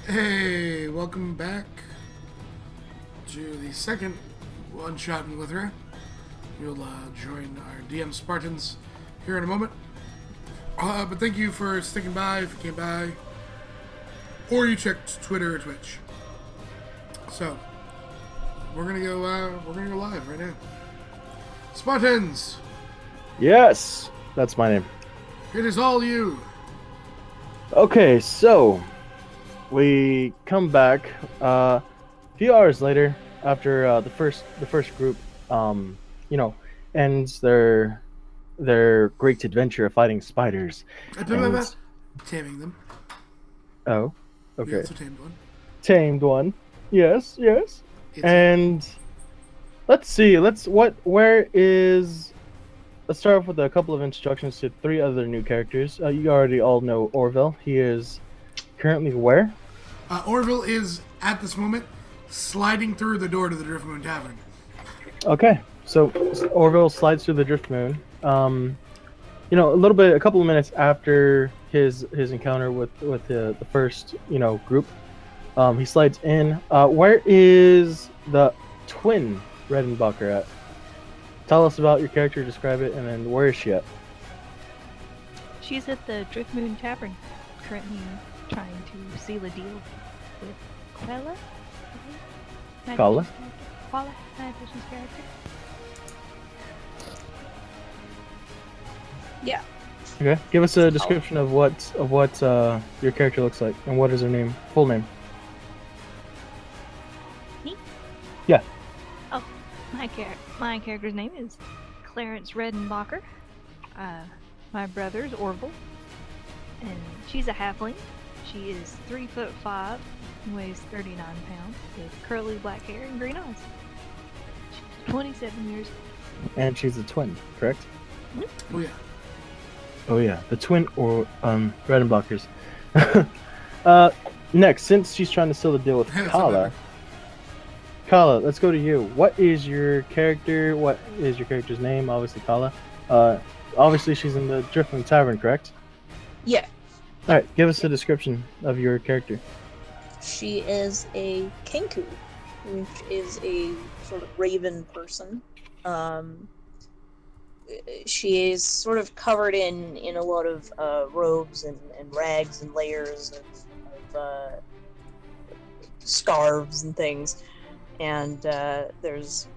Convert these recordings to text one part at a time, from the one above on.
Hey, welcome back to the second one-shot in Lithra. You'll join our DM Spartans here in a moment. But thank you for sticking by if you came by, or you checked Twitter or Twitch. So we're gonna go live right now. Spartans. Yes, that's my name. It is all you. Okay, so we come back a few hours later after the first group, ends their great adventure of fighting spiders. Taming them. Oh, okay. We also tamed one. Tamed one. Yes. And let's see. Let's start off with a couple of introductions to three other new characters. You already all know Orville. He is currently where? Orville is, at this moment, sliding through the door to the Driftmoon Tavern. Okay, so Orville slides through the Driftmoon. A couple of minutes after his encounter with the first group, he slides in. Where is the twin Redenbacher at? Tell us about your character, describe it, and then where is she at? She's at the Driftmoon Tavern, currently trying to seal a deal with Quella. Quella? Quella, my vision's character. Yeah. Okay, give us a description of what your character looks like, and what is her name, full name. Me? Yeah. Oh, my character's name is Clarence Redenbacher. My brother's Orville, and she's a halfling. She is 3'5", and weighs 39 pounds, with curly black hair and green eyes. She's 27 years old. And she's a twin, correct? Mm-hmm. Oh yeah. Oh yeah, the twin or Redenbachers. Next, since she's trying to seal the deal with Kala, let's go to you. What is your character? What is your character's name? Obviously, Kala. Obviously, she's in the Driftmoon Tavern, correct? Yeah. All right, give us a description of your character. She is a Kenku, which is a sort of raven person. She is sort of covered in a lot of robes and rags and layers of scarves and things, and there's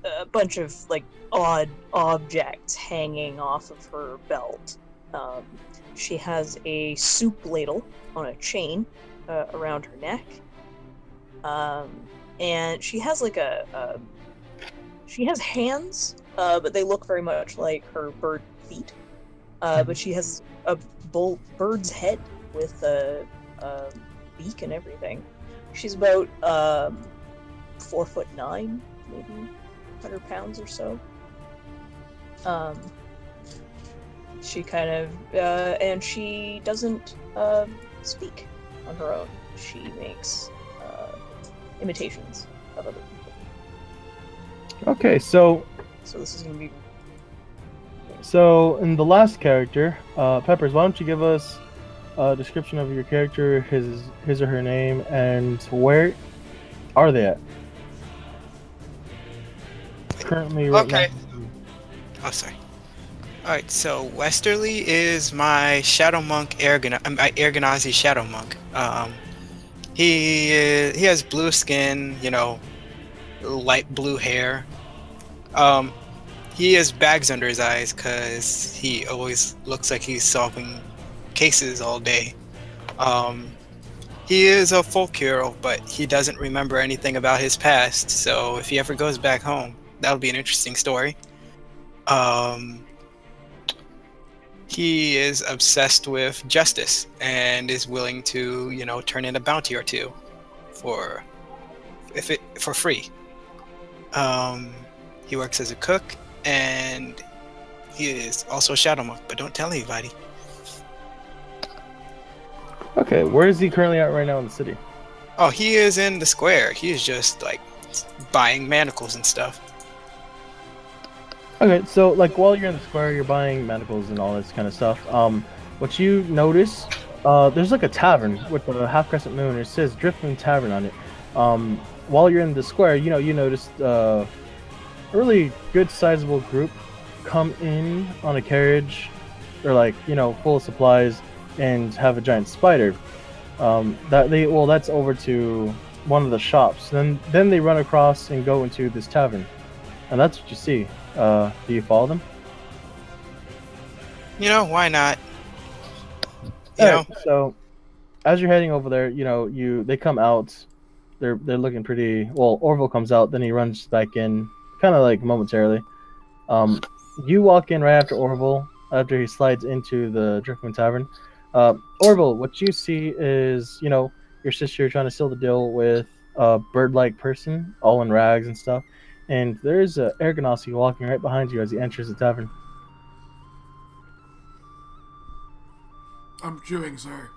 a bunch of like odd objects hanging off of her belt. She has a soup ladle on a chain around her neck, and she has like she has hands, but they look very much like her bird feet. But she has a bird's head with a beak and everything. She's about 4'9", maybe 100 pounds or so. She kind of and she doesn't speak on her own. She makes imitations of other people. Okay, so this is gonna be. So in the last character, Peppers, why don't you give us a description of your character, his or her name, and where are they at? Currently, right okay. now. Oh, sorry. Alright, so Westerly is my Shadow Monk, Ergonazi Shadow Monk. He has blue skin, light blue hair. He has bags under his eyes because he always looks like he's solving cases all day. He is a folk hero, but he doesn't remember anything about his past, so if he ever goes back home, that'll be an interesting story. He is obsessed with justice and is willing to, turn in a bounty or two for free. He works as a cook, and he is also a Shadow Monk, but don't tell anybody. Okay, where is he currently at right now in the city? Oh, he is in the square. He is just like buying manacles and stuff. Okay, so like while you're in the square, you're buying manacles and all this kind of stuff. What you notice There's like a tavern with a half crescent moon. It says Driftmoon Tavern on it. While you're in the square, you noticed a really good sizable group come in on a carriage. They're like, full of supplies and have a giant spider. That's over to one of the shops. Then they run across and go into this tavern, and that's what you see. Do you follow them? Why not? Alright, so as you're heading over there, they come out. They're looking pretty. Well, Orville comes out, then he runs back in, kind of like momentarily. You walk in right after Orville, after he slides into the Driftmoon Tavern. Orville, what you see is, your sister trying to seal the deal with a bird-like person, all in rags and stuff. And there's a Ergonasi walking right behind you as he enters the tavern. I'm chewing, sir.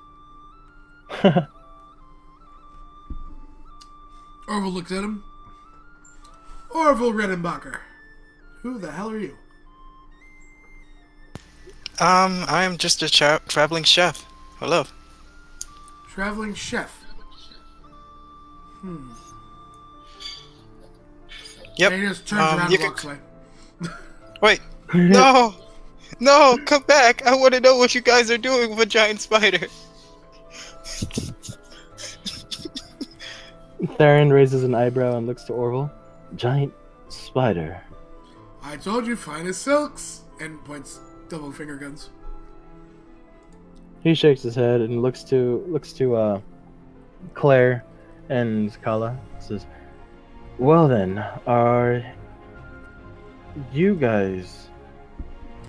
Orville looks at him. Orville Redenbacher. Who the hell are you? I'm just a traveling chef. Hello. Traveling chef. Yep. And he just turns around and walks away. Wait. No! No, come back! I want to know what you guys are doing with a giant spider. Theron raises an eyebrow and looks to Orville. Giant spider. I told you, fine as silks. And points double finger guns. He shakes his head and looks to Claire and Kala. Says, "Well then, are you guys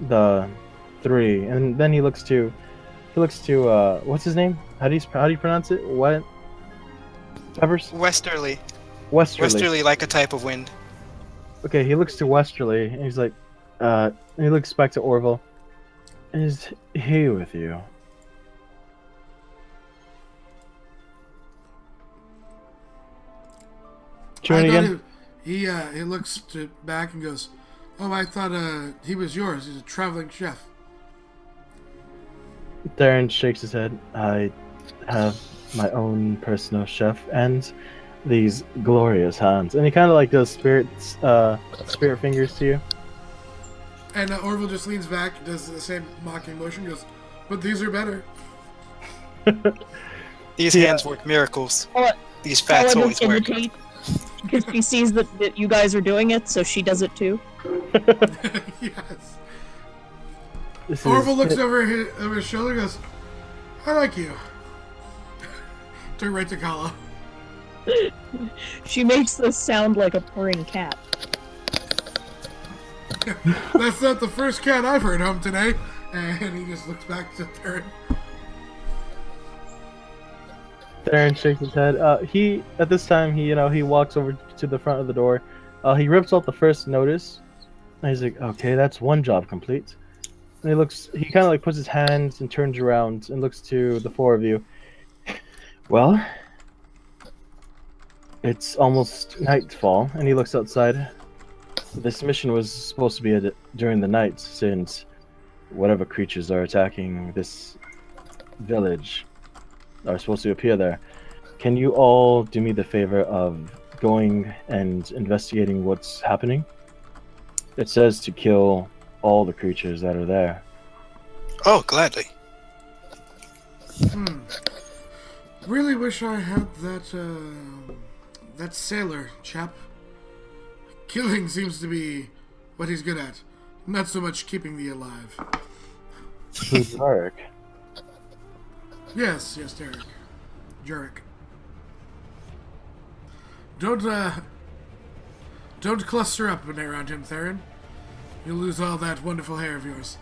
the three?" And then he looks to what's his name? How do you pronounce it? What? Peppers? Westerly. Westerly, like a type of wind. Okay, he looks to Westerly and he's like, and he looks back to Orville. Is he with you? Join again? He looks back and goes, "Oh, I thought he was yours. He's a traveling chef." Theron shakes his head. I have my own personal chef and these glorious hands. And he kind of like does spirit fingers to you. And Orville just leans back, does the same mocking motion, goes, "But these are better." These hands work miracles. These fats always work. Because she sees that you guys are doing it, so she does it too. Yes. Orville looks over his shoulder and goes, "I like you." Turn right to Kala. She makes this sound like a purring cat. That's not the first cat I've heard home today. And he just looks back to Theron. Theron shakes his head. At this time he walks over to the front of the door. He rips off the first notice. And he's like, "Okay, that's one job complete." And he kind of like puts his hands and turns around and looks to the four of you. "Well, it's almost nightfall," and he looks outside. "This mission was supposed to be during the night, since whatever creatures are attacking this village are supposed to appear there. Can you all do me the favor of going and investigating what's happening? It says to kill all the creatures that are there." Oh, gladly. Really wish I had that sailor chap. Killing seems to be what he's good at. Not so much keeping the alive. Who's Derek? Yes, Derek. Jurek. Don't cluster up around him, Theron. You'll lose all that wonderful hair of yours.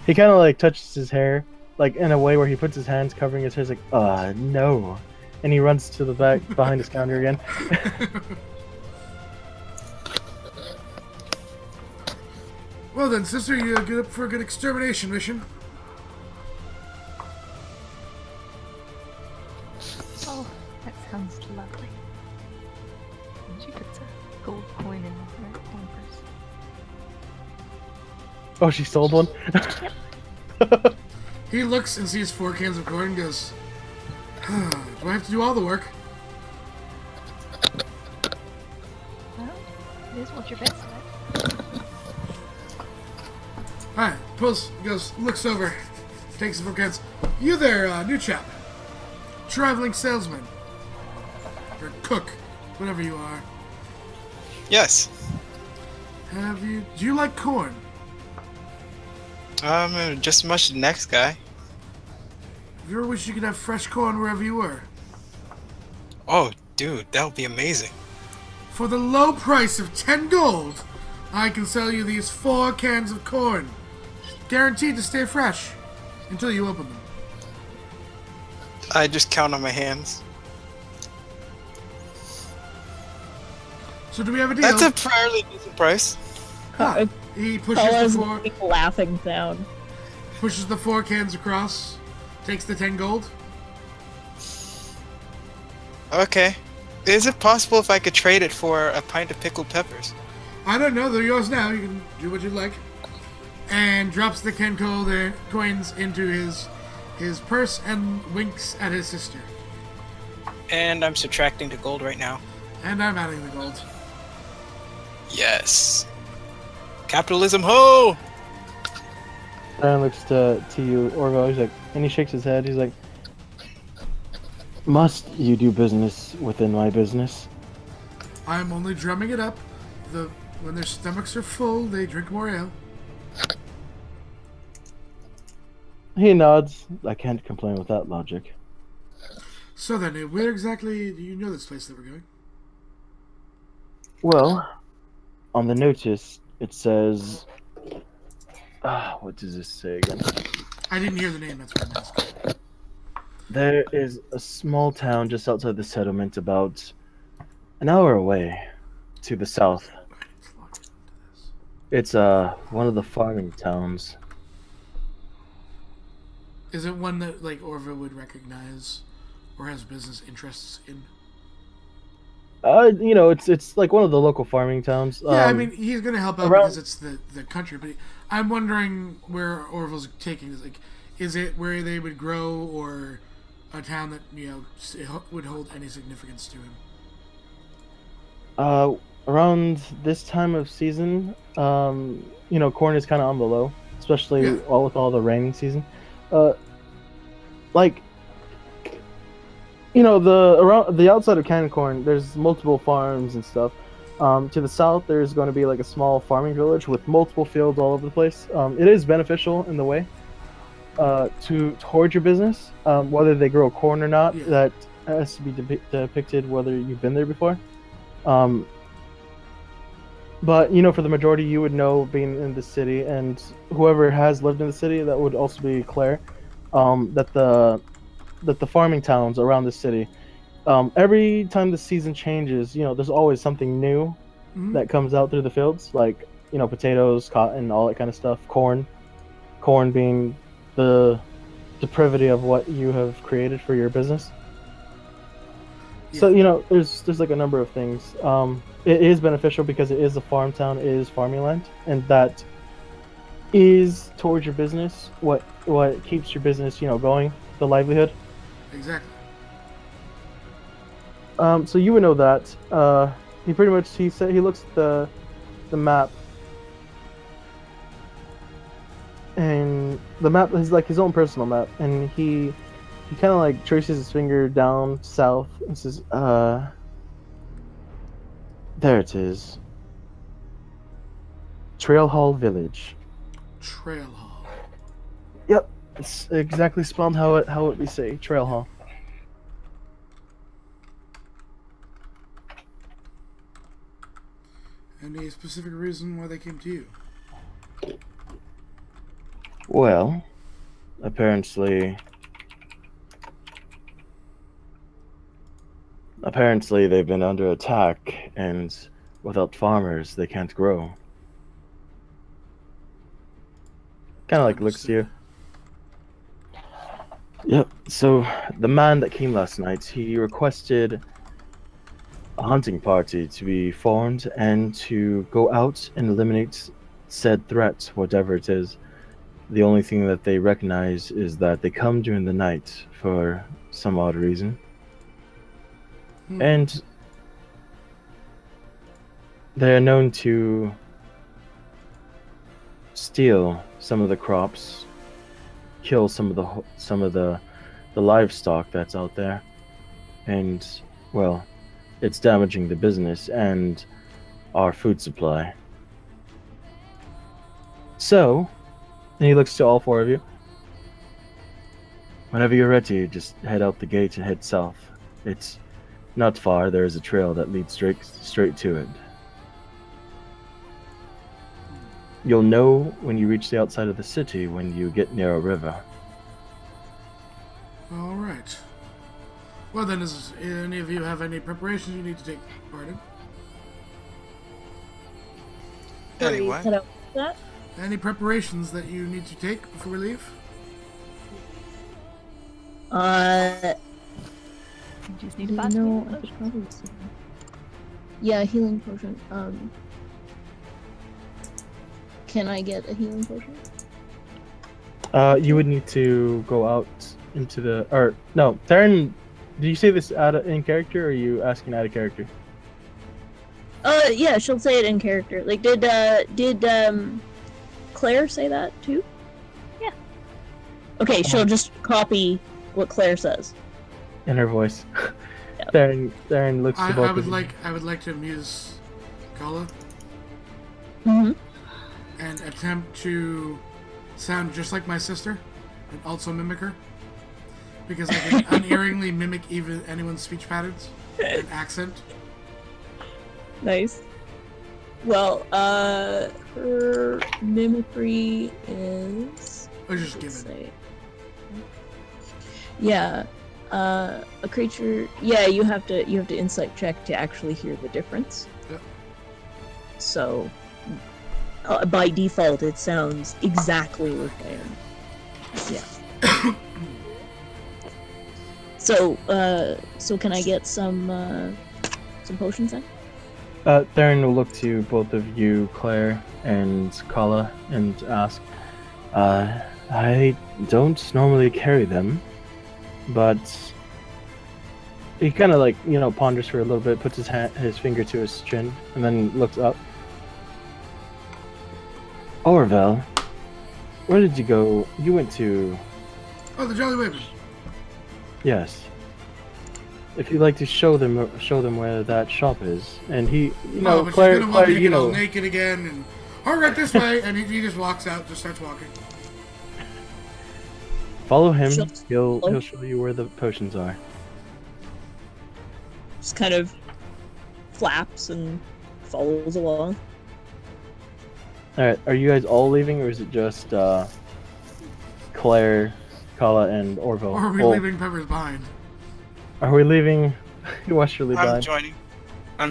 He kind of like touches his hair, like in a way where he puts his hands covering his hair. He's like, no. And he runs to the back behind his counter again. Well then, sister, you get up for a good extermination mission. Oh, that sounds lovely. And she puts a gold coin in her purse. Oh, she sold one? He looks and sees 4 cans of corn and goes, do I have to do all the work? Well, it is what your best at. Alright, goes, looks over, takes the 4 cans. You there, new chap. Traveling salesman. Or cook, whatever you are. Yes. Do you like corn? Just as much as the next guy. Have you ever wished you could have fresh corn wherever you were? Oh, dude, that would be amazing. For the low price of 10 gold, I can sell you these 4 cans of corn. Guaranteed to stay fresh until you open them. I just count on my hands. So do we have a deal? That's a fairly decent price. He pushes Paula's the 4 making laughing sound. pushes the 4 cans across, takes the 10 gold. Okay. Is it possible if I could trade it for a pint of pickled peppers? I don't know, they're yours now. You can do what you like. And drops the 10 gold coins into his purse and winks at his sister. And I'm subtracting the gold right now. And I'm adding the gold. Yes. Capitalism, ho! Aaron looks to you, Orville. He's like, and he shakes his head. He's like, "Must you do business within my business?" I'm only drumming it up. When their stomachs are full, they drink more ale. He nods. I can't complain with that logic. So then, where exactly do you know this place that we're going? Well, on the notice it says, what does this say again? I didn't hear the name, that's what I'm asking. There is a small town just outside the settlement, about an hour away to the south. It's one of the farming towns. Is it one that like Orville would recognize or has business interests in? You know, it's like one of the local farming towns. Yeah, I mean, he's gonna help out around- because it's the country. But I'm wondering where Orville's taking this. Like, is it where they would grow, or a town that would hold any significance to him? Around this time of season, corn is kind of on the low, especially with all the rainy season. Around the outside of Cannon Corn, there's multiple farms and stuff. To the south, there's going to be like a small farming village with multiple fields all over the place. It is beneficial in the way towards your business, whether they grow corn or not. Yeah. That has to be depicted whether you've been there before. But for the majority, you would know being in the city, and whoever has lived in the city, that would also be Claire. That the farming towns around the city, every time the season changes, there's always something new that comes out through the fields, like potatoes, cotton, all that kind of stuff. Corn being the depravity of what you have created for your business. Yeah. So there's like a number of things. It is beneficial because it is a farm town, it is farming land, and that is towards your business what keeps your business going, the livelihood. Exactly. So you would know that. He said he looks at the map, and the map is like his own personal map, and he kind of like traces his finger down south and says, there it is. Trailhall Village. Trailhall. Yep, it's exactly spelled how it we say, Trailhall. Any specific reason why they came to you? Well, apparently they've been under attack, and without farmers, they can't grow. Kind of like looks to you. Yep. So the man that came last night, he requested a hunting party to be formed and to go out and eliminate said threat, whatever it is. The only thing that they recognize is that they come during the night for some odd reason. And they're known to steal some of the crops, kill some of the livestock that's out there, and well, it's damaging the business and our food supply. So, and he looks to all four of you. Whenever you're ready, just head out the gate and head south. It's not far. There is a trail that leads straight to it. You'll know when you reach the outside of the city when you get near a river. All right. Well, then, does any of you have any preparations you need to take part in? Anyway. Head out with that? Any preparations that you need to take before we leave? You just need to find No, some I could probably see. Yeah, healing potion. Can I get a healing potion? You would need to go out into the... Or, no, Theron, did you say this in character, or are you asking out of character? Yeah, she'll say it in character. Like, did Claire say that too? Yeah. Okay, she'll just copy what Claire says. In her voice. Yeah. Theron looks to both of you. I would like to amuse Kala Mm-hmm. and attempt to sound just like my sister and also mimic her, because I can unerringly mimic even anyone's speech patterns and accent. Nice. Well, her mimicry is... Or just let's given. say- Yeah. A creature... Yeah, you have to insight check to actually hear the difference. Yep. So, by default, it sounds exactly like Diane. Yeah. So can I get some potions then? Theron will look to both of you, Claire and Kala, and ask, I don't normally carry them, but he kind of ponders for a little bit, puts his finger to his chin, and then looks up. Orville, where did you go? You went to... Oh, the Jolly Wavers. Yes. If you'd like to show them where that shop is, and he, No, but Claire, she's gonna want Claire, me to get all naked again, and all right, this way, and he just walks out, just starts walking. follow him. She'll- He'll show you where the potions are. Just kind of flaps and follows along. All right, are you guys all leaving, or is it just Claire, Kala, and Orville? Or are we Oh, leaving Peppers behind? Are we leaving Westerly I'm behind?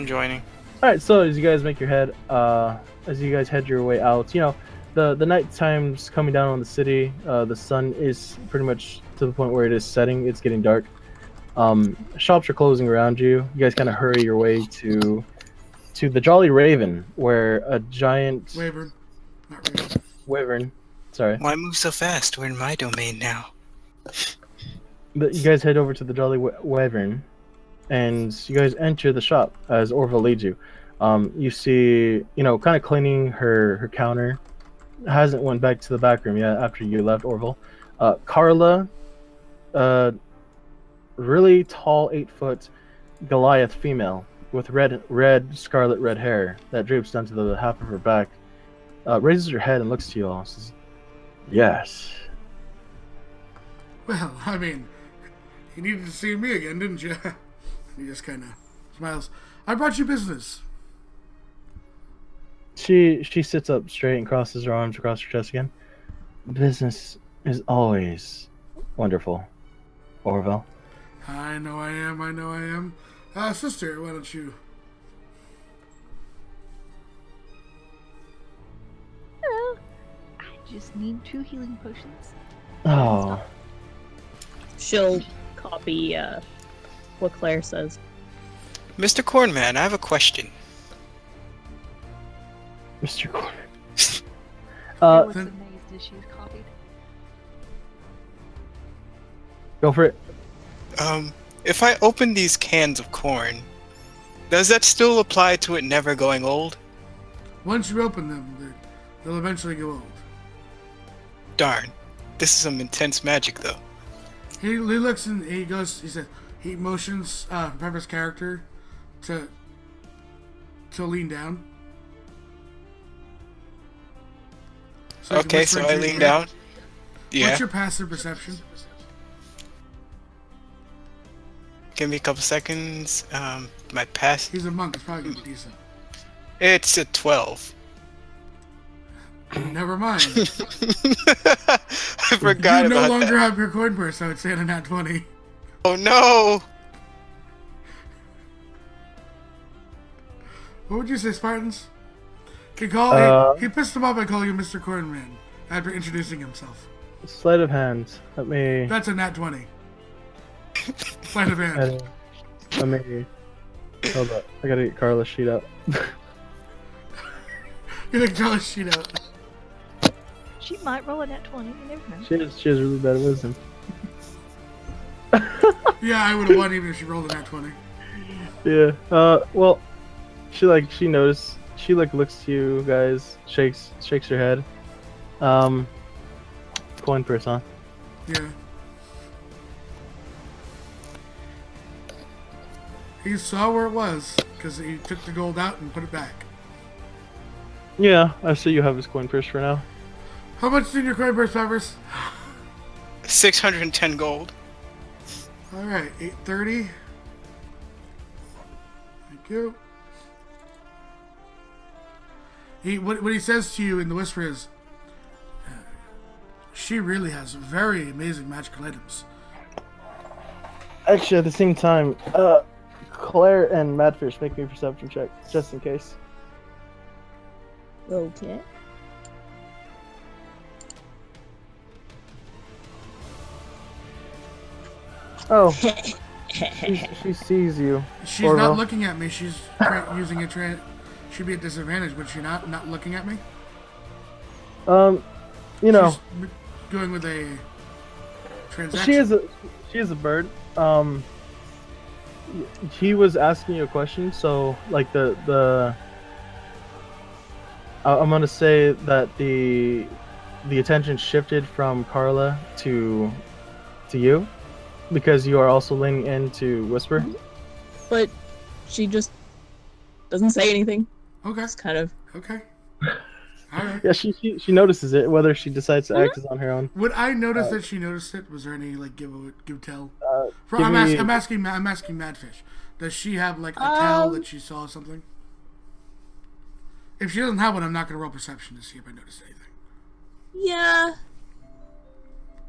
joining. All right, so as you guys make your head, as you guys head your way out, the night time's coming down on the city. The sun is pretty much to the point where it is setting. It's getting dark. Shops are closing around you. You guys kind of hurry your way to the Jolly Raven, where a giant Wyvern. Not really. wyvern. Sorry. Why move so fast? We're in my domain now. But you guys head over to the Jolly Wyvern, and you guys enter the shop as Orville leads you. You see, kind of cleaning her counter. Hasn't went back to the back room yet after you left, Orville. Carla, really tall, 8-foot Goliath female with scarlet red hair that drapes down to the half of her back, raises her head and looks to you all and says, "Yes." Well, I mean, you needed to see me again, didn't you? He just kind of smiles. I brought you business. She sits up straight and crosses her arms across her chest again. "Business is always wonderful, Orville." I know I am. Sister, why don't you... Hello. I just need 2 healing potions. Oh, She'll copy what Claire says. Mr. Cornman, I have a question. Mr. Corner. That looks Then- amazing. that she's copied. Go for it. If I open these cans of corn, does that still apply to it never going old? Once you open them, they'll eventually go old. Darn. This is some intense magic, though. He looks and he goes. He says he motions Pepper's character to lean down. So he can Okay, whisper so into I your lean ear. down. Yeah. What's your passive perception? Give me a couple seconds. My pass. He's a monk. It's probably gonna be decent. It's a 12. Never mind. I forgot You no about longer that. have your coin purse, so it's in a nat 20. Oh no! What would you say, Spartans? He pissed him off by calling you Mr. Cornman after introducing himself. Sleight of hand. Let me. That's a nat 20. Sleight of hand. Let me. Hold up. I gotta get Carla's sheet out. You look jealous, sheet out. She might roll a nat 20. You never know. She has really bad wisdom. Yeah, I would have won even if she rolled a nat 20. Yeah. Well, she noticed. She looks to you guys, shakes her head. Coin purse, huh? Yeah. He saw where it was, because he took the gold out and put it back. Yeah, I see you have his coin purse for now. How much is in your coin purse, Peppers? 610 gold. Alright, 830. Thank you. What he says to you in the whisper is, she really has very amazing magical items. Actually, at the same time, Claire and Madfish, make me a perception check, just in case. Okay. Oh, she sees you. She's Orville. not looking at me. She's using a she'd be at disadvantage, would she not looking at me? You know, She's going with a transaction. she is a bird. He was asking you a question, so like I'm gonna say that the attention shifted from Carla to you, because you are also leaning in to whisper. But she just doesn't say anything. Okay. It's kind of Okay. Alright. Yeah, she notices it. Whether she decides to act is on her own. Would I notice that she noticed it? Was there any like give tell? Give I'm me- asking Madfish. Does she have like a tell that she saw something? If she doesn't have one, I'm not gonna roll perception to see if I noticed anything. yeah.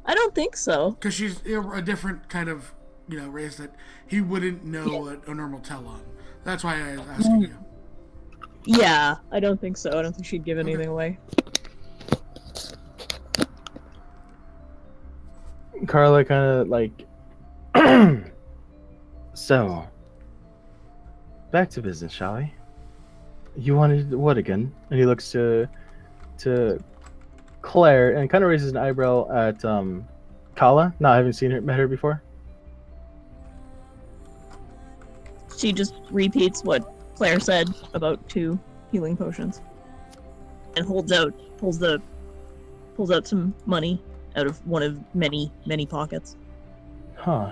I don't think so. Because she's a different kind of race that he wouldn't know a normal tell on. That's why I was asking you. Yeah, I don't think so. I don't think she'd give anything away. Carla kind of like, so, back to business, shall we? You wanted what again? And he looks to Claire and kind of raises an eyebrow at Kala, not having met her before. She just repeats what Claire said about 2 healing potions, and pulls out some money out of one of many pockets. Huh.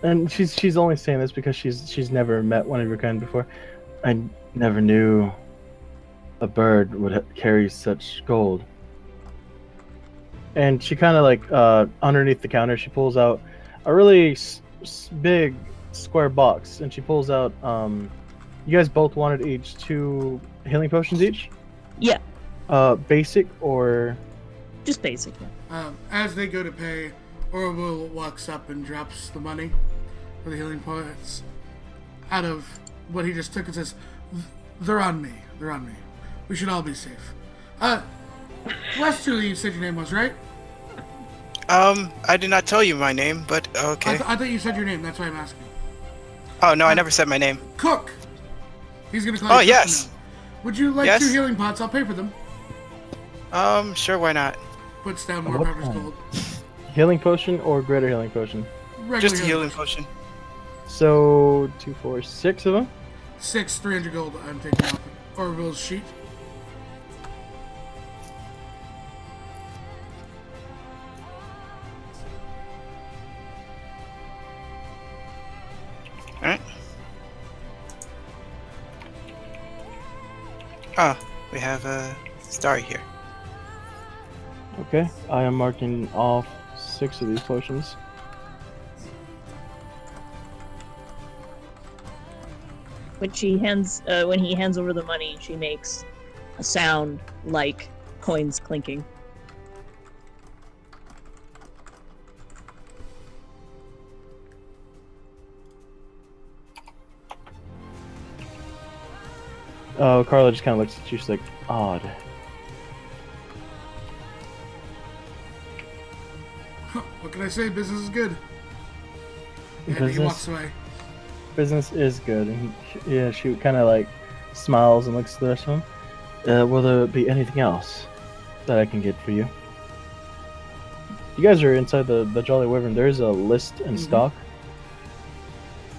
And she's only saying this because she's never met one of your kind before. I never knew a bird would carry such gold. And she kind of like underneath the counter, she pulls out a really big square box, and she pulls out you guys both wanted each 2 healing potions each? Yeah, Basic or just basic. As they go to pay, Orville walks up and drops the money for the healing points out of what he just took and says, "They're on me. They're on me. We should all be safe." Westerly, you said your name was, right? I did not tell you my name, but okay. I thought you said your name. That's why I'm asking. Oh no, I never said my name. Cook. He's gonna call Oh, you Cook yes. now. Would you like Yes. 2 healing pots? I'll pay for them. Sure, why not? Puts down more What Pepper's kind? gold. Healing potion or greater healing potion? Regular Just a healing potion. So 2, 4, 6 of them. 6, 300 gold. I'm taking off Orville's sheet. Alright. Ah, we have a Starry here. Okay, I am marking off 6 of these potions. When he hands over the money, she makes a sound like coins clinking. Oh, Carla just kind of looks at you. She's like, odd. What can I say? Business is good. And he walks away. Business is good. And she kind of like smiles and looks at the rest of them. Will there be anything else that I can get for you? You guys are inside the Jolly Wyvern. There's a list in stock.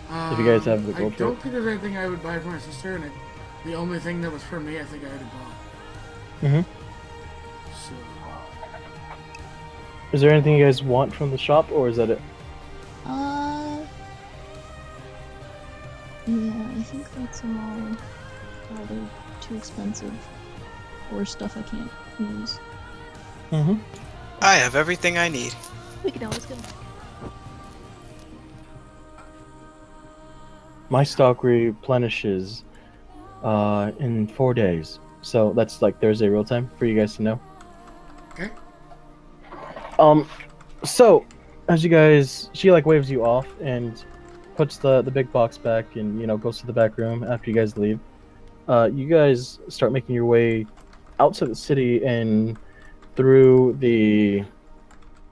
If you guys have the gold I for it. don't think there's anything I would buy for my sister, and the only thing that was for me, I think I already bought. Mm-hmm. So, Is there anything you guys want from the shop, or is that it? Yeah, I think that's all rather too expensive or stuff I can't use. Mm-hmm. I have everything I need. We can always go. My stock replenishes in 4 days. So that's like Thursday real time for you guys to know. okay. So as you guys, she like waves you off and puts the big box back and, goes to the back room after you guys leave. You guys start making your way outside the city and through the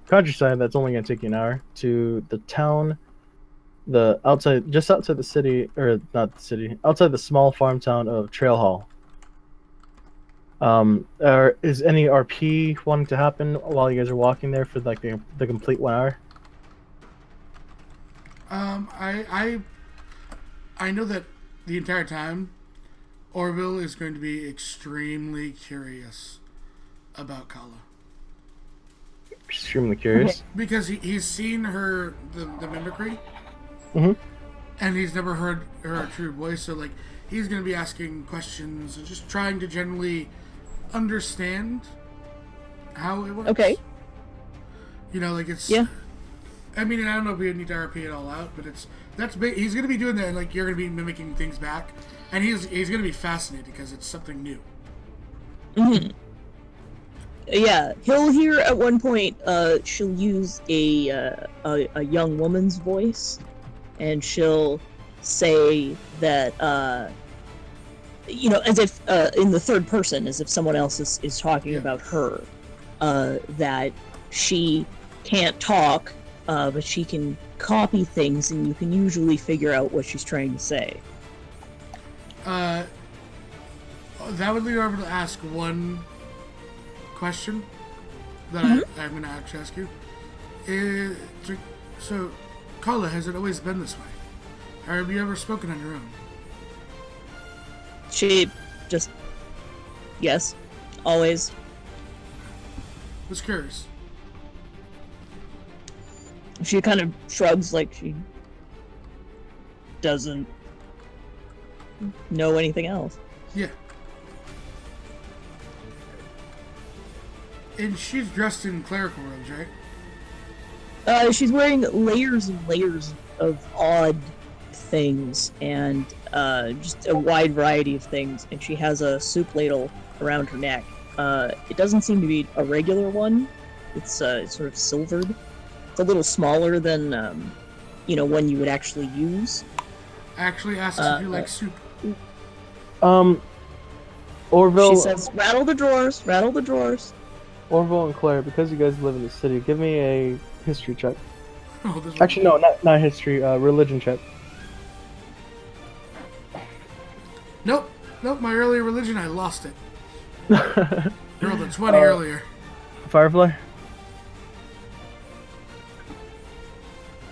countryside. That's only going to take you an hour to the town, just outside the city, or not the city, outside the small farm town of Trail Hall. Is any RP wanting to happen while you guys are walking there for like the complete 1 hour? I know that the entire time, Orville is going to be extremely curious about Kala. Extremely curious. Because he's seen the mimicry, Mm-hmm. and he's never heard her true voice, so like he's going to be asking questions and just trying to generally understand how it works. Okay. Like it's... Yeah. I mean, and I don't know if we need to RP it all out, but he's going to be doing that, and like you're going to be mimicking things back, and he's going to be fascinated because it's something new. Mm-hmm. Yeah, he'll hear at one point. She'll use a young woman's voice, and she'll say that as if in the third person, as if someone else is talking about her. That she can't talk, but she can copy things, and you can usually figure out what she's trying to say. That would lead over to ask one question that I'm going to actually ask you. So, Kala, has it always been this way? Or have you ever spoken on your own? She just... Yes. Always. Was curious. She kind of shrugs like she doesn't know anything else. Yeah. And she's dressed in clerical robes, right? She's wearing layers and layers of odd things, and just a wide variety of things, and she has a soup ladle around her neck. It doesn't seem to be a regular one. It's sort of silvered. It's a little smaller than, one you would actually use. I actually asked if you like soup. Orville. She says, rattle the drawers, rattle the drawers. Orville and Claire, because you guys live in the city, give me a history check. Oh, this Actually, no, not history. Religion check. Nope. My earlier religion, I lost it. You rolled a 20 earlier. Firefly.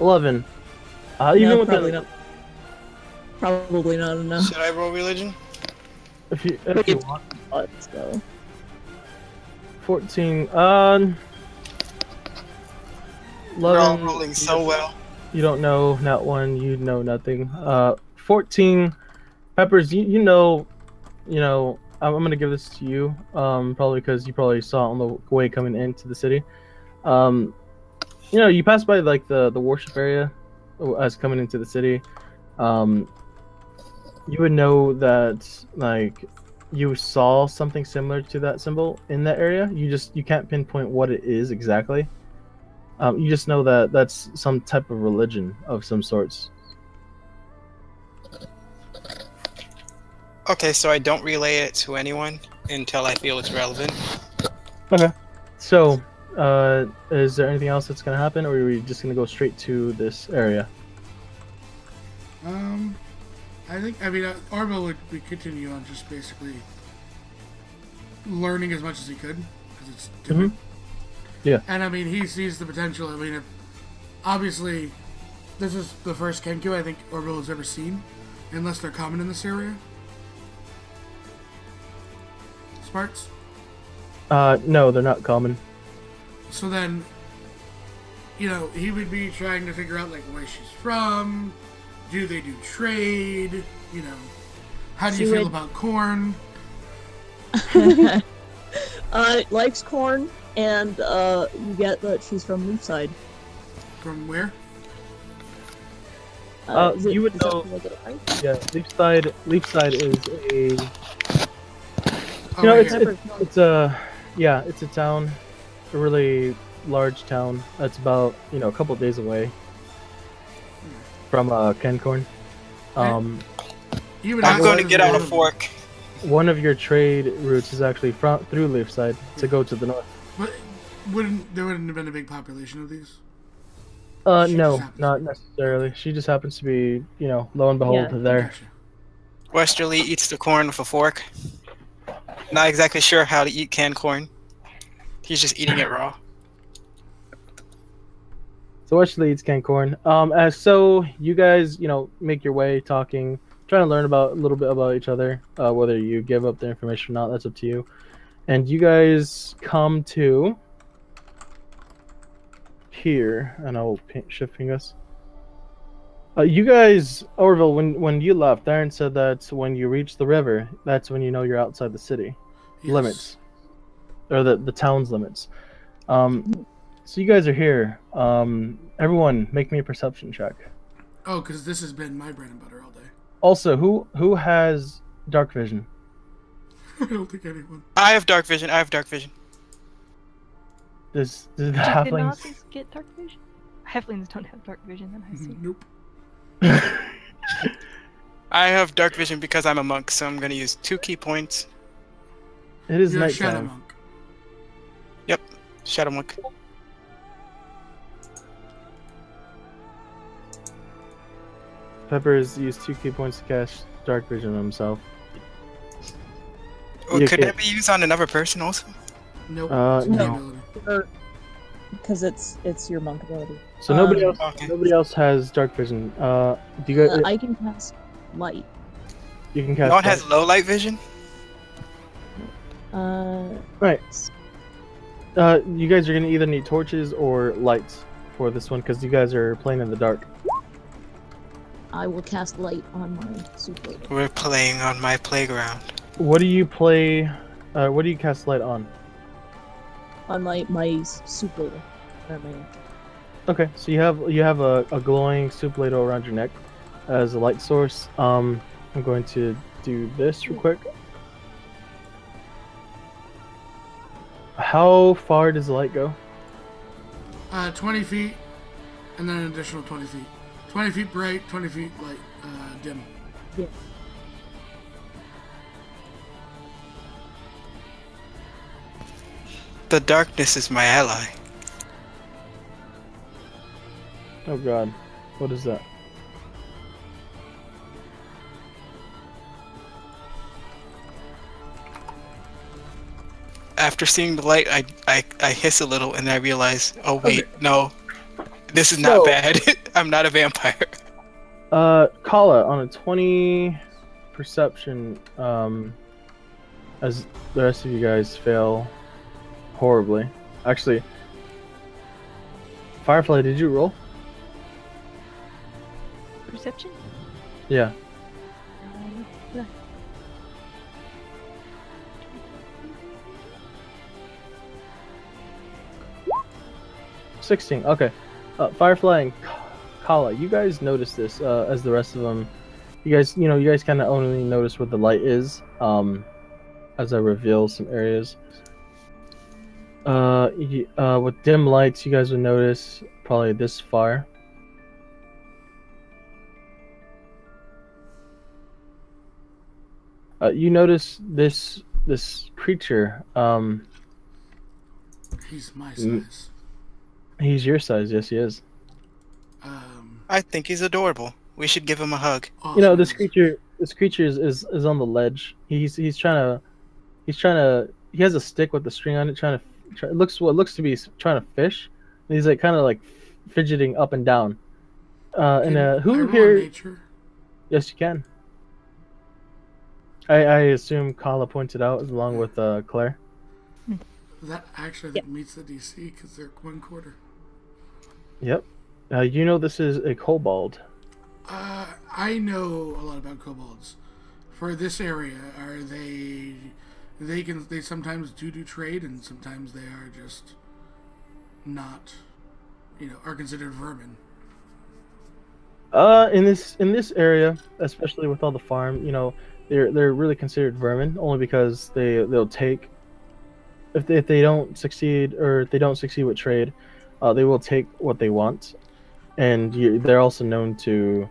11. Even No, with probably the, not. Probably not enough. Should I roll religion? if you want, Let's go. 14. We're all 11. rolling so well. You don't know, not one. You know nothing. 14. Peppers, you know. I'm gonna give this to you. Probably because you probably saw it on the way coming into the city. You pass by like the worship area as coming into the city. You would know that like you saw something similar to that symbol in that area. You can't pinpoint what it is exactly. You just know that that's some type of religion of some sorts. Okay, so I don't relay it to anyone until I feel it's relevant. Okay. So, is there anything else that's gonna happen, or are we just gonna go straight to this area? I mean, Orville would continue on just basically learning as much as he could, because it's different. Yeah. And I mean, he sees the potential. I mean, obviously, this is the first Kenku I think Orville has ever seen, unless they're common in this area. Sparks? No, they're not common. So then, he would be trying to figure out, like, where she's from. Do they do trade? How do you feel about corn? Likes corn, and you get that she's from Leafside. From where? You would know. Yeah, Leafside is a. It's a town, a really large town. That's about a couple days away from Kencorn. I'm going to get out a fork. One of your trade routes is actually through Leafside to go to the north. But there wouldn't have been a big population of these? No, not necessarily. She just happens to be, lo and behold, there. Gotcha. Westerly eats the corn with a fork. Not exactly sure how to eat canned corn. He's just eating it raw. So Westerly eats canned corn. So you guys, make your way talking, trying to learn a little bit about each other. Whether you give up the information or not, that's up to you. And you guys come to here, and I'll shift fingers. You guys, Orville, when you left, Darren said that when you reach the river, that's when you know you're outside the city limits, or the town's limits. So you guys are here. Everyone, make me a perception check. Oh, because this has been my bread and butter all day. Also, who has dark vision? I don't think anyone. I have dark vision. Does the Did halflings Nazis get dark vision? Halflings don't have dark vision, then I see. Nope. I have dark vision because I'm a monk, so I'm going to use 2 key points. It is You're a shadow nighttime. monk. Yep, shadow monk. Peppers used 2 key points to cast dark vision on himself. Oh, You could can- that be used on another person also? Nope. No. Ability. Because it's your monk ability. So nobody Okay. else has dark vision. Do you guys? I can cast light. You can cast. No one light. has low light vision? Right. You guys are gonna either need torches or lights for this one because you guys are playing in the dark. I will cast light on my super. We're playing on my playground. What do you play? What do you cast light on? On my super. Okay, so you have a glowing soup ladle around your neck as a light source. I'm going to do this real quick. How far does the light go? 20 feet, and then an additional 20 feet. 20 feet bright, 20 feet light, dim. Yeah. The darkness is my ally. Oh god, what is that? after seeing the light, I hiss a little and I realize, oh wait, Okay. no, this is So- not bad. I'm not a vampire. Kala, on a 20 perception, as the rest of you guys fail horribly. Actually, Firefly, did you roll? Perception? Yeah. Yeah. 16. Okay. Firefly and Kala, you guys notice this as the rest of them. You guys kind of only notice where the light is. As I reveal some areas. With dim lights, you guys would notice probably this far. You notice this creature. He's my size. He's your size. Yes, he is. I think he's adorable. We should give him a hug. You know, this awesome. creature is on the ledge. He's trying to. He has a stick with a string on it. It looks to be trying to fish. And he's like kind of like fidgeting up and down. Who I roll here? nature? Yes, you can. I assume Kala pointed out along with Claire. That actually I think meets the DC because they're 1/4. Yep. You know this is a kobold. I know a lot about kobolds. For this area, are they? They sometimes do trade, and sometimes they are just not, are considered vermin. In this area, especially with all the farm, they're really considered vermin only because they'll take if they don't succeed or if they don't succeed with trade, they will take what they want, and they're also known to.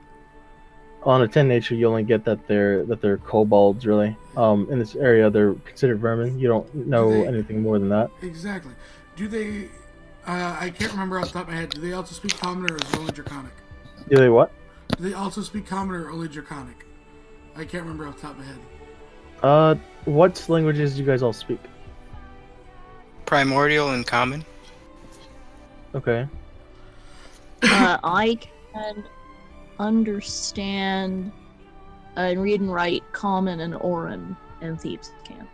On a 10 nature, you only get that they're kobolds. Really, in this area, they're considered vermin. You don't know anything more than that. Exactly. Do they? I can't remember off the top of my head. Do they also speak Common or is it only Draconic? Do they what? Do they also speak Common or only Draconic? I can't remember off the top of my head. What languages do you guys all speak? Primordial and common. Okay. I can understand and read and write Common and Orin, and Thieves can.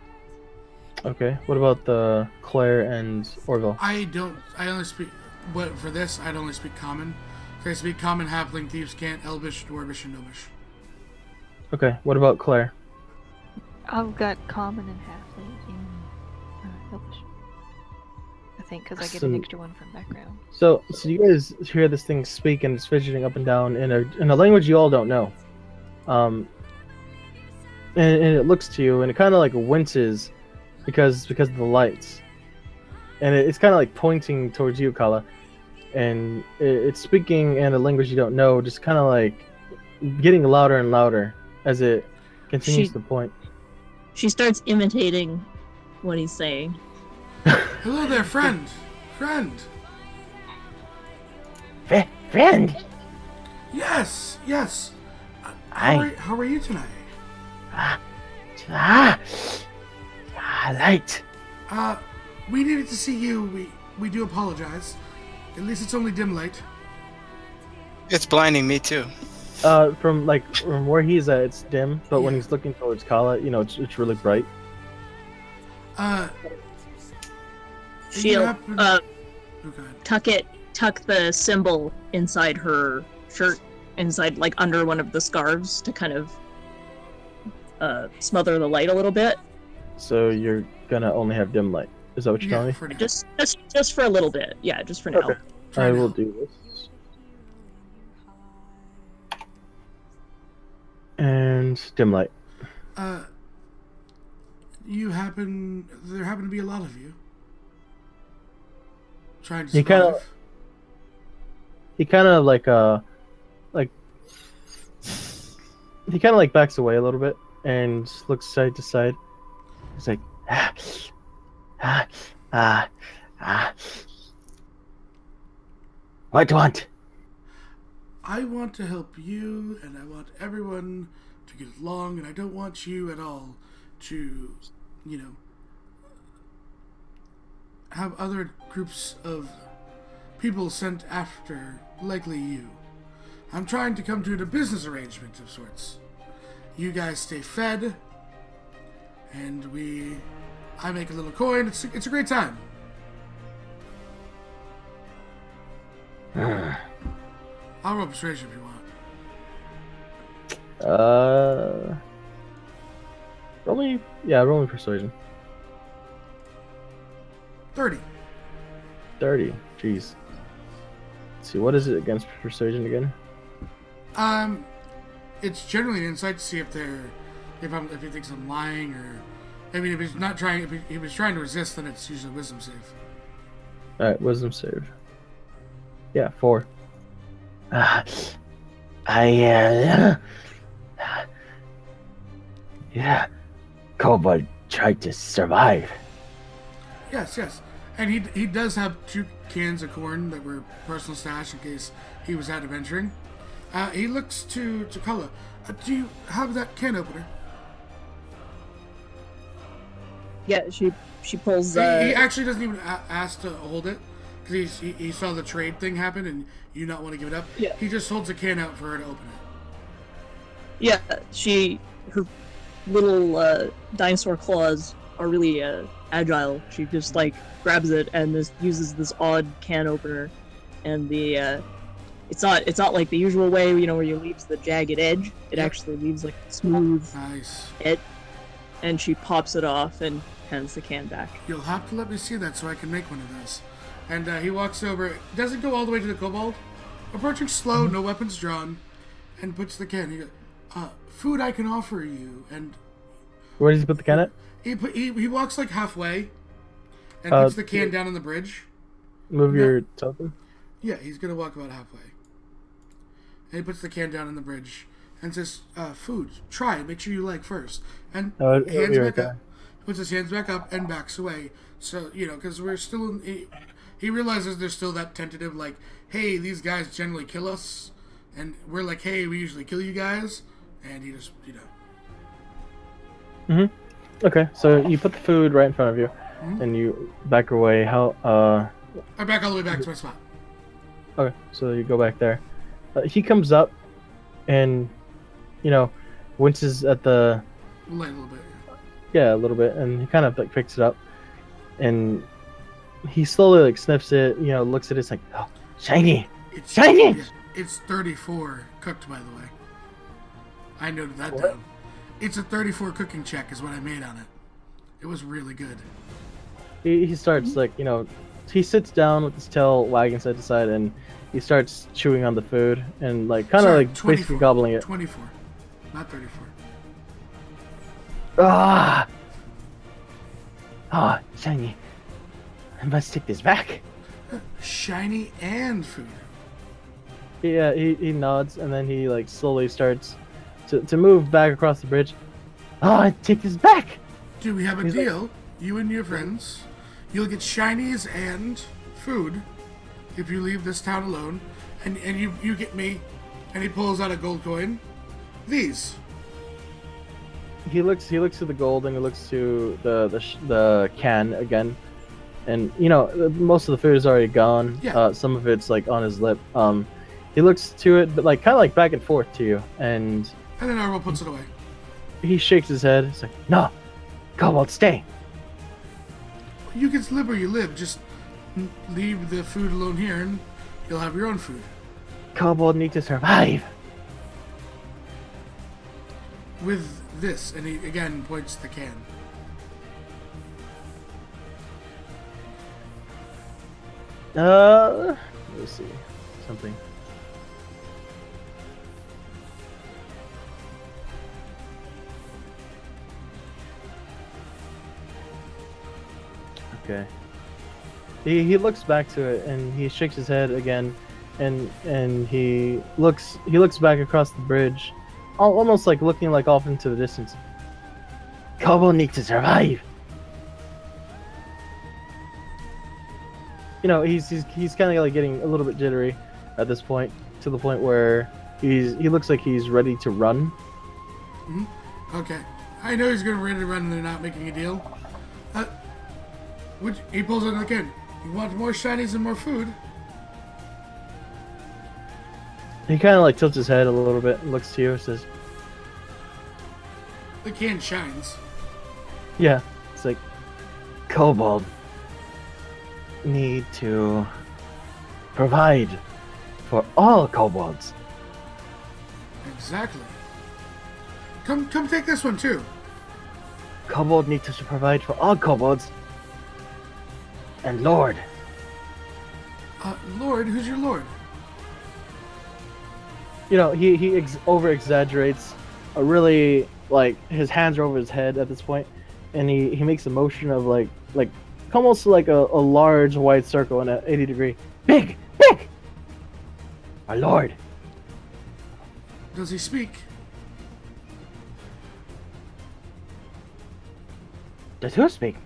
Okay. What about the Claire and Orville? I only speak. But for this, I'd only speak Common. So I speak Common, Halfling, Thieves' Cant, Elvish, Dwarvish, and Gnomish. Okay. What about Claire? I've got common and halfling in Elvish. I think because I get an extra one from background. So you guys hear this thing speak and it's fidgeting up and down in a language you all don't know. And it looks to you and it kind of like winces because of the lights. And it's kind of like pointing towards you, Kala. And it's speaking in a language you don't know, just kind of like getting louder and louder as it continues to point. She starts imitating what he's saying. Hello there, friend. Friend. Friend, Yes. I How are you tonight? light. We needed to see you. We do apologize. At least it's only dim light. It's blinding me too. From where he's at, it's dim, but when he's looking towards Kala, it's really bright. She'll Okay. tuck the symbol inside her shirt, inside like under one of the scarves to kind of smother the light a little bit. So you're gonna only have dim light. Is that what you're telling me? For now. Just for a little bit. Yeah, just for now. Okay. For I now. will do this. And dim light. There happen to be a lot of you trying to He kinda- survive. He kind of backs away a little bit and looks side to side. He's like, What do you want? I want to help you, and I want everyone to get along, and I don't want you at all to, have other groups of people sent after, likely you. I'm trying to come to a business arrangement of sorts. You guys stay fed, and I make a little coin. It's a great time. I'll roll persuasion if you want. Roll me persuasion. 30. 30. Jeez. Let's see, what is it against persuasion again? It's generally an insight to see if he thinks I'm lying, or I mean, if he's not trying, if he was trying to resist, then it's usually a wisdom save. All right, wisdom save. Yeah, 4. Yeah, Kobold tried to survive. Yes, and he does have 2 cans of corn that were personal stash in case he was out adventuring. He looks to Kala. Do you have that can opener? Yeah, she pulls. He actually doesn't even ask to hold it because he saw the trade thing happen and you not want to give it up. Yeah. He just holds a can out for her to open it. Yeah, her little dinosaur claws are really agile. She just like grabs it and uses this odd can opener, and it's not like the usual way, where you leaves the jagged edge. It actually leaves like a smooth edge, and she pops it off and hands the can back. You'll have to let me see that so I can make one of those. And he walks over, doesn't go all the way to the kobold, approaching slow, no weapons drawn, and puts the can. He goes, food I can offer you. And where does he put the can at? He walks like halfway and puts the can down on the bridge. Move your token. Yeah, he's gonna walk about halfway. And he puts the can down on the bridge and says, food, try it, make sure you like first. And hands back up, puts his hands back up and backs away. So, because we're still in... He realizes there's still that tentative, like, hey, these guys generally kill us. And we're like, hey, we usually kill you guys. And he just, Okay, so you put the food right in front of you, and you back away. How? I back all the way back to my spot. Okay, so you go back there. He comes up, and winces at the. Light a little bit. Yeah, a little bit, and he kind of like picks it up, and he slowly like sniffs it. Looks at it, it's like, oh, Shiny! It's Shiny! Yeah, it's 34 cooked, by the way. I noted that down. It's a 34 cooking check is what I made on it. It was really good. He starts like, he sits down with his tail wagging side to side, and he starts chewing on the food and like kind of like 24, basically gobbling it. 24, not 34. Ah! Oh, Shiny. I must take this back. Shiny and food. Yeah, he nods, and then he like slowly starts to move back across the bridge. Oh, take this back. Do we have a deal? You and your friends, you'll get shinies and food if you leave this town alone, and you get me. And he pulls out a gold coin. These. He looks to the gold, and he looks to the can again, and most of the food is already gone. Yeah. Some of it's like on his lip. He looks to it, but like kind of like back and forth to you, and then Orville puts it away. he shakes his head. He's like, No. Kobold, stay. You can live where you live. Just leave the food alone here, and you'll have your own food. Kobold need to survive. With this, and he again points to the can. let me see something. Okay. He looks back to it, and he shakes his head again, and he looks back across the bridge, almost like looking like off into the distance. Kobold need to survive. He's kind of like getting a little bit jittery at this point, to the point where he looks like he's ready to run. Okay. I know he's ready to run and they're not making a deal. He pulls it again. You want more shinies and more food? He kind of like tilts his head a little bit and looks to you and says, The can shines. yeah. It's like, Kobold need to provide for all kobolds. Exactly. Come take this one too. Kobold need to provide for all kobolds. And Lord, Lord, who's your lord? you know, he over exaggerates. A really like his hands are over his head at this point, and he makes a motion of like almost like a large white circle in an 80-degree. big, big. My Lord, Does he speak? does who speak?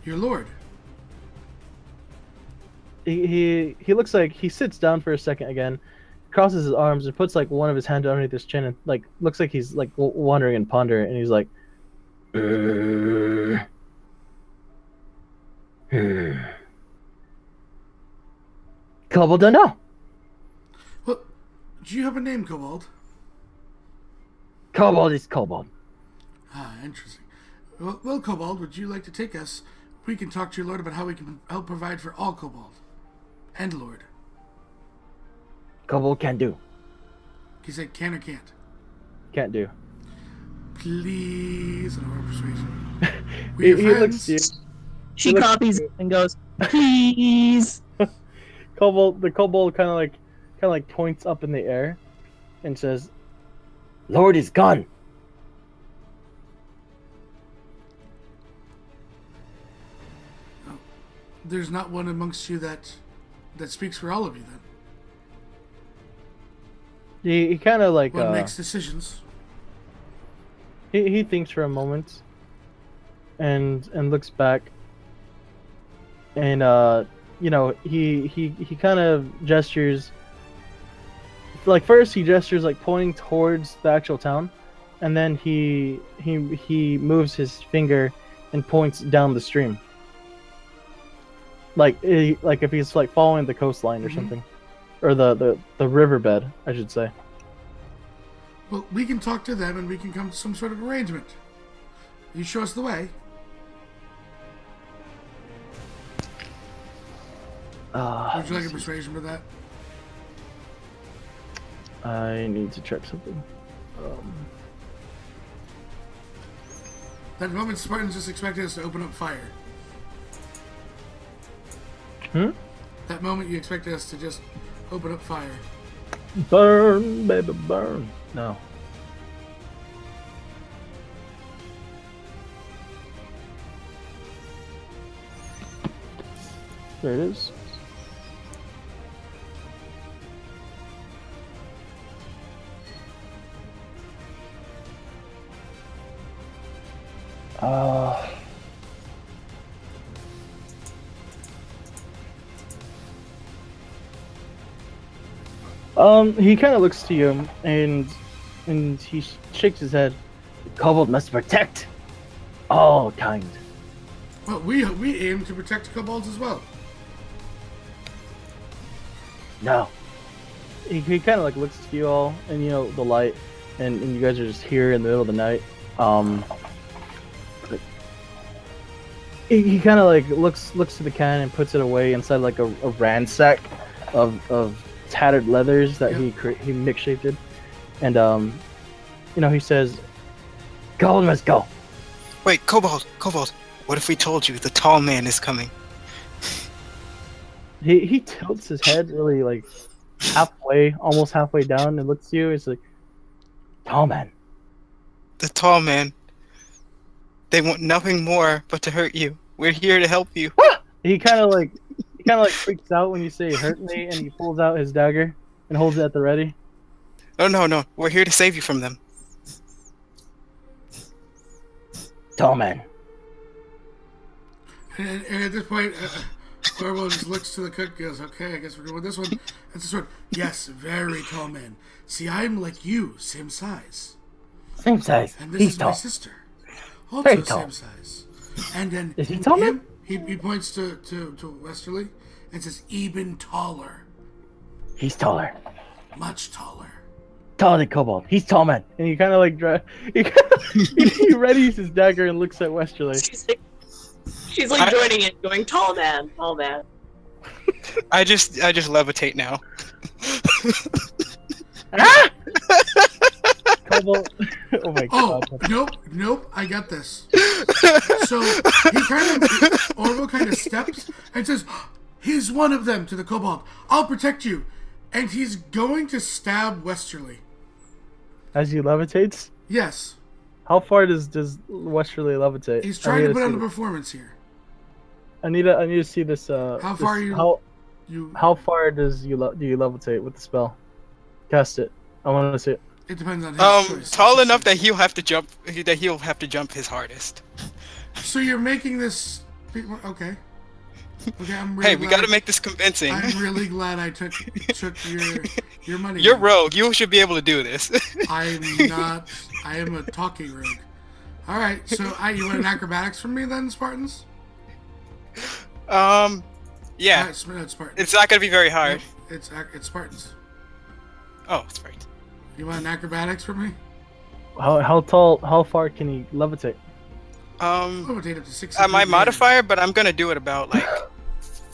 Your lord. He looks like he sits down for a second again, crosses his arms and puts like one of his hands underneath his chin and like looks like he's like wondering and pondering, and he's like, Kobold don't know. Well, do you have a name, Kobold? Kobold is kobold. Ah, interesting. Well, Kobold, would you like to take us? We can talk to your lord about how we can help provide for all Kobold. And lord. Kobold can do. He said can or can't? can't do. Please, and roll persuasion. He We're looks friends. to you. She Look- copies it and goes, please. The kobold kind of like points up in the air, and says, Lord is gone. There's not one amongst you that speaks for all of you. Then he kind of like one makes decisions. he thinks for a moment, and looks back, and you know, he kind of gestures. Like first he gestures like pointing towards the actual town, and then he moves his finger and points down the stream. Like if he's like following the coastline or something, or the riverbed, I should say. Well, we can talk to them and we can come to some sort of arrangement. You show us the way. Would you like a persuasion for that? I need to check something. That moment, Spartans just expected us to open up fire. That moment, you expected us to just open up fire. Burn, baby, burn. No. There it is. He kind of looks to you, and he shakes his head. Kobold must protect all kind. Well, we aim to protect kobolds as well. No. He kind of like looks to you all, and you know the light, and you guys are just here in the middle of the night. He kind of like looks to the can and puts it away inside like a ransack of tattered leathers that he mix shaped, and you know, he says, Kobold must go. Wait, Kobold, what if we told you the tall man is coming? he tilts his head really like almost halfway down, and looks to you. It's like, Tall man. The tall man. They want nothing more but to hurt you. We're here to help you. he kind of like freaks out when you say hurt me, and he pulls out his dagger and holds it at the ready. Oh, no. We're here to save you from them. Tall man. And at this point, Orville just looks to the cook and goes, okay, I guess we're going with this one. That's this one. Yes, very tall man. See, I'm like you, same size. Same size. And this He's is tall. my sister. Also Very tall. same size. And then Is he tall, man? He points to Westerly and says, even taller. He's taller. Much taller. Taller than Kobold. He's tall, man. And he kind of like he readies his dagger and looks at Westerly. She's like joining it, going, tall man, tall man. I just levitate now. Kobold. Oh my god. Nope, I got this. So Orville kind of steps and says, he's one of them to the kobold. I'll protect you. And he's going to stab Westerly. As he levitates? Yes. How far does Westerly levitate? He's trying to put on the performance here. I need to see this. How far How far do you levitate with the spell? Cast it. I want to see it. It depends on his choice. Tall enough that he'll have to jump. That he'll have to jump his hardest. So you're making this. Okay. Okay, I'm really Hey, we gotta make this convincing. I'm really glad I took your money. You're rogue. You should be able to do this. I'm not. I am a talking rogue. All right. So you want an acrobatics from me then, Spartans? Yeah. No, Spartans. It's not gonna be very hard. Nope, it's Spartans. Oh, it's right. You want an acrobatics from me? How far can he levitate? Levitate up to 60 My feet. modifier, but I'm gonna do it about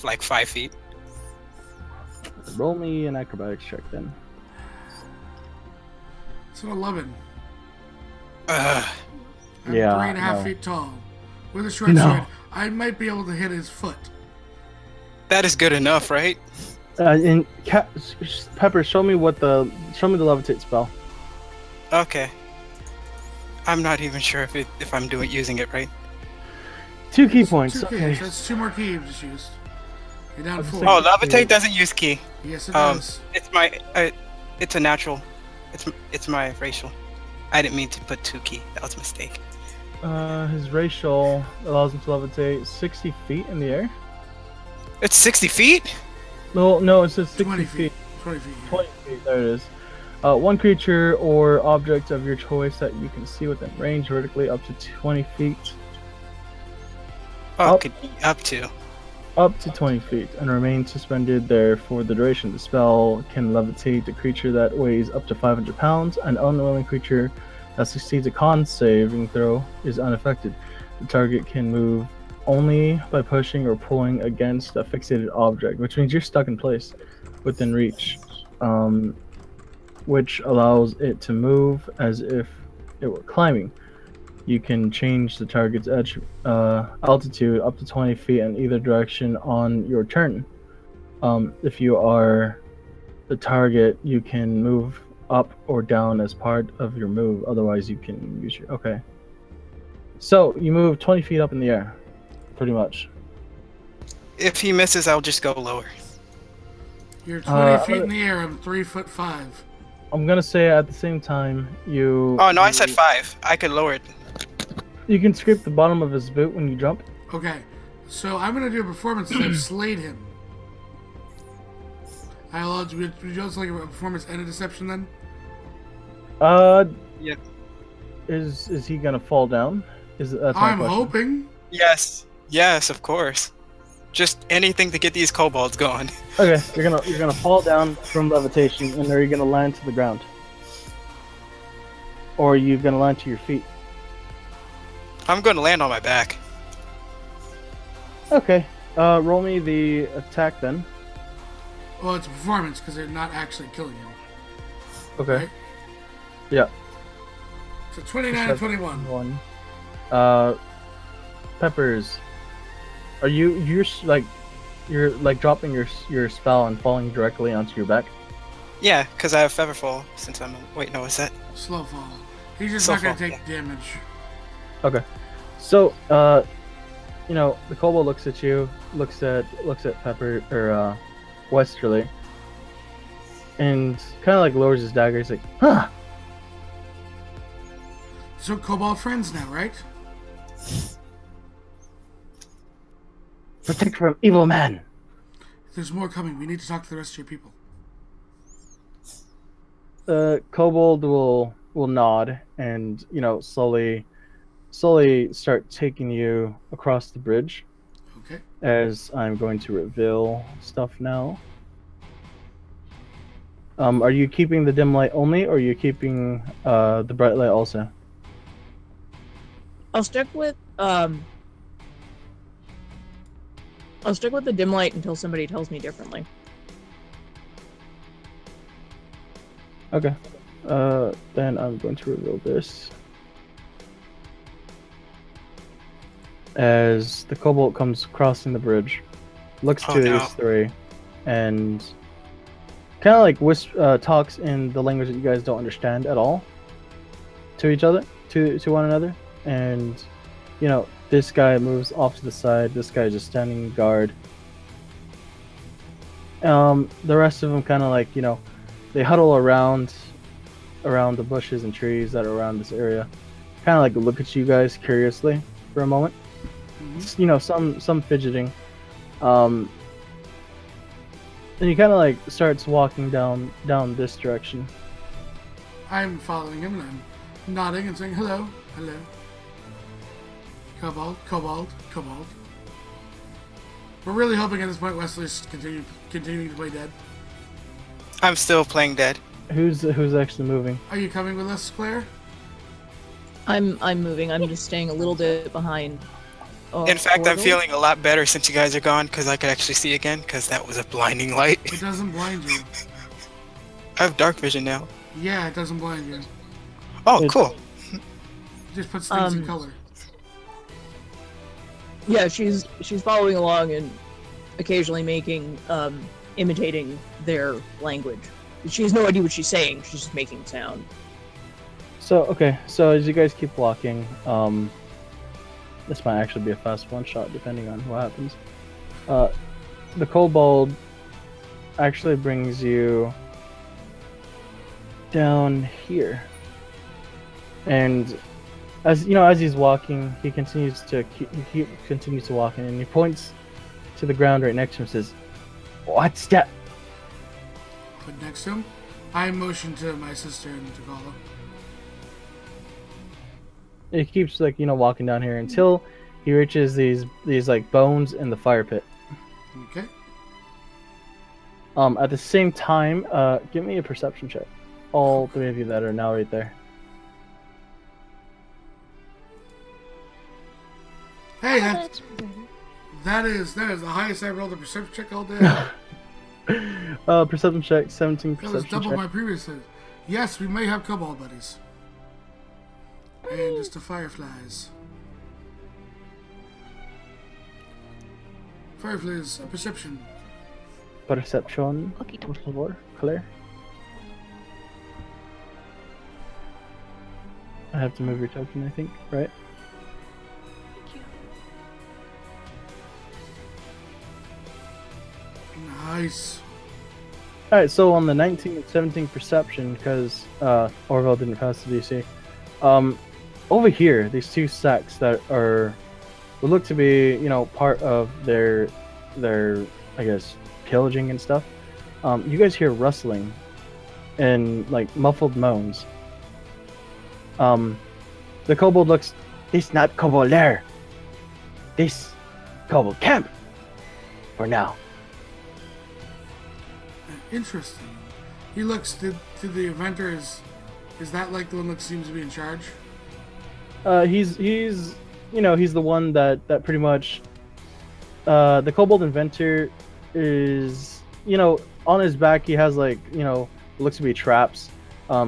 like 5 feet. Roll me an acrobatics check then. It's an 11. Ugh. I'm Yeah, 3.5 no. feet tall. With a short No. sword, I might be able to hit his foot. That is good enough, right? Pepper, show me the levitate spell. Okay. I'm not even sure if I'm using it right. 2 key points. Two Okay. keys. That's 2 more keys just used. You're down I'm 4. sick. Oh, levitate doesn't use key. Yes, it does. It's a natural. It's my racial. I didn't mean to put 2 key. That was a mistake. His racial allows him to levitate 60 feet in the air. It's 60 feet? No, it says 60 20 feet. feet. 20 feet. 20 feet, there it is. One creature or object of your choice that you can see within range vertically up to 20 feet. Oh, Up. could be up to. Up to 20 feet and remain suspended there for the duration. The spell can levitate a creature that weighs up to 500 pounds. An unwilling creature that succeeds a con saving throw is unaffected. The target can move only by pushing or pulling against a fixated object, which means you're stuck in place within reach, which allows it to move as if it were climbing. You can change the target's edge altitude up to 20 feet in either direction on your turn. If you are the target, you can move up or down as part of your move. Otherwise, you can use your... Okay. So, you move 20 feet up in the air, pretty much. If he misses, I'll just go lower. You're 20 feet in the air. I'm 3'5". I'm gonna say at the same time, you... Oh, no, I said 5. I could lower it. You can scrape the bottom of his boot when you jump. Okay, so I'm gonna do a performance that slayed him. I allowed you. Would you also like a performance and a deception then? Yeah. Is he gonna fall down? That's my I'm question. hoping. Yes, of course. Just anything to get these kobolds going. Okay, you're gonna fall down from levitation, and are you gonna land to the ground, or are you gonna land to your feet? I'm going to land on my back. Okay. Roll me the attack then. Well, it's a performance because they're not actually killing him. Okay. Right? Yeah. So 29 and 21. Peppers. Are you're dropping your spell and falling directly onto your back? Yeah, because I have Featherfall since I'm... Wait, no, is that... Slow fall. He's just Slow not gonna fall, take damage. Okay. So, the kobold looks at you, looks at Pepper or Westerly, and kind of like lowers his dagger. He's like, "Huh." So kobold friends now, right? Protect from evil man. There's more coming. We need to talk to the rest of your people. Kobold will nod and slowly start taking you across the bridge. as I'm going to reveal stuff now. Are you keeping the dim light only, or are you keeping the bright light also? I'll stick with the dim light until somebody tells me differently. Okay. Then I'm going to reveal this. As the kobold comes crossing the bridge, looks to no. these three, and kind of like talks in the language that you guys don't understand at all to each other, to one another. And this guy moves off to the side. This guy just standing guard. The rest of them kind of like they huddle around the bushes and trees that are around this area. Kind of like look at you guys curiously for a moment. Some fidgeting. And he kind of like starts walking down this direction. I'm following him and I'm nodding and saying hello, hello. Kobold. We're really hoping at this point Wesley's continuing to play dead. I'm still playing dead. Who's actually moving? Are you coming with us, Claire? I'm moving. I'm just staying a little bit behind. In fact, I'm Orville. feeling a lot better since you guys are gone, because I could actually see again, because that was a blinding light. It doesn't blind you. I have dark vision now. Yeah, it doesn't blind you. Oh, cool. It just puts things in color. Yeah, she's following along and occasionally imitating their language. She has no idea what she's saying. She's just making sound. So as you guys keep walking, this might actually be a fast one shot depending on what happens. The kobold actually brings you down here, and as he's walking, he continues to walk, and he points to the ground right next to him and says, "What's that?" Put next to him, I motion to my sister and to follow. He keeps walking down here until he reaches these like bones in the fire pit. Okay. At the same time, give me a perception check. All three of you that are now right there. Hey, that is the highest I rolled a perception check all day. Perception check, 17 That was perception double check. my previous hit. Yes, we may have kobold buddies. And just the fireflies. Fireflies, a perception. Perception, Okie por dokie. favor, Claire. I have to move your token, I think, right? Thank you. Nice. Alright, so on the 19 and 17 perception, because Orville didn't pass the DC, over here, these two sects that would look to be, part of their I guess, pillaging and stuff, you guys hear rustling and, like, muffled moans. The kobold looks, this not kobold lair. This kobold camp. For now. Interesting. He looks to the inventor. Is that like the one that seems to be in charge? He's he's the one that pretty much the kobold inventor is, on his back he has like, looks to be traps.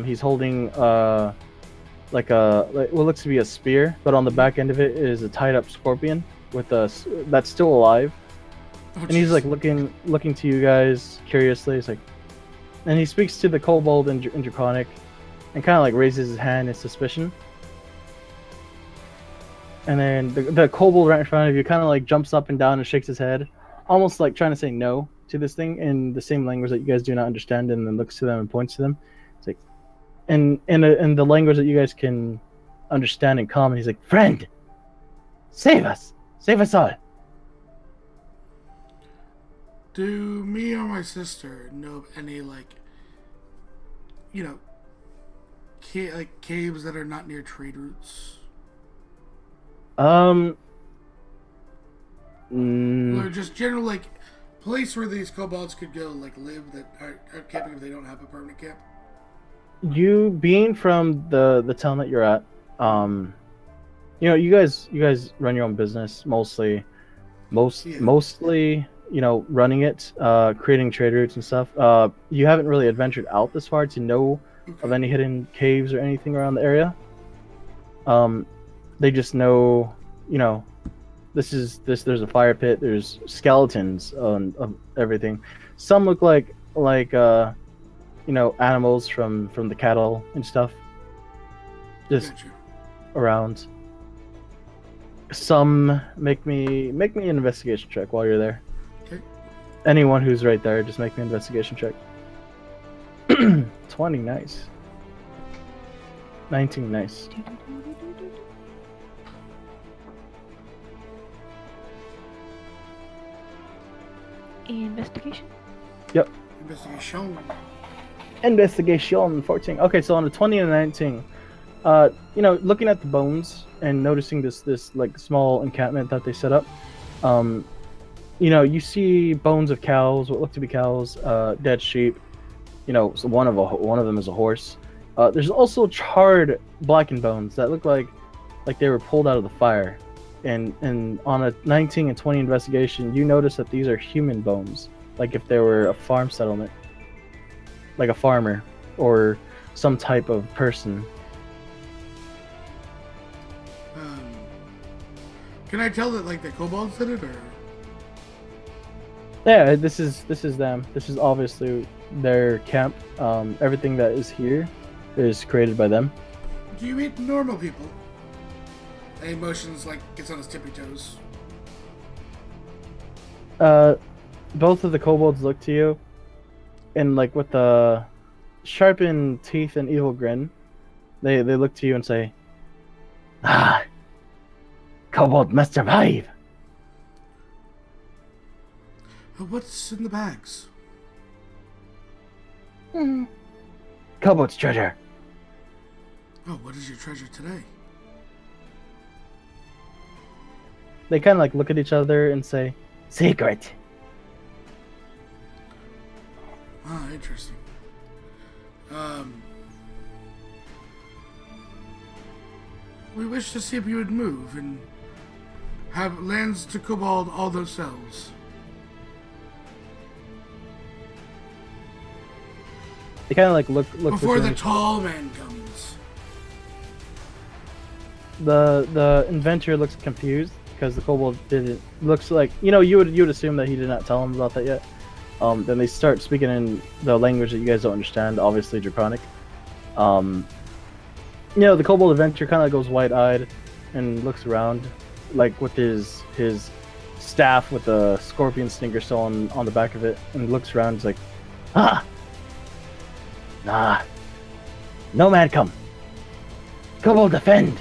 He's holding like what looks to be a spear, but on the back end of it is a tied up scorpion with that's still alive. Oh, And he's like looking to you guys curiously. He's like, and he speaks to the kobold in Draconic, and kind of like raises his hand in suspicion. And then the kobold right in front of you kind of like jumps up and down and shakes his head, almost like trying to say no to this thing in the same language that you guys do not understand, and then looks to them and points to them. It's like, in the language that you guys can understand in common, he's like, "Friend, save us all." Do me or my sister know of any caves that are not near trade routes? Mm, Or just general, like, place where these kobolds could go, like, live that aren't camping if they don't have a permanent camp? you being from the town that you're at, you guys run your own business mostly, Yeah. mostly, running it, creating trade routes and stuff. You haven't really adventured out this far to know of Okay. any hidden caves or anything around the area. They just know, there's a fire pit, there's skeletons of everything. Some look like animals from the cattle and stuff just Gotcha. around. Some make me an investigation check while you're there. Okay. Anyone who's right there, just make me an investigation check. 20, nice. 19, nice. Investigation. Investigation. Investigation 14. Okay, so on a 20 and a 19, looking at the bones and noticing this like small encampment that they set up, you see bones of cows, what look to be cows, dead sheep. So one of them is a horse. There's also charred blackened bones that look like they were pulled out of the fire. And on a 19 and 20 investigation, you notice that these are human bones, like if there were a farm settlement, like a farmer or some type of person. Can I tell that, like, the kobolds did it, or? Yeah, this is them. This is obviously their camp. Everything that is here is created by them. Do you meet normal people? And he motions, like, gets on his tippy toes. Both of the kobolds look to you, and like with the sharpened teeth and evil grin, they look to you and say, "Ah, kobold must survive." What's in the bags? Kobold's treasure. Oh, what is your treasure today? They kind of like look at each other and say, Secret. Ah, interesting. We wish to see if you would move and have lands to kobold all themselves. they kind of like look Before between the each- tall man comes. The inventor looks confused because the kobold didn't. Looks like you would assume that he did not tell him about that yet. Then they start speaking in the language that you guys don't understand, obviously Draconic. The kobold adventurer kind of goes wide-eyed and looks around, like with his staff with the scorpion stinger still on the back of it, and looks around. He's like, Ah. Nah. No man come. Kobold defend.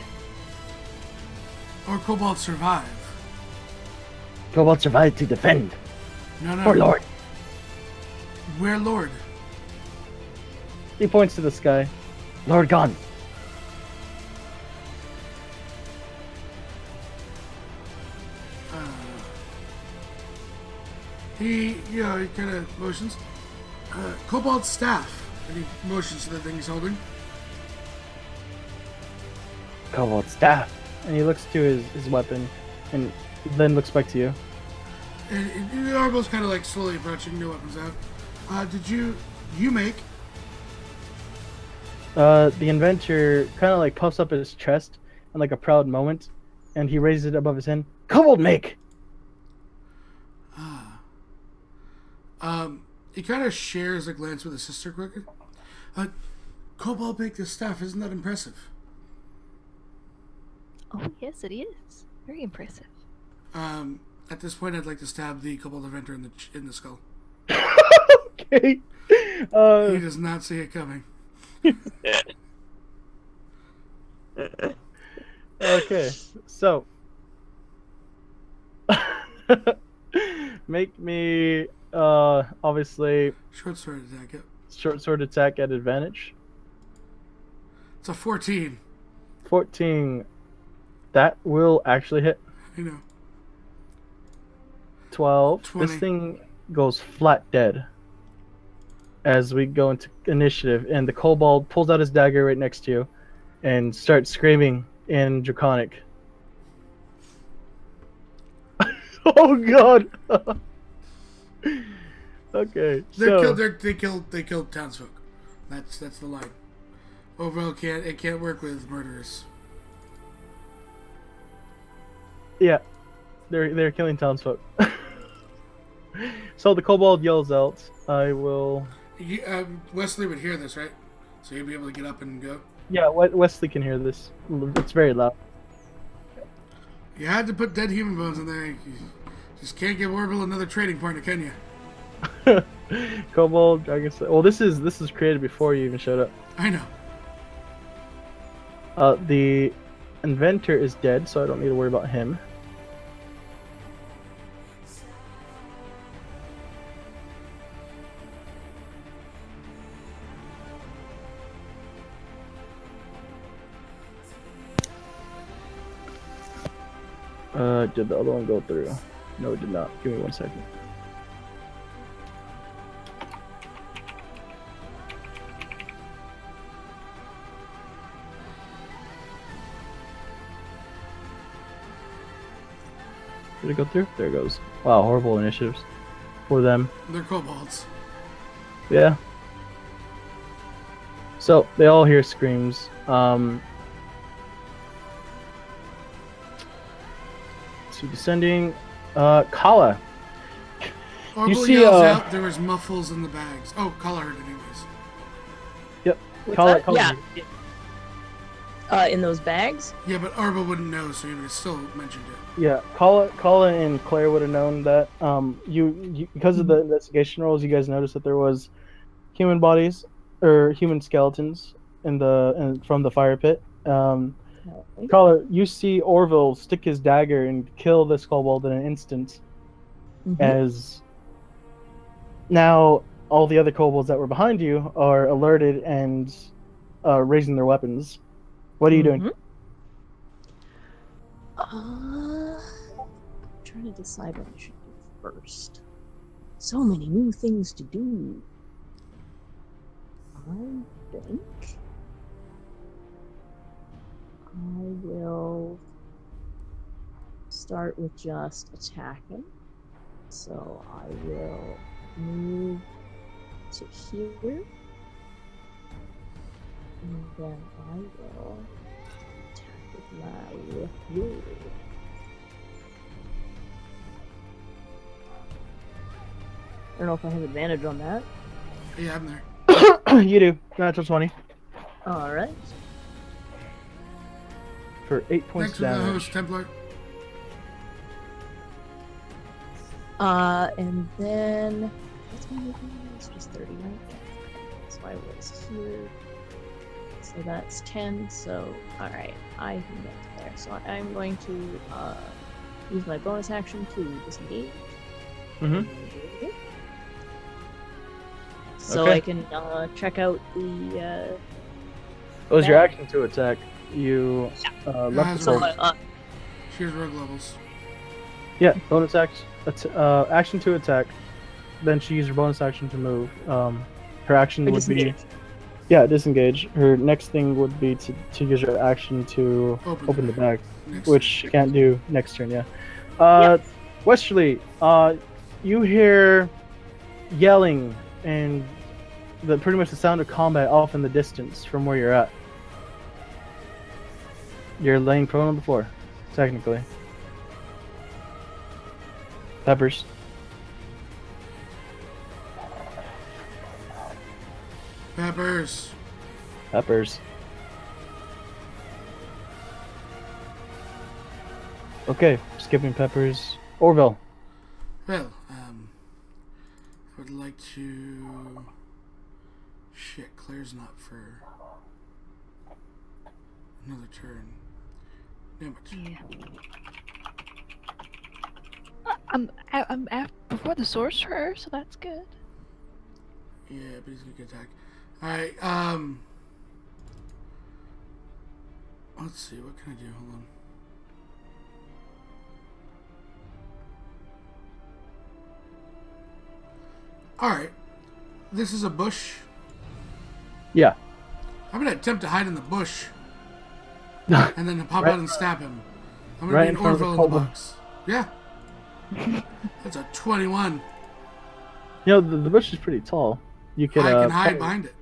Or kobold survive. Kobold survive to defend. No, no. For Lord. We're Lord. he points to the sky. Lord gone. He kind of motions. Kobold staff. And he motions to the thing he's holding. Kobold staff. And he looks to his weapon, and then looks back to you. And Orville's kind of like slowly approaching, no weapons out. Did you make? The inventor kind of like puffs up his chest in like a proud moment, and he raises it above his head. Kobold make. He kind of shares a glance with his sister quickly. Kobold make this staff, isn't that impressive? Oh, yes, it is. Very impressive. At this point, I'd like to stab the kobold inventor in the skull. Okay. He does not see it coming. Okay. So, make me obviously Short sword attack. Yep. short sword attack at advantage. It's a 14. 14. That will actually hit. You know. 12. 20. This thing goes flat dead as we go into initiative, and the kobold pulls out his dagger right next to you and starts screaming in Draconic. Oh god! Okay, so They killed townsfolk. That's the line. Orville can't work with murderers. yeah, they're killing townsfolk. So the kobold yells out, "I will." Wesley would hear this, right? So he'd be able to get up and go. Yeah, Wesley can hear this. It's very loud. You had to put dead human bones in there. You just can't give Orville another trading partner, can you? Kobold, Dragon. Well, this is created before you even showed up. I know. The inventor is dead, so I don't need to worry about him. Did the other one go through? No, it did not. Give me 1 second. Did it go through? There it goes. Wow, horrible initiatives for them. They're kobolds. Yeah. So they all hear screams. So descending. Kala. Orville see, yells out, there was muffles in the bags. Oh, Kala heard it anyways. Yep. What's Kala, that? Kala. Yeah. In those bags? Yeah, but Orville wouldn't know, so he would have still mentioned it. Yeah, Kala and Claire would have known that. You because of the investigation roles, you guys noticed that there was human bodies or human skeletons from the fire pit. Kala, you see Orville stick his dagger and kill this kobold in an instant. Mhm. As now all the other kobolds that were behind you are alerted and raising their weapons. What are you doing? I'm trying to decide what I should do first. So many new things to do. I think I will start with just attacking. So I will move to here. And then I will attack with my whip. I don't know if I have advantage on that. Yeah, I'm there. You do. Natural 20 Alright. for 8 points Thanks for the damage. host, Templar. And then what's my movement? It's just 30, right? So I was here. So that's 10. So alright, I can get to there. So I'm going to use my bonus action to disengage. Mhm. So Okay. I can check out the It was your Bad. action to attack. You left the Has sword. rogue- She has rogue levels. Yeah, bonus action. Action to attack. Then she used her bonus action to move. Her action or would be disengage. disengage. Her next thing would be to use her action to open the bag, Next which she can't do next turn. Yeah. Westerly, you hear yelling and pretty much the sound of combat off in the distance from where you're at. You're laying prone on the floor, technically. Peppers. Peppers. Peppers. Okay, skipping Peppers. Orville. Well, I would like to... Shit, Claire's not for another turn. Damn it. Yeah. I'm before the sorcerer, so that's good. Yeah, but he's gonna get attacked. Alright, let's see, what can I do? Hold on. Alright. This is a bush. Yeah. I'm gonna attempt to hide in the bush. And then pop Right- out and stab him. I'm gonna right be in an front of the Orville in the kobold. box. Yeah. That's a 21. You know, the bush is pretty tall. You could I can hide probably- behind it.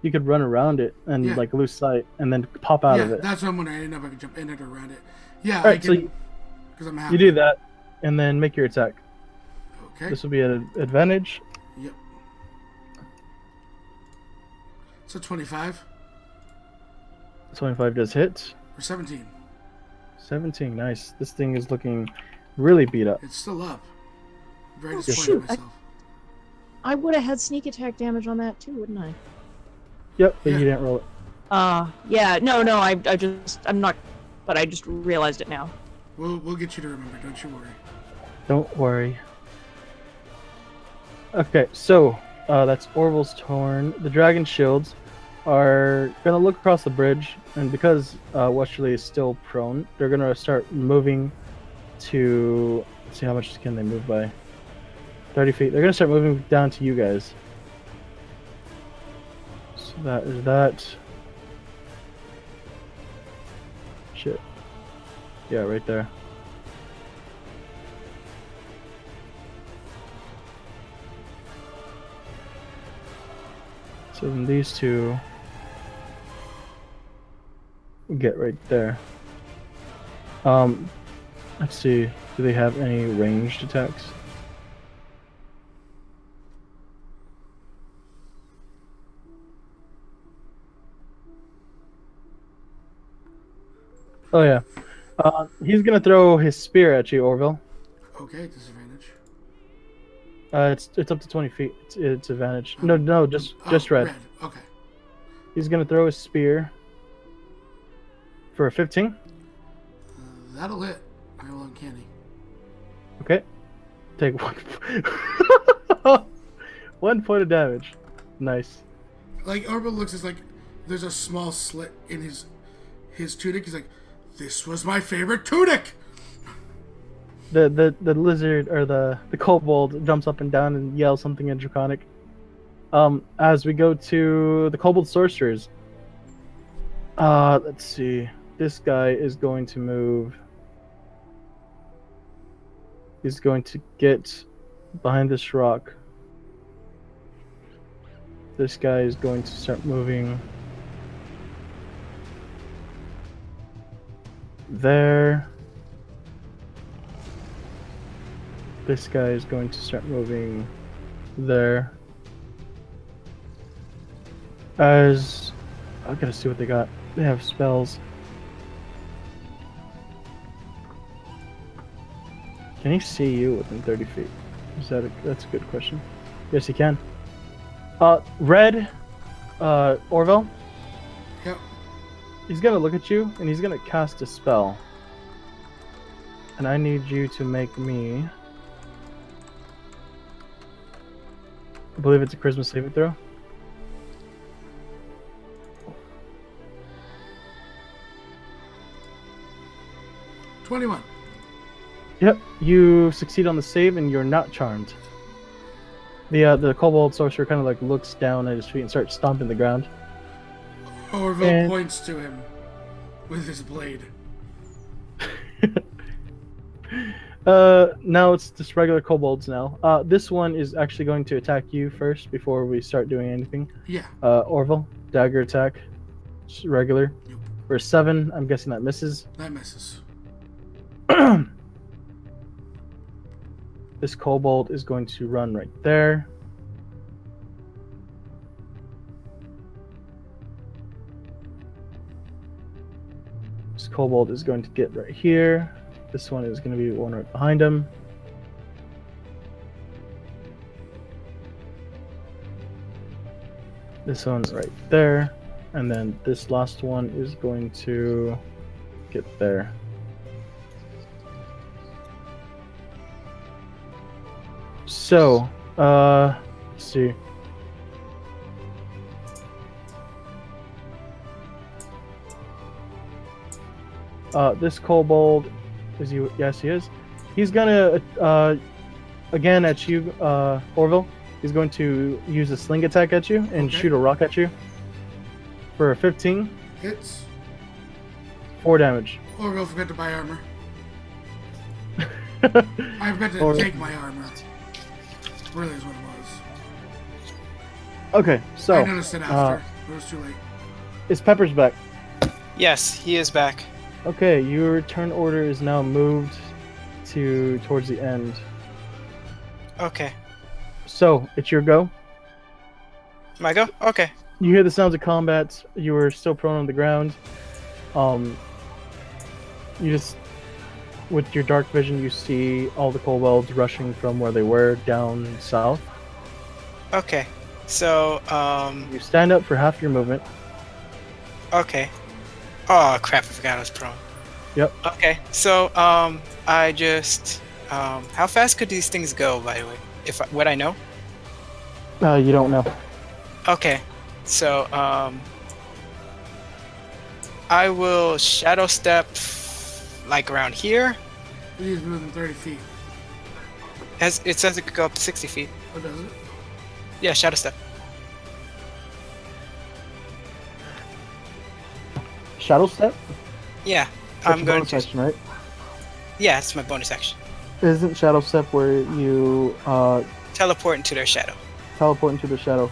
you could run around it and Yeah. like lose sight and then pop out Yeah, of it. that's what I'm wondering. I didn't know if I could jump in it or around it. Yeah, I Alright, so can. Because I'm happy. you do that and then make your attack. Okay. This will be an advantage. Yep. So 25 25 does hit. or 17. 17, nice. This thing is looking really beat up. It's still up. I'm very Oh, disappointed shoot, in myself. I would have had sneak attack damage on that too, wouldn't I? Yep, but Yeah. you didn't roll it. Yeah, no, I'm not, but I just realized it now. We'll get you to remember. Don't you worry. Don't worry. Okay, so that's Orville's turn. The dragon shields are gonna look across the bridge, and because Westerly is still prone, they're gonna start moving to. Let's see how much can they move by. 30 feet. They're gonna start moving down to you guys. So that is that. Shit. Yeah, right there. So then these two get right there. Let's see. Do they have any ranged attacks? Oh yeah. He's gonna throw his spear at you, Orville. Okay, disadvantage. It's up to 20 feet. It's advantage. No, just red. Okay. He's gonna throw his spear for a 15. That'll hit. I will uncanny. Okay. Take one. 1 point of damage. Nice. Like Orville looks as like there's a small slit in his tunic. He's like, this was my favorite tunic. The lizard or the kobold jumps up and down and yells something in Draconic. As we go to the kobold sorcerers. Let's see. This guy is going to move. He's going to get behind this rock. This guy is going to start moving there. This guy is going to start moving there. As I gotta see what they got. They have spells. Can he see you within 30 feet? That's a good question. Yes, he can. Red, Orville. Yep. He's gonna look at you and he's gonna cast a spell. And I need you to make me. I believe it's a charisma saving throw. $21. Yep, you succeed on the save and you're not charmed. The kobold sorcerer kind of like looks down at his feet and starts stomping the ground. Orville And- points to him with his blade. Now it's just regular kobolds now. This one is actually going to attack you first before we start doing anything. Yeah. Orville, dagger attack. Just regular. Yep. For 7, I'm guessing that misses. That misses. This kobold is going to run right there. This kobold is going to get right here. This one is going to be one right behind him. This one right there. And then this last one is going to get there. So, let's see. This kobold, is he? Yes, he is. He's gonna again at you, Orville. He's going to use a sling attack at you and Okay. shoot a rock at you. For a 15, Hits. 4 damage. Orville forgot to buy armor. I forgot to Or- take my armor. Really is what it was. Okay, so I noticed it after. It was too late. is Pepper's back. Yes, he is back. Okay, your turn order is now moved towards the end. Okay. So it's your go. My go? Okay. You hear the sounds of combat. You are still prone on the ground. You just, with your dark vision, you see all the kobolds rushing from where they were down south. Okay. So, You stand up for half your movement. okay. Oh crap! I forgot I was prone. Yep. Okay. So, I just, how fast could these things go? By the way, would I know? You don't know. Okay. So, I will shadow step like around here. He's moving 30 feet. It says it could go up to 60 feet. What does it? Yeah, shadow step. Shadow step. Yeah, That's I'm your going bonus to. action, right? Yeah, it's my bonus action. Isn't shadow step where you Teleport into their shadow. teleport into the shadow?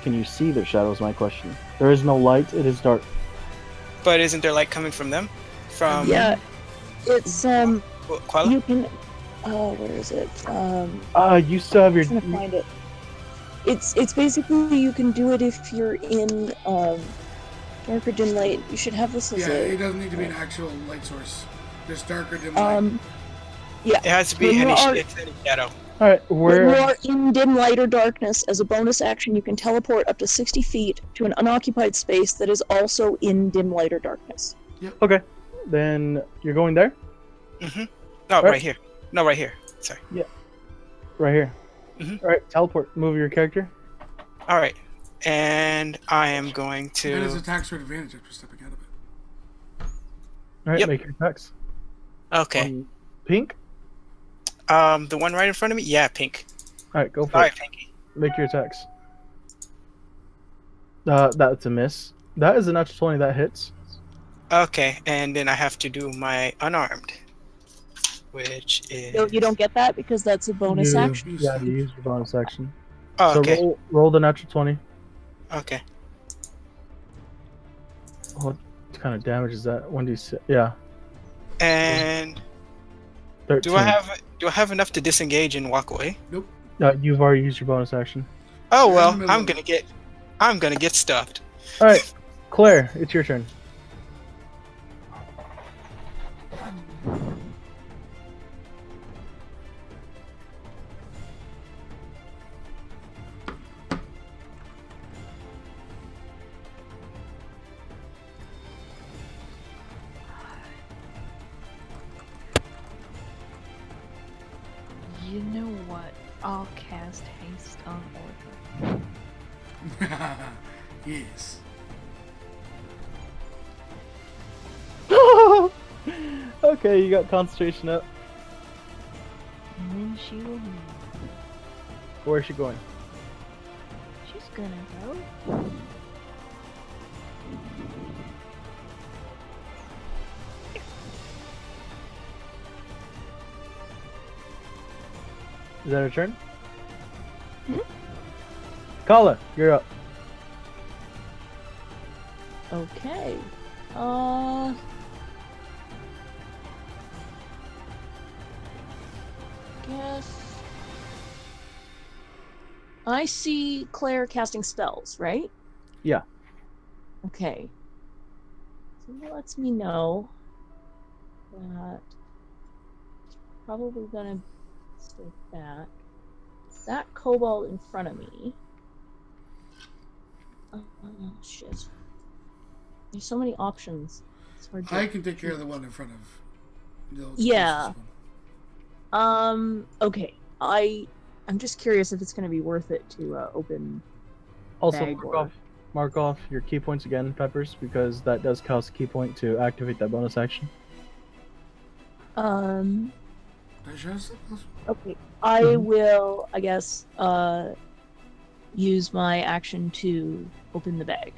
Can you see their shadow? Is my question. There is no light. It is dark. But isn't there light coming from them? From Yeah, it's Quella? you can. Oh, where is it? You still have your. I'm trying to find it. It's basically you can do it if you're in dark or dim light. You should have this as Yeah, it a doesn't need to be an actual light source. Just darker dim light. yeah. It has to be When you any, are- it's any shadow. All right, When you where? are in dim light or darkness, as a bonus action, you can teleport up to 60 feet to an unoccupied space that is also in dim light or darkness. Okay, then you're going there. Mm-hmm. No, Right. right here. No, right here. Sorry. Right here. Mhm. All right, teleport. Move your character. All right. And I am going And his to. attacks are advantage after stepping out of it. All right, Yep. make your attacks. Okay. Pink. The one right in front of me? Yeah, pink. All right, go for Sorry, it. pinky. Make your attacks. That's a miss. That is a natural 20. That hits. Okay, and then I have to do my unarmed, which is. No, you don't get that because that's a bonus You- action. Yeah, you used your bonus action. Oh, So okay. roll the natural 20. Okay. What kind of damage is that? 1d6. Yeah. And 13. do I have enough to disengage and walk away? You've already used your bonus action. Oh You're well, in the middle I'm of it. gonna get stuffed. All right, Claire, it's your turn. You know what? I'll cast haste on Orville. Yes. Okay, you got concentration up. And then she will move. Where's she going? She's gonna go. Is that her turn? Mhm. Kala, you're up. Okay. Guess I see Claire casting spells, right? Yeah. Okay. So that lets me know that it's probably gonna stay back. That kobold in front of me. Oh, shit. There's so many options. It's hard to I can take care of the one in front of. The Yeah. closest one. Okay. I'm just curious if it's gonna be worth it to open. Also, Bag or- mark off your key points again, Peppers, because that does cost a key point to activate that bonus action. Okay. I will, I guess, use my action to open the bag.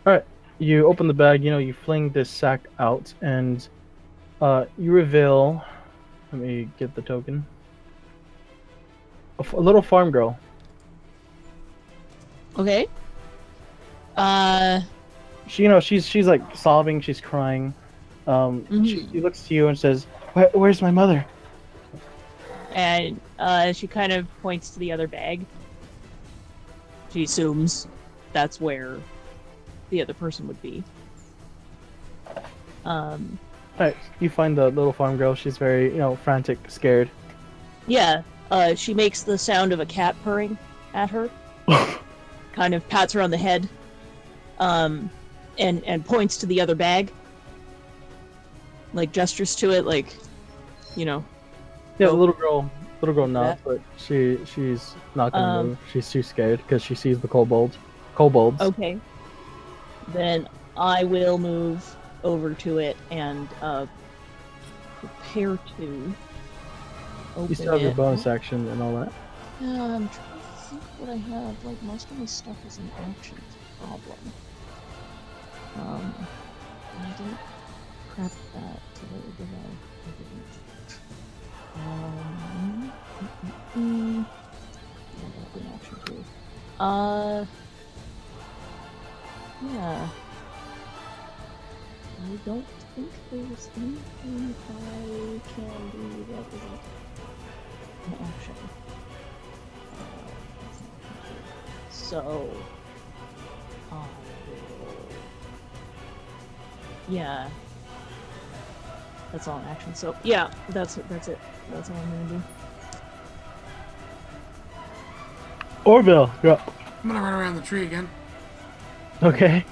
Alright, you open the bag, you fling this sack out, and you reveal... Let me get the token. A little farm girl. Okay. She's like sobbing, she's crying. She looks to you and says, Where's my mother? And she kind of points to the other bag. She assumes that's where the other person would be. Alright, you find the little farm girl. She's very, frantic, scared. Yeah, she makes the sound of a cat purring at her. Kind of pats her on the head. And points to the other bag. Like, gestures to it, like, Yeah, the little girl nods, but she's not gonna move. She's too scared because she sees the kobolds. Okay. Then I will move over to it and prepare to open You still have your it. bonus action and all that. Yeah, I'm trying to think what I have. Like, most of my stuff is an action problem. I didn't prep that today, did I? Yeah, that's an action too. Yeah. I don't think there's anything I can do that isn't an action. So, yeah, that's all in action. So yeah, that's it. That's all I'm gonna do. Orville, you're up. I'm gonna run around the tree again. Okay.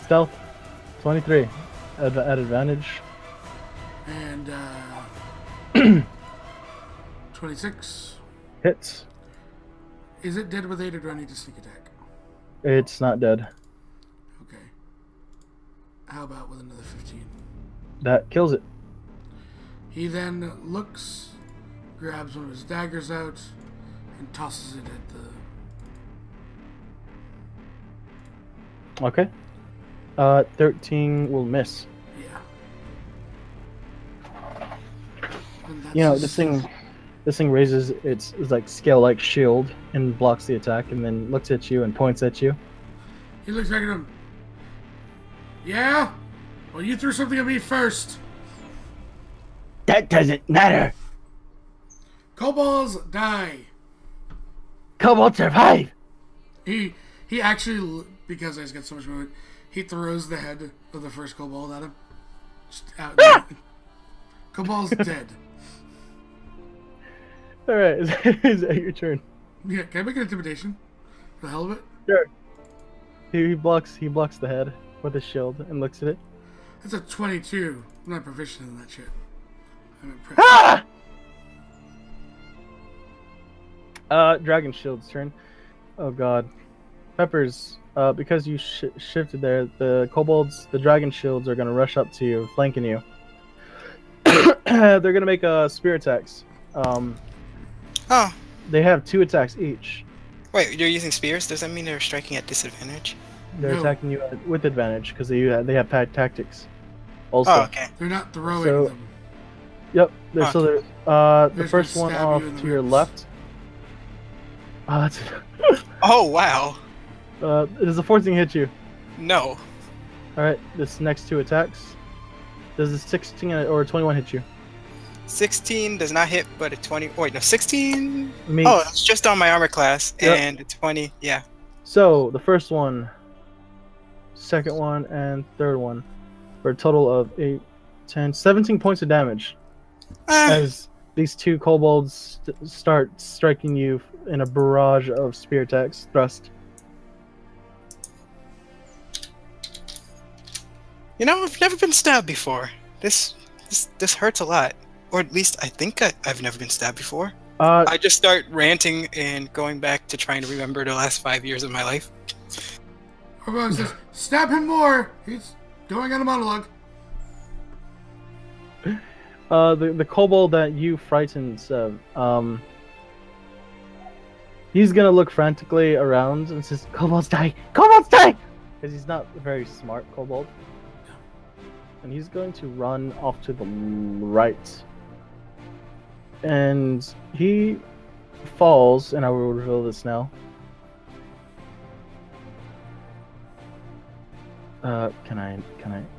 Stealth, 23 at advantage. And 26. Hits. Is it dead with 8 or do I need to sneak attack? It's not dead. Okay. How about with another 15? That kills it. He then looks, grabs one of his daggers out, and tosses it at the... Okay. 13 will miss. Yeah. This thing raises its like scale-like shield and blocks the attack, and then looks at you and points at you. He looks back at him. Yeah? Well, you threw something at me first. That doesn't matter. Kobolds die. Kobold survive. He actually, because he's got so much movement, he throws the head of the first kobold at him. Just out. Kobold's dead. Alright, is that your turn? Yeah, can I make an intimidation? For the hell of it? Sure. He blocks the head with his shield and looks at it. That's a 22. I'm not proficient in that shit. I'm impressed. Dragon Shield's turn. Oh god. Peppers, because you shifted there, the kobolds, the dragon shields are gonna rush up to you, flanking you. They're gonna make spear attacks. Oh, They have 2 attacks each. wait, you're using spears? Does that mean they're striking at disadvantage? They're No. attacking you with advantage because they have tactics. Also. Oh, okay. They're not throwing So- them. Yep. Huh. So the They're first gonna one stab off you in the to your ribs. left. That's Oh, wow. does the 14 hit you? No. All right. This next 2 attacks. Does the 16 or 21 hit you? 16 does not hit, but a 20... Wait, no, 16... Meets. Oh, it's just on my armor class. Yep. And a 20, yeah. So the first one, second one, and third one, for a total of 8, 10, 17 points of damage. As these 2 kobolds start striking you in a barrage of spear attacks, thrust. You know, I've never been stabbed before. This hurts a lot. Or at least I think I've never been stabbed before. I just start ranting and going back to trying to remember the last 5 years of my life. Orville says, stab him more! He's going on a monologue. The kobold that you frightened, he's gonna look frantically around and says, "Kobolds die! Kobolds die!" Because he's not a very smart kobold. And he's going to run off to the right. And he falls, and I will reveal this now. Can I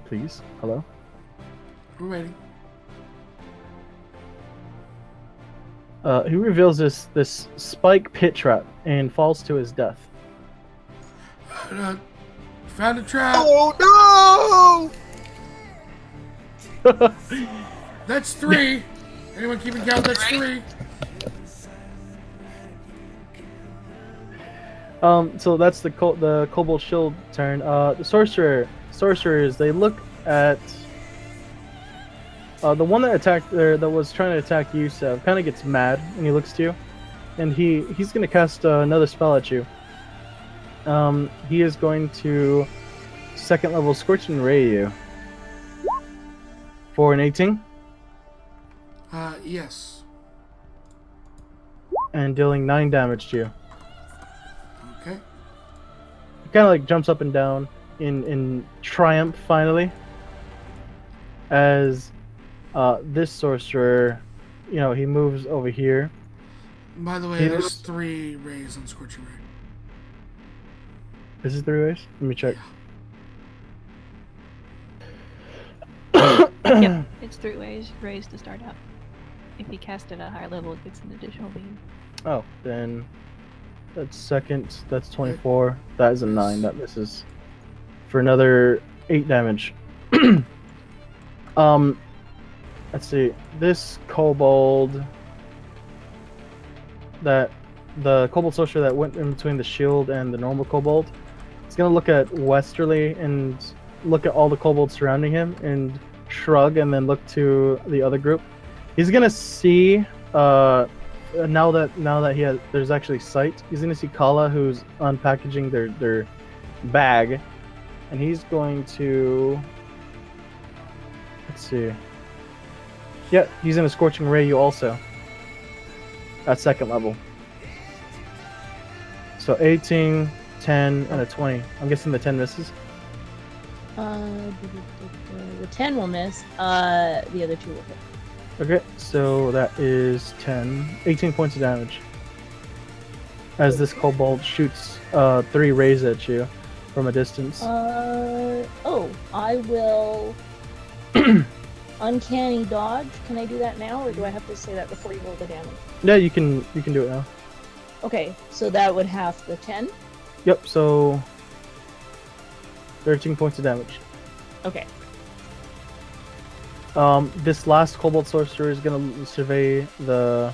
please? Hello? We're waiting. He reveals this spike pit trap and falls to his death. Found a trap. Oh no! That's 3. Anyone keeping count? That's 3. So that's the kobold shield turn. The sorcerers, they look at the one that attacked that was trying to attack you, Sev, kind of gets mad and he looks to you, and he's gonna cast another spell at you. He is going to 2nd level Scorching Ray you for an 18. Yes. And dealing 9 damage to you. Okay. He kind of like jumps up and down in triumph finally, as this sorcerer, he moves over here. By the way, there's 3 rays on Scorching Ray. This is 3 rays? Let me check. Yep, it's 3 rays to start out. If you cast it at a higher level, it gets an additional beam. Oh, then that's 2nd. That's 24. That is a 9. That misses for another 8 damage. Let's see. This kobold, the kobold sorcerer that went in between the shield and the normal kobold, is gonna look at Westerly and look at all the kobolds surrounding him and shrug, and then look to the other group. He's gonna see now that there's actually sight. He's gonna see Kala, who's unpackaging their bag, and he's going to, let's see. Yeah, he's in a Scorching Ray you also at 2nd level. So 18, 10, and a 20. I'm guessing the 10 misses. The 10 will miss. The other 2 will hit. Okay, so that is 18 points of damage. As this kobold shoots 3 rays at you from a distance. I will uncanny dodge. Can I do that now, or do I have to say that before you roll the damage? Yeah, you can do it now. Okay, so that would half the 10. Yep, so 13 points of damage. Okay. This last kobold sorcerer is gonna survey the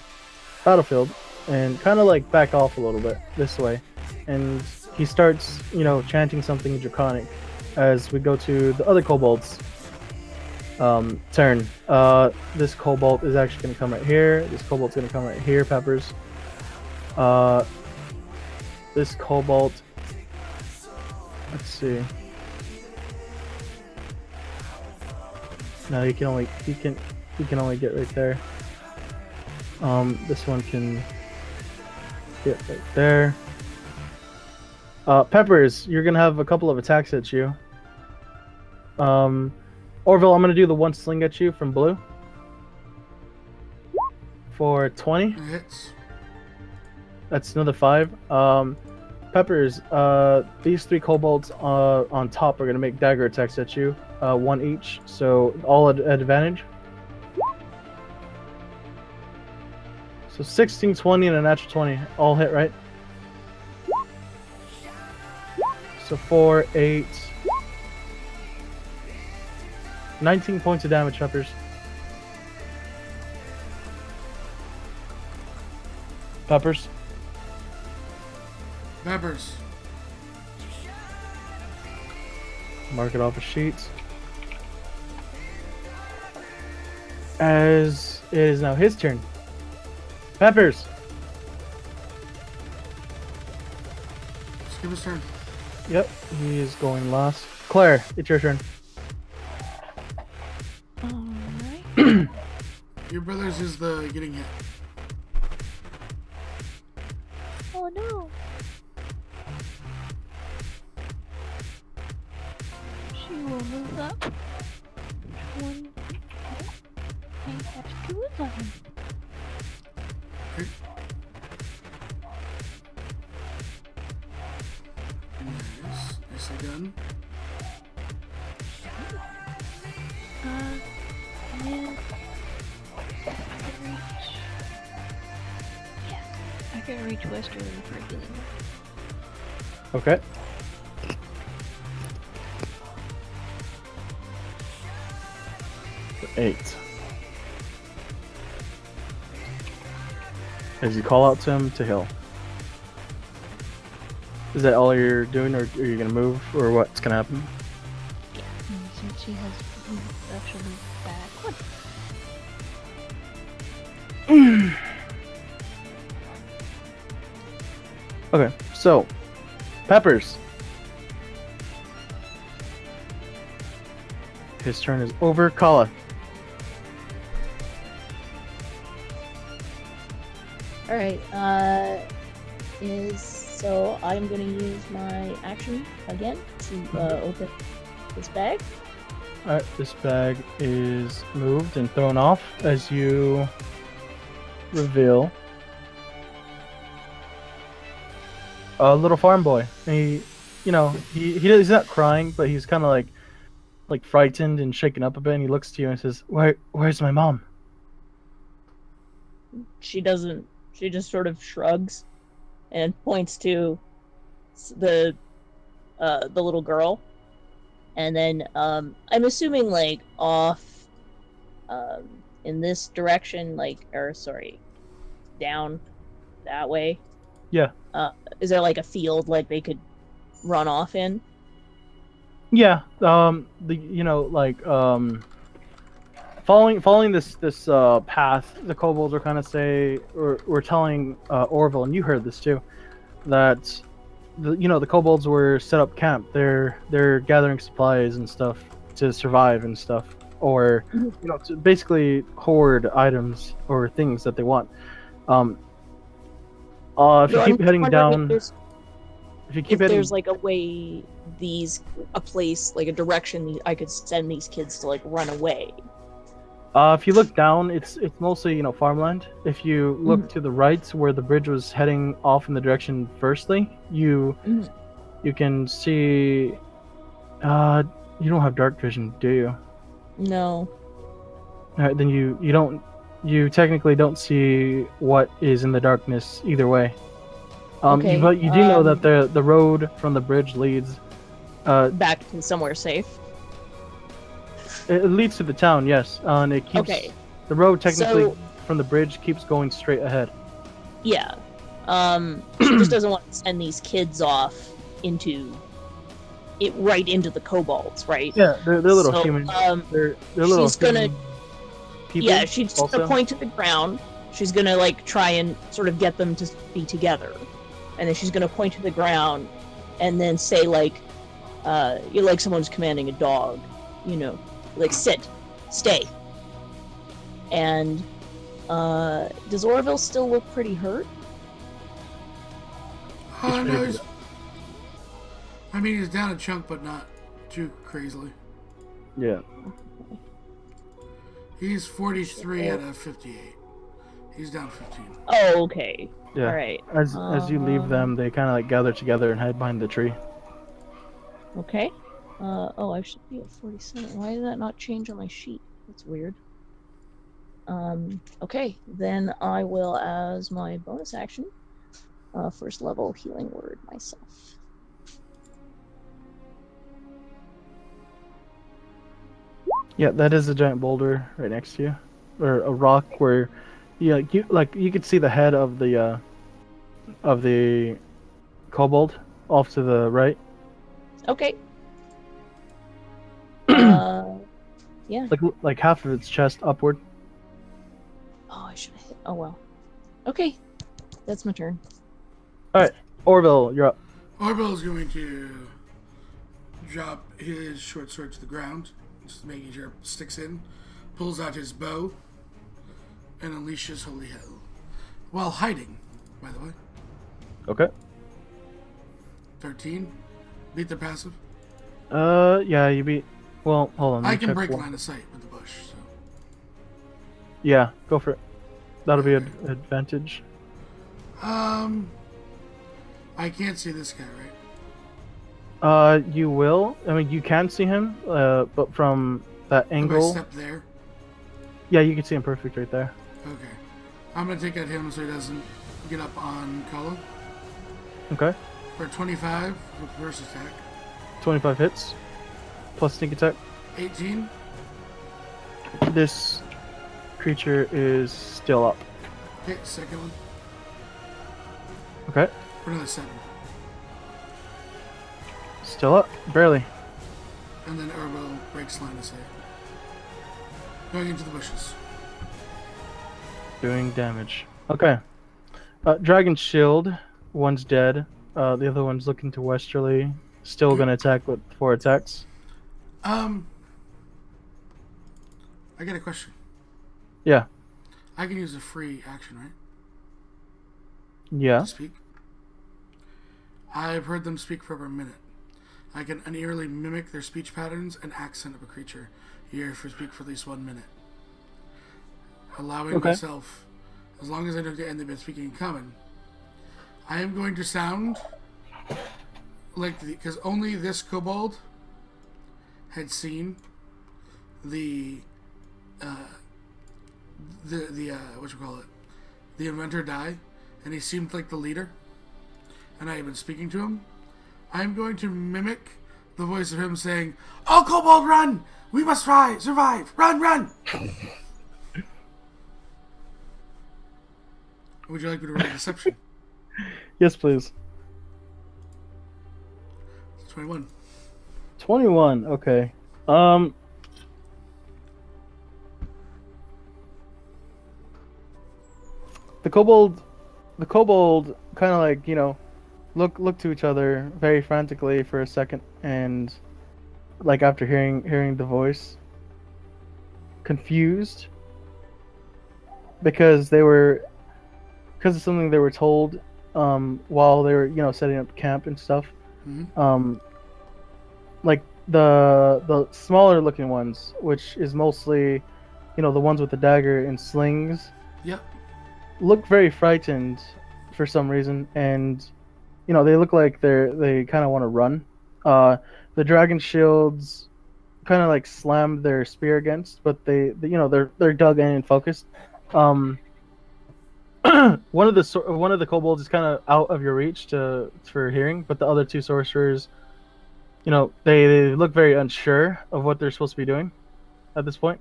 battlefield and kind of like back off a little bit this way, and he starts, chanting something draconic as we go to the other kobolds. Turn. This kobold is actually gonna come right here. This kobold's gonna come right here. Peppers. This kobold. Let's see. No, he can only get right there. This one can get right there. Peppers, you're gonna have a couple of attacks at you. Orville, I'm gonna do the one sling at you from blue for 20. Hits. That's another 5. Peppers, these 3 kobolds on top are gonna make dagger attacks at you, 1 each, so all at advantage. So 16, 20, and a natural 20, all hit, right? So 4, 8, 19 points of damage, Peppers. Peppers. Mark it off a sheet. As it is now his turn. Peppers. Skip his turn. Yep, he is going last. Claire, it's your turn. Alright. Your brother's is the getting hit. Oh no. She will move up. One. And catch two wounds on him. Okay. Nice. Nicely done. And I can reach. Yeah, I can reach westerly for healing. Okay. For 8. As you call out to him to heal. Is that all you're doing, or are you gonna move, or what's gonna happen? And since she has actually back. What? Okay, so Peppers. His turn is over. Kala. Alright, so I'm gonna use my action again to open this bag. Alright, this bag is moved and thrown off as you reveal a little farm boy. And he's not crying, but he's kind of like frightened and shaken up a bit. And he looks to you and says, "Where's my mom?" She doesn't. She just sort of shrugs and points to the little girl, and then I'm assuming like off in this direction, down that way. Yeah. Is there like a field like they could run off in? Yeah. Following this path, the kobolds are kind of we're telling Orville, and you heard this too, that the kobolds were set up camp. They're gathering supplies and stuff to survive and stuff, or to basically hoard items or things that they want. If you keep heading down, there's like a way, a place, like a direction I could send these kids to like run away. If you look down, it's mostly farmland. If you look to the right, where the bridge was heading off in the direction firstly, you can see. You don't have dark vision, do you? No. All right, then you technically don't see what is in the darkness either way. Okay, But you do know that the road from the bridge leads back to somewhere safe. It leads to the town, yes, and it keeps the road technically from the bridge keeps going straight ahead. Yeah, she just doesn't want to send these kids off right into the kobolds, right? Yeah, they're little human. They're little. She's gonna. People Yeah, she's gonna point to the ground. She's gonna like try and sort of get them to be together, and then she's gonna point to the ground, and then say like, "You're like someone's commanding a dog," like sit, stay. And does Orville still look pretty hurt? No, he's down a chunk, but not too crazily. Yeah. He's 43 out of 58. He's down 15. Oh, okay. Yeah. All right. As you leave them, they kind of gather together and hide behind the tree. Okay. I should be at 47. Why did that not change on my sheet? That's weird. Okay, then I will, as my bonus action, first level healing word myself. Yeah, that is a giant boulder right next to you, or a rock where, you could see the head of the kobold off to the right. Okay. Yeah. Like half of its chest upward. Oh, I should have hit. Oh well. Okay, that's my turn. All right, Orville, you're up. Orville's going to drop his short sword to the ground, just making sure it sticks in. Pulls out his bow, and unleashes Holy Hell. While hiding, by the way. Okay. 13. Beat the passive. Yeah, you beat. Well, hold on. let I me can check break one. line of sight with the bush, so. Yeah, go for it. That'll be an advantage. I can't see this guy, right? You will. I mean, you can see him, but from that If I angle. step there. Yeah, you can see him perfect right there. Okay. I'm gonna take at him so he doesn't get up on Kolo. Okay. For 25 with first attack. 25 hits. Plus sneak attack. 18. This creature is still up. Okay, second one. Okay. For another 7. Still up. Barely. And then Orville breaks line of sight. Going into the bushes. Doing damage. Okay. Dragon Shield. One's dead. The other one's looking to westerly. Still gonna attack with 4 attacks. I got a question. Yeah. I can use a free action, right? Yeah. To speak. I've heard them speak for over a minute. I can unearly mimic their speech patterns and accent of a creature. You hear for speak for at least 1 minute. Allowing myself, as long as I don't get end they've been speaking in common, I am going to sound like because only this kobold had seen the what you call it, the inventor die, and he seemed like the leader, and I had been speaking to him. I am going to mimic the voice of him saying, "Oh, kobold, run! We must survive! Run, run!" Would you like me to roll deception? Yes, please. 21. 21. Okay. The kobold kind of like, look to each other very frantically for a second, and like after hearing the voice, confused because of something they were told while they were setting up camp and stuff. Mm-hmm. Like the smaller looking ones, which is mostly the ones with the dagger and slings. Yep. Look very frightened for some reason, and they look like they kind of want to run. The dragon shields kind of like slammed their spear against, but they're dug in and focused. One of the kobolds is kind of out of your reach for hearing, but the other 2 sorcerers, they look very unsure of what they're supposed to be doing at this point.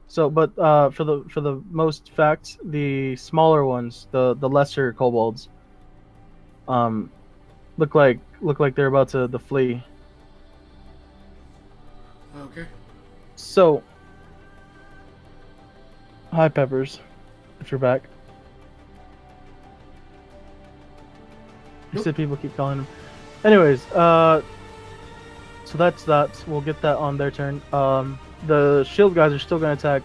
So, but for the most fact, the smaller ones, the lesser kobolds, look like they're about to flee. Okay. So, hi Peppers, if you're back. You said people keep calling him. Anyways, so that's that. We'll get that on their turn. The shield guys are still going to attack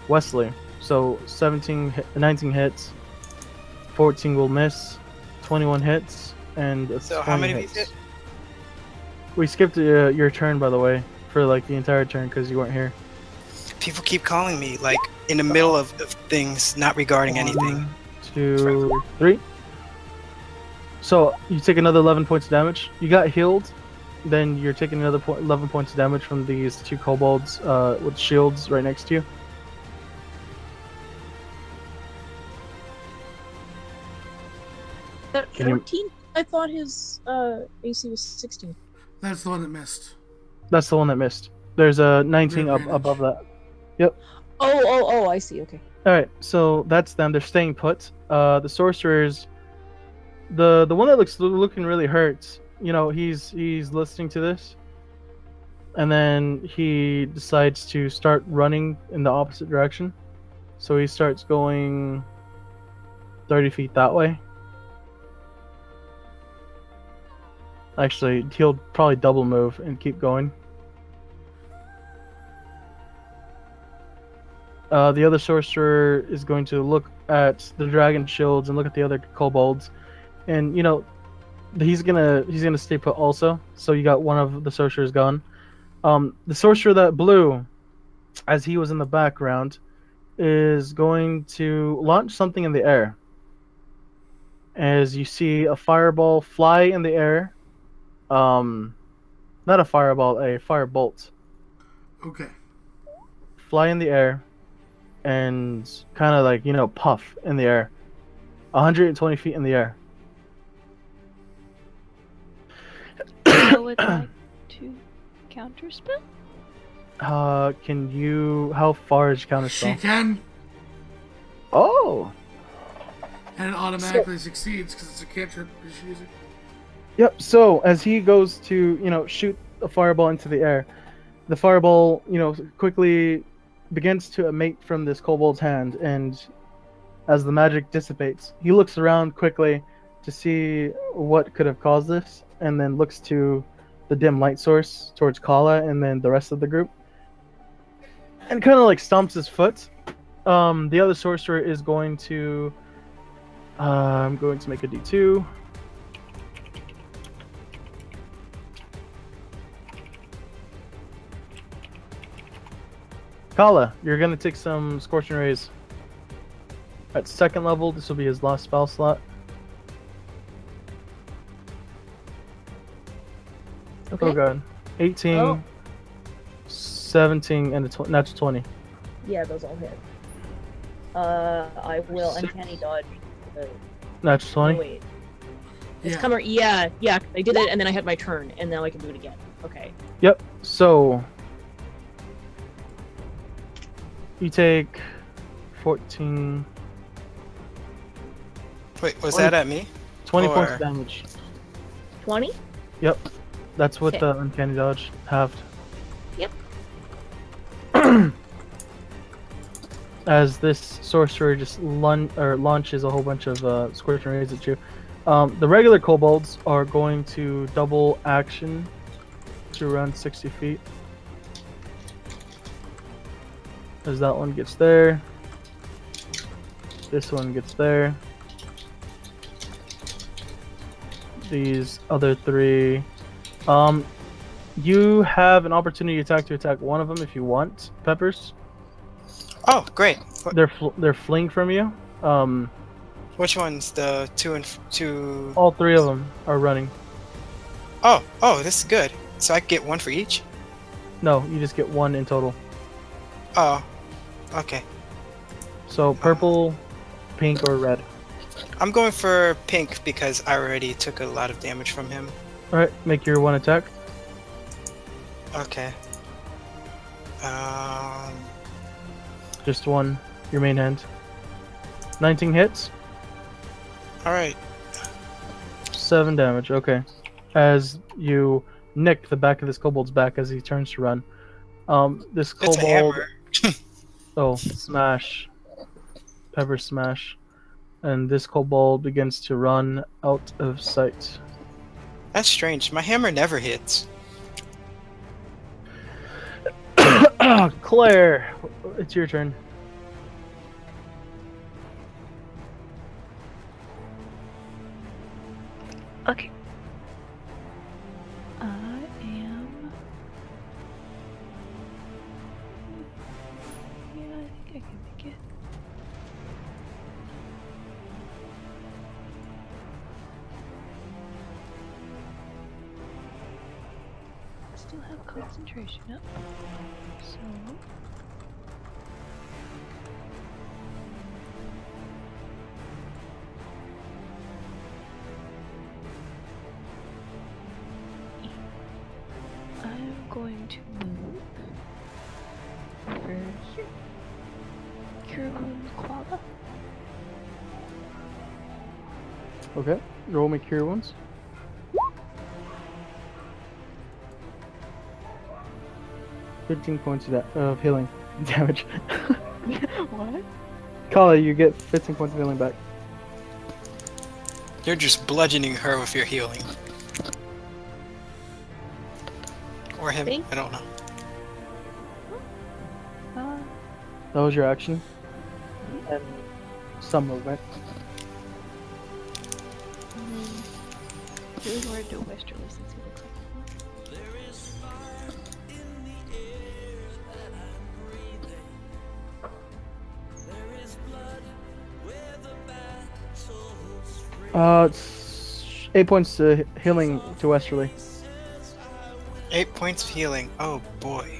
Wesley. So 19 hits, 14 will miss, 21 hits, and So 20 how many of hits. these hit? We skipped your turn, by the way, for like the entire turn because you weren't here. People keep calling me, like, in the middle of things not regarding anything. 1, 2, 3. So you take another 11 points of damage. You got healed. Then you're taking another 11 points of damage from these 2 kobolds with shields right next to you. That 14? I thought his AC was 16. That's the one that missed. That's the one that missed. There's a 19 Advantage. above that. Yep. Oh, I see, okay. Alright, so that's them. They're staying put. The sorcerers, the one that looking really hurt, he's listening to this, and then he decides to start running in the opposite direction. So he starts going 30 feet that way. Actually, he'll probably double move and keep going. The other sorcerer is going to look at the dragon shields and look at the other kobolds, and he's gonna stay put also. So you got one of the sorcerers gone. The sorcerer that blew, as he was in the background, is going to launch something in the air. As you see a fireball fly in the air. Not a fireball, a firebolt. Okay. Fly in the air and kind of like, puff in the air. 120 feet in the air. I would like to counterspell. How far is She counterspell? can, Oh! and it automatically succeeds because it's a cantrip she's using. Yep, so as he goes to, shoot a fireball into the air, the fireball, quickly begins to emit from this kobold's hand, and as the magic dissipates, he looks around quickly to see what could have caused this, and then looks to the dim light source towards Kala and then the rest of the group, and kind of like stomps his foot. The other sorcerer is going to... I'm going to make a D2. Kala, you're going to take some Scorching Rays. At 2nd level, this will be his last spell slot. Okay. Oh god. 18, Oh. 17, and a natural 20. Yeah, those all hit. I will Six. uncanny dodge. Natural 20? Wait. It's Yeah. come. Yeah. I did it, and then I had my turn, and now I can do it again. Okay. Yep. So you take 14, Wait, was 20. that at me? 20 points Or- of damage. 20. Yep. That's what Okay. the uncanny dodge halved. Yep. As this sorcerer just launches a whole bunch of scorching rays at you. The regular kobolds are going to double action to run 60 feet. As that one gets there. This one gets there. These other three. You have an opportunity to attack one of them if you want, Peppers. Oh, great. They're fleeing from you. Which ones? The two? All three of them are running. Oh, this is good. So I get one for each? No, you just get one in total. Oh, okay. So purple, pink, or red. I'm going for pink because I already took a lot of damage from him. All right, make your one attack. Okay. Just one. Your main hand. 19 hits. All right. 7 damage. Okay. As you nick the back of this kobold's back as he turns to run. This It's a kobold. hammer. Oh, smash. Pepper smash. And this kobold begins to run out of sight. That's strange. My hammer never hits. Claire, it's your turn. Okay. I am. Yeah, I think I can make it. Still have concentration up. So. I'm going to move over here. Cure Wounds Koala. Okay. Roll me cure wounds. $15 points of healing damage. What? Kala, you get 15 points of healing back. You're just bludgeoning her with your healing. Or him. Thank- I don't know. That was your action. And some movement. Here's where to do westerly since he looks like. It's 8 points to healing to Westerly. 8 points of healing. Oh boy.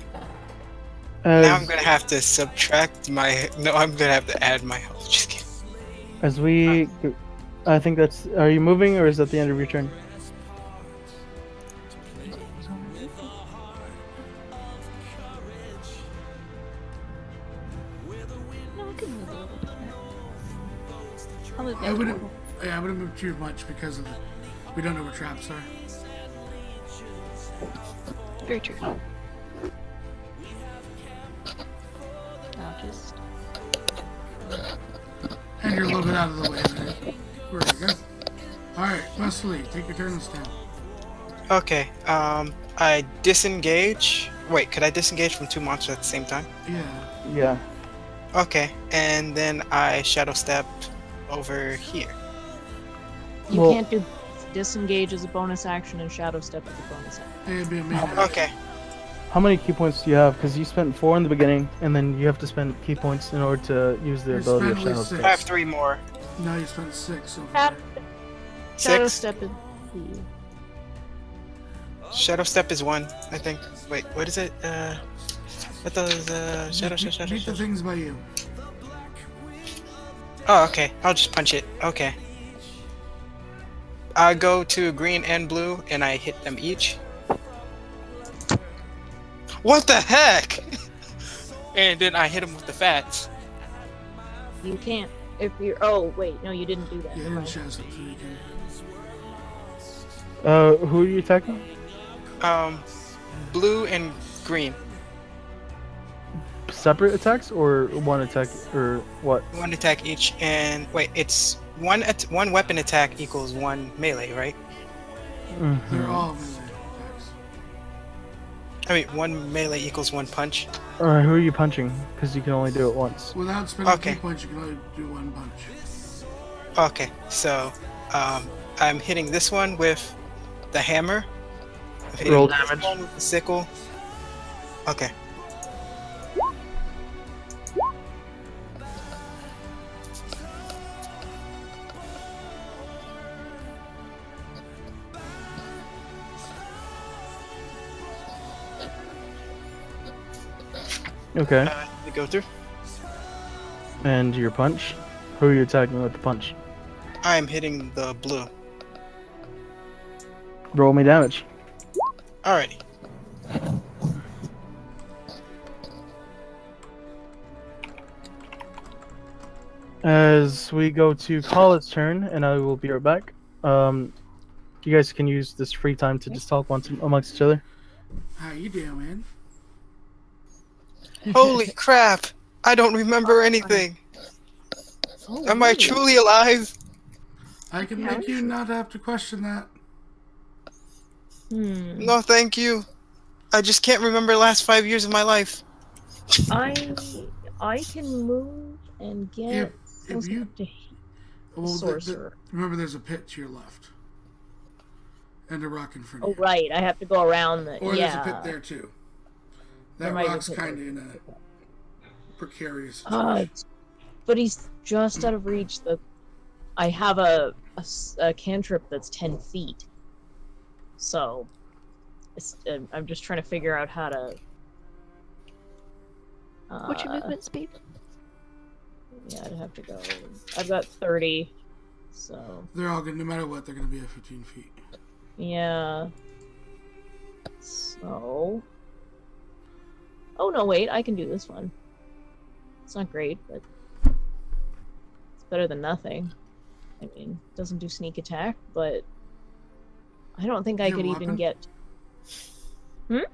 As, Now I'm gonna have to subtract my. No, I'm gonna have to add my health. Just kidding. as we, I think that's. Are you moving or is that the end of your turn? No, I can move a little bit. I'll move I next wouldn't. to Yeah, I wouldn't move too much because of we don't know where traps are. Very true. I'll just. And you're a little bit out of the way there. Where you go? Alright, Wesley, take your turn this time. Okay. I disengage. Wait, could I disengage from 2 monsters at the same time? Yeah. Yeah. Okay, and then I shadow step over here. You Well- can't do disengage as a bonus action and shadow step as a bonus action. It'd be a main action. Okay. How many key points do you have? Because you spent 4 in the beginning, and then you have to spend key points in order to use the You ability of spent at Shadow least Step. I have 3 more. No, you spent 6 over Ah. there. Shadow 6. step is Shadow step is 1, I think. Wait, what is it? What does shadow Beat the things by you. Oh, okay. I'll just punch it. Okay. I go to green and blue, and I hit them each. What the heck? And then I hit him with the fats. you can't if you're. Oh wait, no, you didn't do that. Yeah, I didn't shadow step, so you can. Who are you attacking? Blue and green. Separate attacks or one attack or what? 1 attack each, and wait, it's one weapon attack equals 1 melee, right? They're all melee attacks. I mean, 1 melee equals 1 punch. Alright, who are you punching? Because you can only do it once. Without spending Okay. key points, you can only do 1 punch. Okay, so I'm hitting this one with the hammer. I'm hitting Roll this damage. one with the sickle. Okay. Okay. We go through. And your punch? Who are you attacking with the punch? I'm hitting the blue. Roll me damage. Alrighty. As we go to Colin's turn, and I will be right back. You guys can use this free time to just talk once amongst each other. How you doing? Holy crap! I don't remember anything. Am I truly alive? I can make you not have to question that. No, thank you. I just can't remember the last 5 years of my life. I can move and get. If you Sorcerer. remember, there's a pit to your left, and a rock in front of Oh you. right, I have to go around the. Or yeah. there's a pit there too. There That might be a rock's pit kind of there. in a precarious Ah, situation. but he's just out of reach. I have a cantrip that's 10 feet, so I'm just trying to figure out how to. What's your movement speed? Yeah, I'd have to go. I've got 30, so They're all good. No matter what, they're going to be at 15 feet. yeah. So. Oh no! Wait, I can do this one. It's not great, but it's better than nothing. I mean, it doesn't do sneak attack, but I don't think I You have could a even weapon? get. Do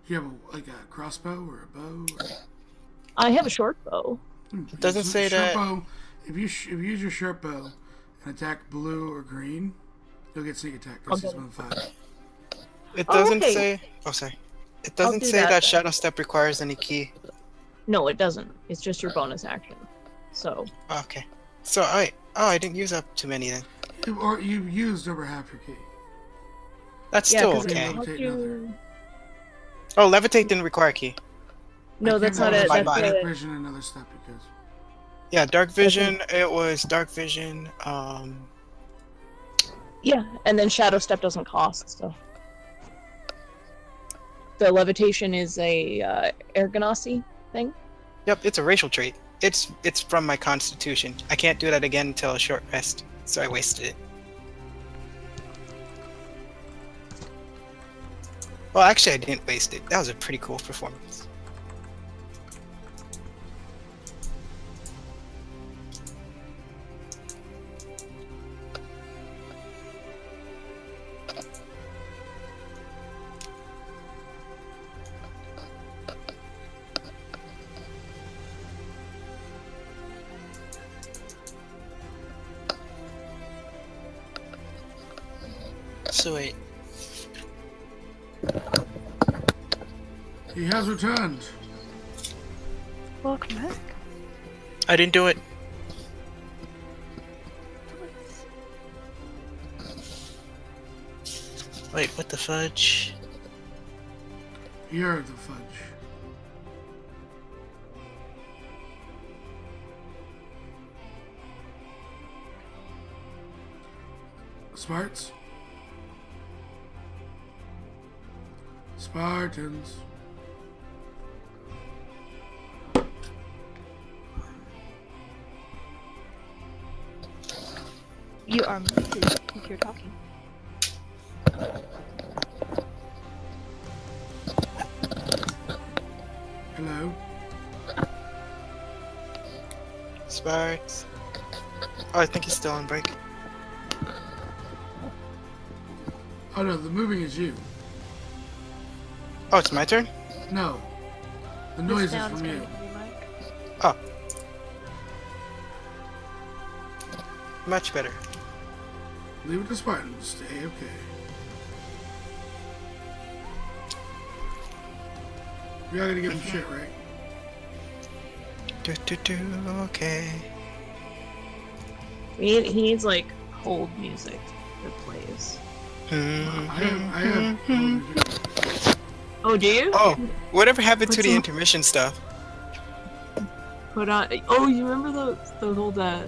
you have like a crossbow or a bow? Or... I have a short bow. It doesn't Use a say short that- bow. If you use your short bow and attack blue or green, you'll get sneak attack. That's Okay. just 1/5. It Oh, doesn't okay. say. Oh, sorry. It doesn't do say that that then. Shadow Step requires any key. No, it doesn't. It's just your bonus action. So. Okay. So I didn't use up too many then. Or you used over half your key. That's Yeah, still 'cause okay. Levitate another. Oh, levitate didn't require a key. No, I that's can't not it. my That's body. Dark a, vision another step because Yeah, dark vision. It was dark vision. yeah, and then shadow step doesn't cost. So. The levitation is a ergonasi thing. Yep, it's a racial trait. It's from my constitution. I can't do that again until a short rest, so I wasted it. Well, actually, I didn't waste it. That was a pretty cool performance. So wait. he has returned. Welcome back. I didn't do it. Wait, what the fudge? You're the fudge. Smarts. Spartans. You are muted if you're talking. Hello. Sparks. Oh, I think he's still on break. Oh no, the moving is you. Oh, it's my turn? No. The This noise is sound's from coming you. from your mic. Oh. Much better. Leave it to Spartans. Stay okay. We gotta give him shit, right? Okay. He needs like hold music that plays. I have Oh, do you? Oh, whatever happened to Put the some- intermission stuff? Put on. Oh, you remember those old I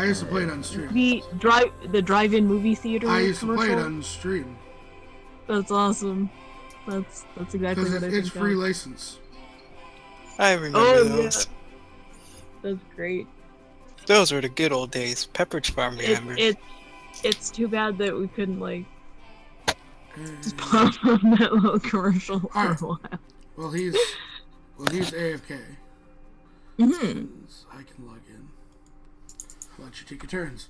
used to play it on stream. the drive-in movie theater I used to play it commercial? on stream. That's awesome. That's exactly Because what I it's think free of. license. I remember Oh, those. That's great. Those were the good old days. Pepperidge Farm, remember? It's too bad that we couldn't like And- pop on that little commercial for Alright. a while. Well, he's AFK. Mm-hmm. I can log in. I'll let you take your turns.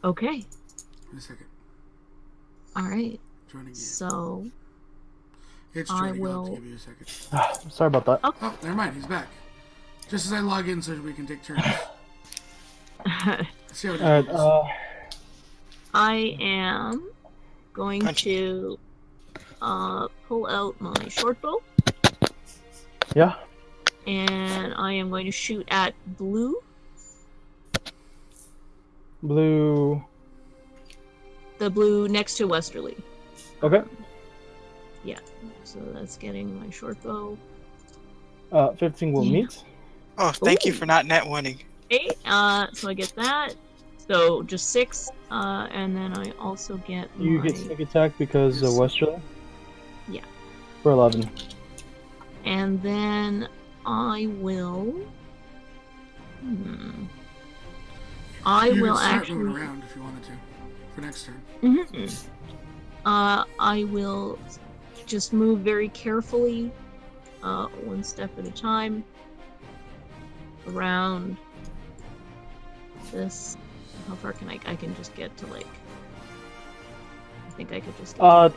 Okay. In a second. All right. Joining in. So It's I joining. I'll will- give you a second. Sorry about that. Oh, never mind. He's back. Just as I log in so we can take turns. Let's see how it Alright, goes. I am going Punch. to pull out my short bow Yeah. and I am going to shoot at blue. Blue. The blue next to Westerly. Okay. Yeah. So that's getting my short bow. 15 will Yeah. meet. Oh, thank you Ooh. for not net wanting. Okay, so I get that. So just 6, and then I also get You my... get sneak attack because Yes. Westerly? Yeah. For 11. And then I will... I You will can start actually... moving around if you wanted to for next turn. Mhm. I will just move very carefully, one step at a time, around this. How far can I can just get to, like... I think I could just get to here.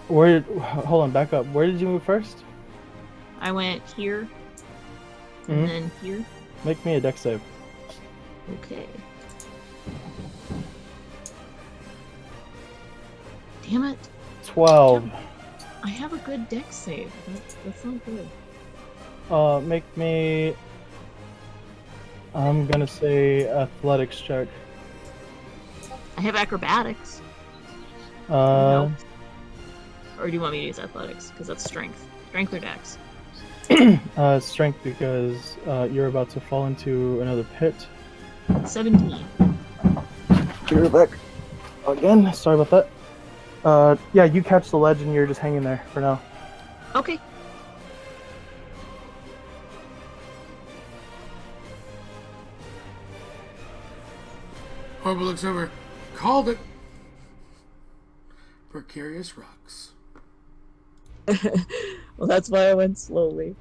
Where? Hold on, back up. Where did you move first? I went here, and Mhm. then here. Make me a dex save. Okay. Damn it. 12. I have a good dex save. That's not good. Make me. I'm gonna say athletics check. I have acrobatics. Uh, Or do you want me to use athletics? Because that's strength. Strength or dex? strength because you're about to fall into another pit. 17. You're back again. Sorry about that. Yeah, you catch the ledge and you're just hanging there for now. Okay. Orville looks over. Called it. Precarious rocks. Well, that's why I went slowly.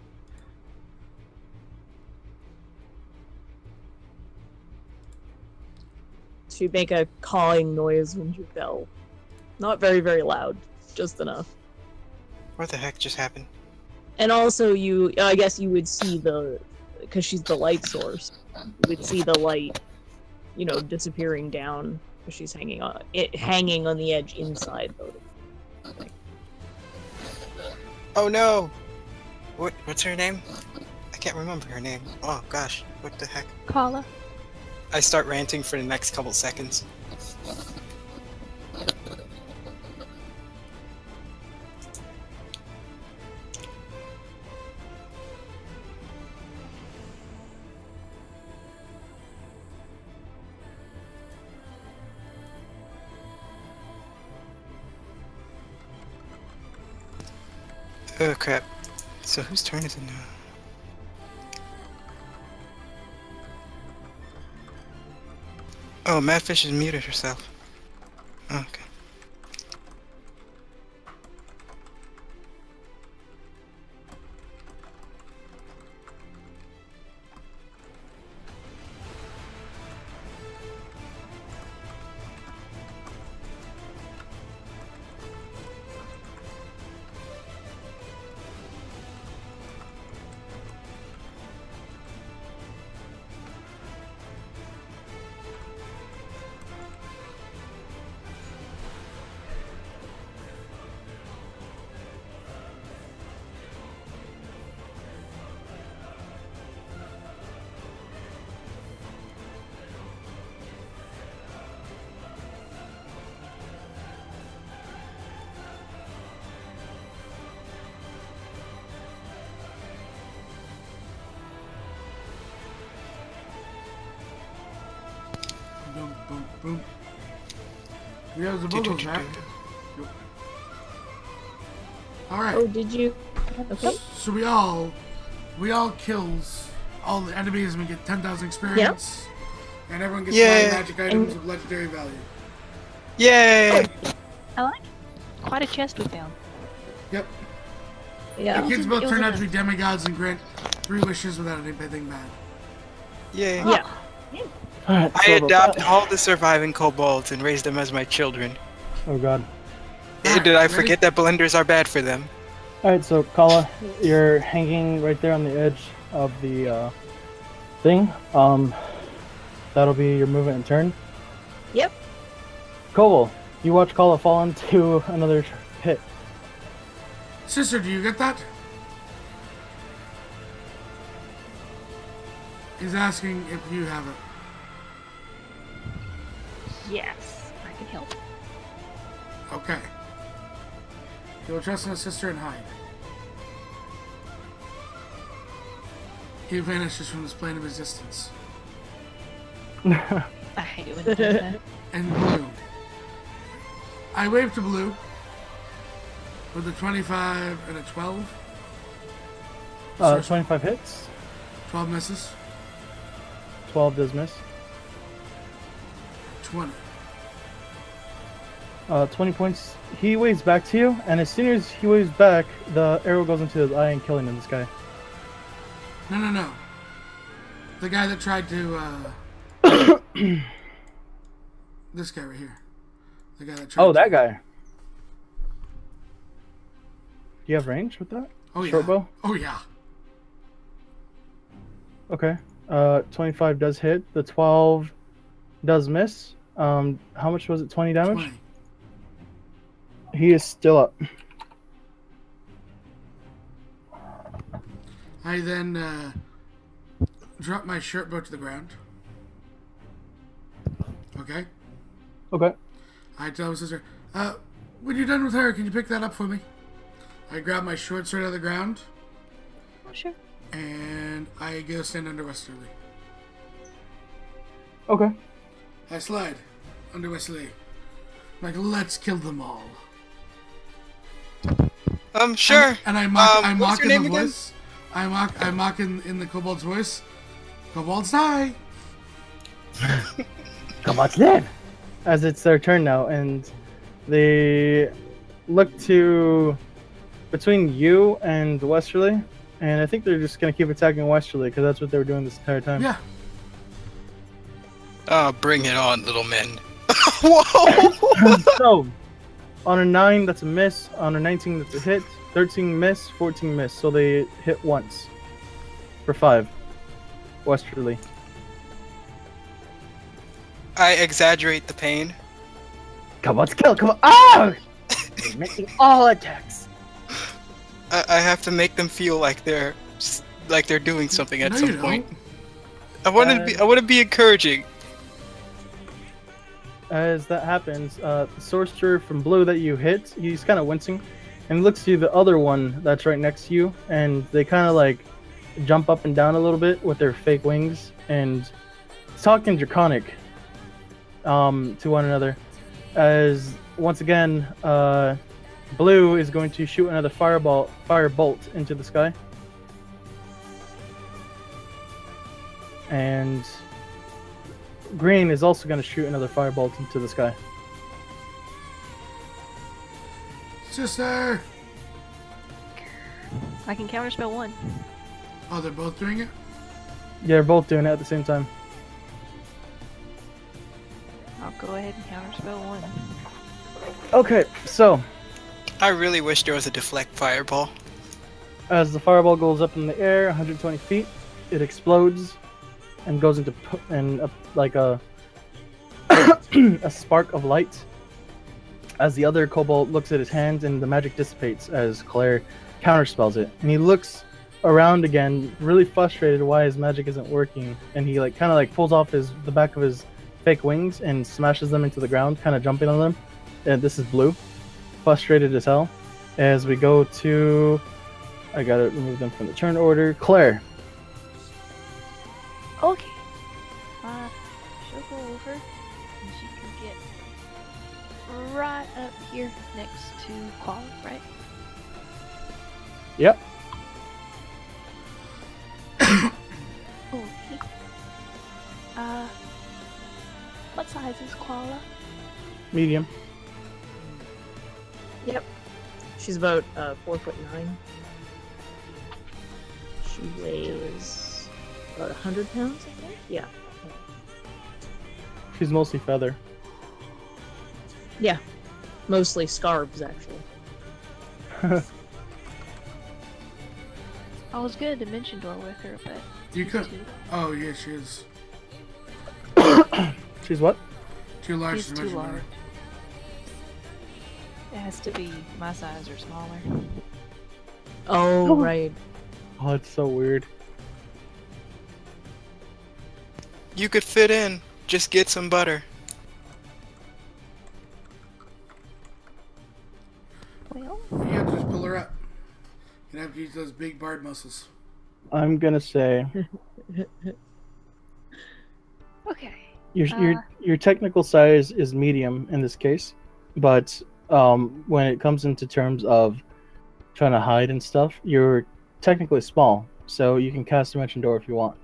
She'd make a cawing noise when you fell. Not very, very loud. Just enough. What the heck just happened? And also, I guess you would see because she's the light source, you would see the light, disappearing down, because she's hanging on the edge inside, though. Oh no! What's her name? I can't remember her name. Oh gosh, what the heck? Kala. I start ranting for the next couple seconds. Oh crap. So whose turn is it now? Oh, Madfish has muted herself. Oh, okay. Boom, boom, boom. We have the bubbles back. Nope. Alright. Oh, did you? Okay. So we all kills all the enemies and we get 10,000 experience. Yep. And everyone gets 9 magic items of legendary value. Yay! I like it. Quite a chest we found. Yep. Yeah. The kids both turn out to be demigods and grant 3 wishes without anything bad. Yay. Yeah. Alright, I adopt all the surviving kobolds and raise them as my children. Oh god. Did I forget that blenders are bad for them? Alright, so Kala, you're hanging right there on the edge of the thing. That'll be your movement and turn. Yep. Koval, you watch Kala fall into another pit. Sister, do you get that? He's asking if you have it. Yes, I can help. Okay. You'll trust in his sister and hide. He vanishes from this plane of existence. I hate it when it does that. And Blue. I wave to Blue with a 25 and a 12. 25 hits. 12 misses. 12 does miss. 20. 20 points. He waves back to you, and as soon as he waves back, the arrow goes into his eye and killing him, this guy. No. The guy that tried to, this guy right here. The guy that tried Oh, that guy. Do you have range with that? Oh, yeah. Short bow? Oh, yeah. Okay. 25 does hit. The 12 does miss. How much was it? 20 damage? 20. He is still up. I then drop my shirt boat to the ground. Okay. Okay. I tell my sister, when you're done with her, can you pick that up for me? I grab my short sword out of the ground. Oh, sure. And I go stand under Westerly. Okay. I slide under Westerly. I'm like, let's kill them all. Sure. And I mock, I what's mock your in name the again? voice. I mock in the kobold's voice. Kobolds die. Come on, live! As it's their turn now, and they look to between you and Westerly, and I think they're just gonna keep attacking Westerly because that's what they were doing this entire time. Yeah. Bring it on, little men. Whoa! So, on a 9, that's a miss. On a 19, that's a hit. 13 miss. 14 miss. So they hit once for 5. Westerly. I exaggerate the pain. Come on, kill! Come on! Ah! You're making all attacks. I have to make them feel like they're doing something at No, some you point. don't. I want to be encouraging. As that happens, the sorcerer from blue that you hit, he's kind of wincing, and looks to the other one that's right next to you, and they kind of like jump up and down a little bit with their fake wings, and talk in Draconic to one another. As once again, blue is going to shoot another firebolt into the sky, and green is also going to shoot another firebolt into the sky. Sister! I can counterspell 1. Oh, they're both doing it? Yeah, they're both doing it at the same time. I'll go ahead and counterspell 1. Okay, so I really wish there was a deflect fireball. as the fireball goes up in the air 120 feet, it explodes and goes into like a a spark of light. As the other kobold looks at his hands, and the magic dissipates as Claire counterspells it, and he looks around again, really frustrated why his magic isn't working, and he like kind of like pulls off the back of his fake wings and smashes them into the ground, kind of jumping on them. And this is blue, frustrated as hell. As we go to, I gotta remove them from the turn order. Claire. Okay. She'll go over and she can get right up here next to Qual, right? Yep. Okay. What size is Koala? Medium. Yep. She's about 4'9". She weighs about 100 pounds, I think. Yeah. She's mostly feather. Yeah. Mostly scarbs, actually. I was gonna dimension door with her, but You she's could. too- Oh, yeah, she is. She's what? Too large she's to too mention large. her. It has to be my size or smaller. Oh, right. Oh, it's so weird. You could fit in. Just get some butter. Well, You have to just pull her up. You have to use those big bard muscles. I'm gonna say okay. your technical size is medium in this case, but when it comes into terms of trying to hide and stuff, you're technically small, so you can cast Dimension Door if you want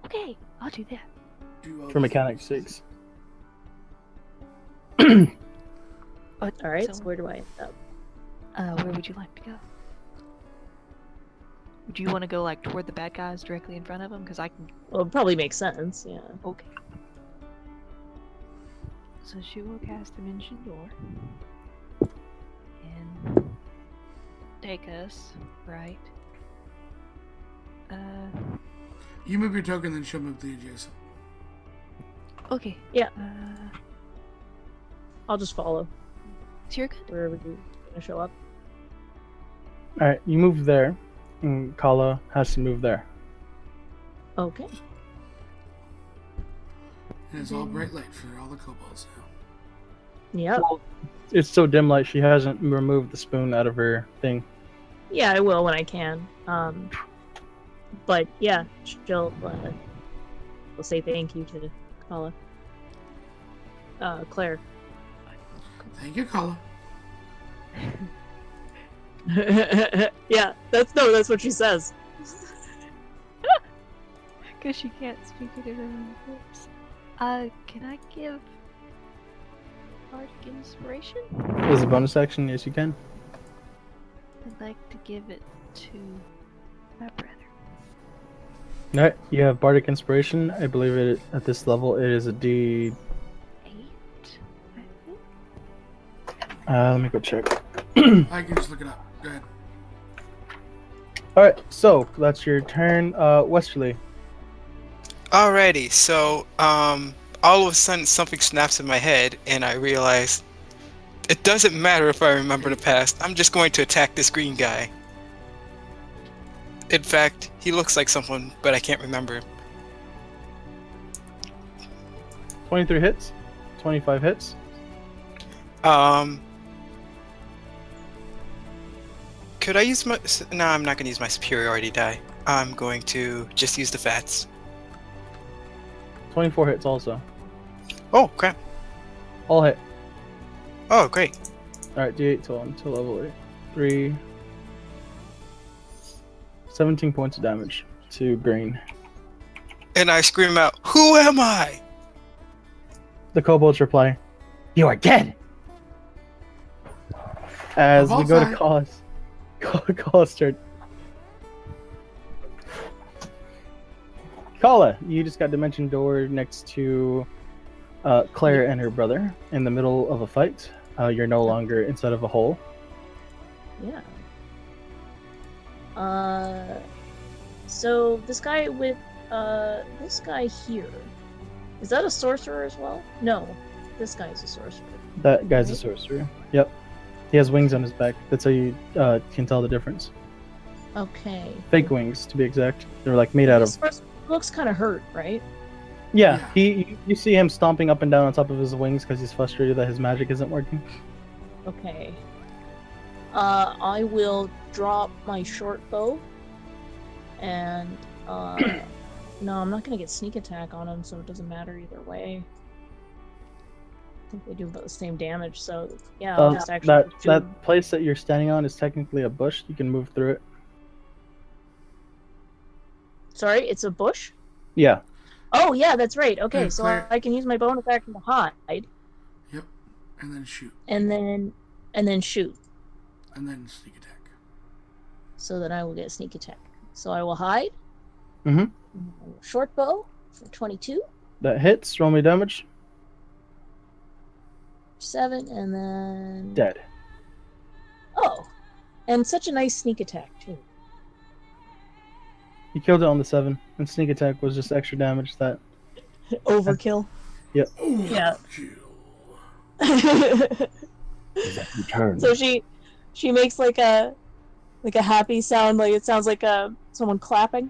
Okay, I'll do that. Do all for those mechanics things. sakes. Alright, so where do I end up? Where would you like to go? Do you want to go like toward the bad guys directly in front of them? Because I can. Well, it probably makes sense, yeah. Okay. So she will cast Dimension Door and take us right. You move your token, then she'll move the adjacent. Okay. Yeah. Uh, I'll just follow so you're good. wherever you're gonna show up. All right, you move there, and Kala has to move there. Okay. And it's all bright light for all the kobolds now. Yep. Well, it's so dim light she hasn't removed the spoon out of her thing. Yeah, I will when I can. But yeah, she'll will say thank you to Kala. Claire. Thank you, Kala. Yeah, that's what she says. Because she can't speak it in her own voice. Can I give Bardic Inspiration? As a bonus action, yes, you can. I'd like to give it to my brother. Alright, you have Bardic Inspiration. I believe it at this level it is a D. 8, I think. Let me go check. I can just look it up. Go ahead. Alright, so that's your turn. Westerly. Alrighty, so all of a sudden something snaps in my head, and I realize it doesn't matter if I remember the past. I'm just going to attack this green guy. In fact, he looks like someone, but I can't remember. 23 hits. 25 hits. Could I use my... No, I'm not going to use my superiority die. I'm going to just use the fats. 24 hits also. Oh, crap. All hit. Oh, great. Alright, D8 till level 8. 3. 17 points of damage to green. And I scream out, "Who am I?" The kobolds reply, "You are dead!" As we go to Kala's turn. Kala, you just got dimension door next to Claire and her brother in the middle of a fight. You're no longer inside of a hole. Yeah. So this guy with this guy here, is that a sorcerer as well? No, this guy's a sorcerer. That guy's a Right? sorcerer. Yep. He has wings on his back. That's how you can tell the difference. Okay. Fake wings, to be exact. They're like made out of. This first looks kind of hurt, right? Yeah. You see him stomping up and down on top of his wings because he's frustrated that his magic isn't working. Okay. I will drop my short bow, and no, I'm not gonna get sneak attack on him, so it doesn't matter either way. I think they do about the same damage, so yeah, I'll just actually shoot him. that place that you're standing on is technically a bush. You can move through it. Sorry, it's a bush? Yeah. Oh yeah, that's right. Okay, Yeah, so Claire. I can use my bonus action to hide, Yep. And then shoot. and then shoot, And then sneak attack. so that I will get sneak attack. So I will hide. Mhm. Short bow for 22, That hits. Roll me damage. 7, and then Dead. Oh, and such a nice sneak attack too. You killed it on the 7, and sneak attack was just extra damage. That. Overkill. Oh, Yeah. kill. Return. So she makes like a happy sound, like it sounds like someone clapping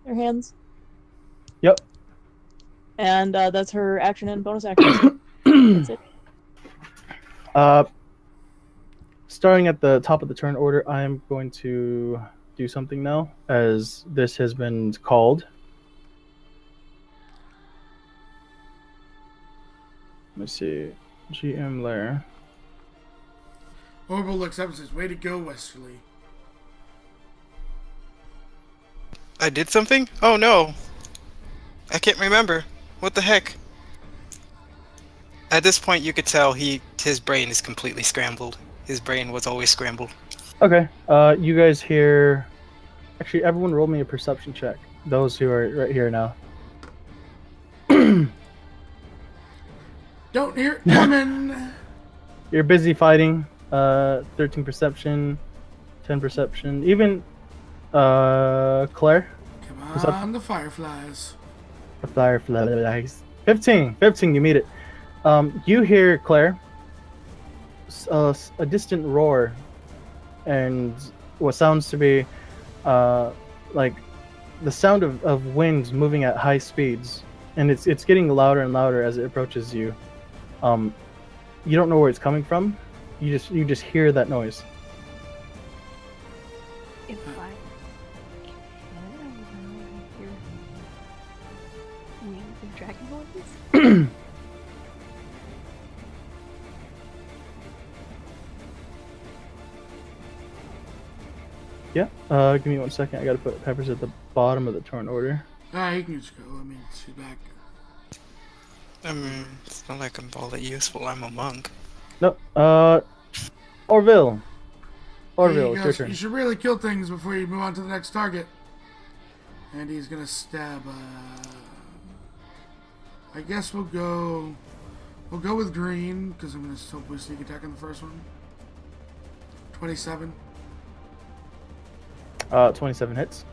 their hands. Yep. And that's her action and bonus action. That's it. Starting at the top of the turn order, I am going to do something now, as this has been called. Let me see. GM lair. Orville looks up and says, "Way to go, Westerly." I did something? Oh no. I can't remember. What the heck? At this point, you could tell his brain is completely scrambled. His brain was always scrambled. Okay. You guys hear... Actually, everyone roll me a perception check. Those who are right here now. Don't hear it coming. You're busy fighting. 13 perception, 10 perception. Even Claire. Come on, the fireflies. The fireflies. 15. You meet it. You hear, Claire, a distant roar, and what sounds to be like the sound of winds moving at high speeds, and it's getting louder and louder as it approaches you. You don't know where it's coming from. You just hear that noise. If I hear wings and dragon noises. Yeah. Give me 1 second. I gotta put Peppers at the bottom of the turn order. You can just go. I mean, she's back. I mean, it's not like I'm all that useful. I'm a monk. No. Orville. Orville, Hey, it's your turn. You should really kill things before you move on to the next target. And he's gonna stab. I guess we'll go with green because I'm gonna still put sneak attack on the first one. 27. 27 hits.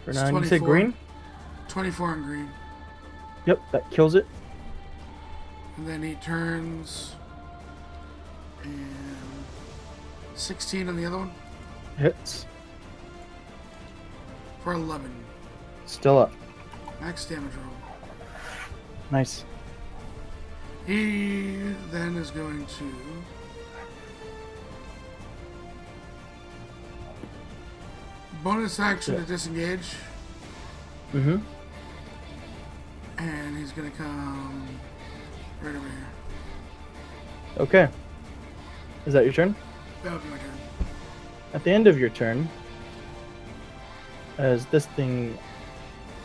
For 9, you say green? 24 on green. Yep, that kills it. And then he turns. And 16 on the other one. Hits. For 11. Still up. Max damage roll. Nice. He then is going to bonus action to disengage. Mm-hmm. And he's gonna come right over here. Okay. Is that your turn? That would be my turn. At the end of your turn, as this thing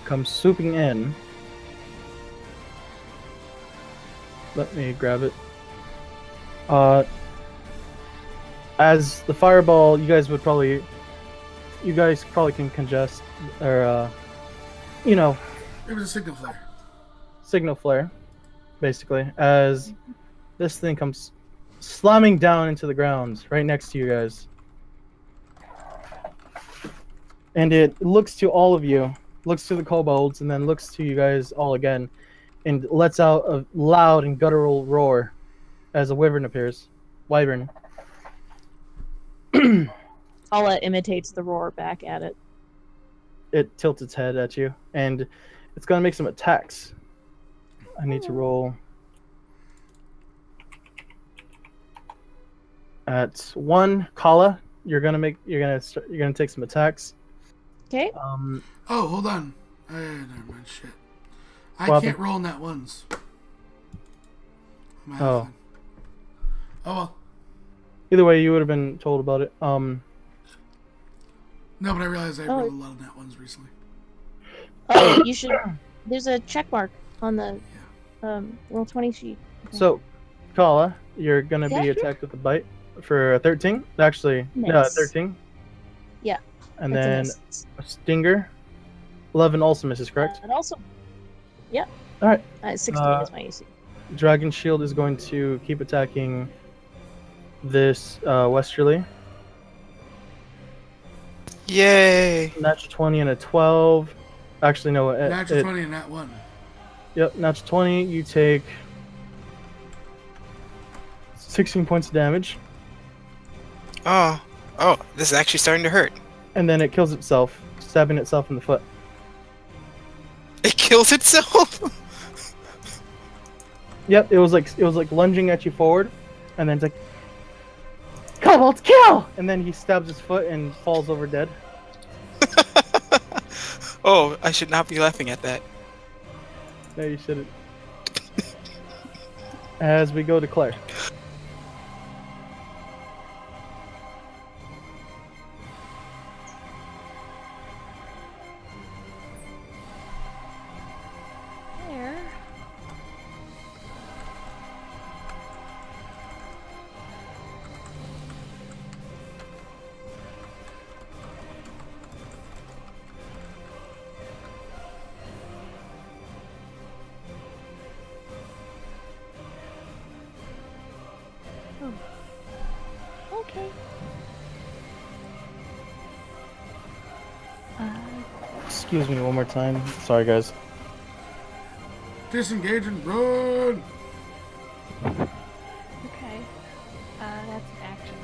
comes swooping in, let me grab it. As the fireball, you guys probably can congest, or It was a signal flare. signal flare, basically, as this thing comes slamming down into the ground right next to you guys. And it looks to all of you, looks to the kobolds, and then looks to you guys all again, and lets out a loud and guttural roar as a wyvern appears. Wyvern. Kala imitates the roar back at it. It tilts its head at you, and it's gonna make some attacks. I need to roll at 1. Kala, you're gonna take some attacks. Okay. Oh, hold on. Never mind. Shit. I What can't happened? roll net ones. I'm out Oh. of fun. Oh well. Either way, you would have been told about it. No, but I realized I Oh. rolled a lot of net ones recently. Oh, you should. There's a check mark on the roll 20 sheet. So, Kala, you're gonna Yeah, be sure. attacked with a bite for a 13. Actually, no, Nice. 13. Yeah. And That's a then miss. a stinger. 11 also misses, correct? And also, yeah. All right. 16 is my AC. Dragon Shield is going to keep attacking this westerly. Yay! Natural 20 and a 12. Actually, no. Natural 20 and nat 1. Yep, natural 20. You take 16 points of damage, Oh, this is actually starting to hurt. and then it kills itself, stabbing itself in the foot. It kills itself. Yep, it was like lunging at you forward, and then it's like, Kobolds kill! And then he stabs his foot and falls over dead. Oh, I should not be laughing at that. No, you shouldn't. As we go to Claire. There. Oh. Okay. Excuse me one more time. Sorry, guys. Disengage and run! Okay. That's an action.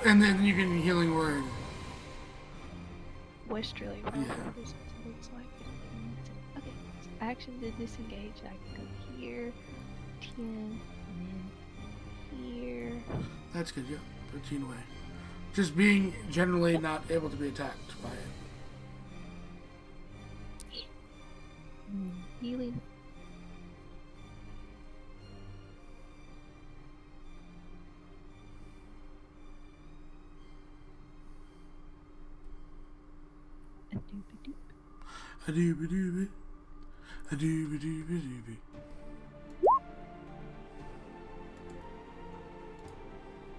And then you can healing word. Westerly, right? Yeah. This is what it looks like. Okay, so action to disengage. I can go here, 10, and then here. That's good, yeah. 13 away. Just being generally not able to be attacked by it. Healing. A doop a doop. A dooby dooby. A dooby dooby dooby.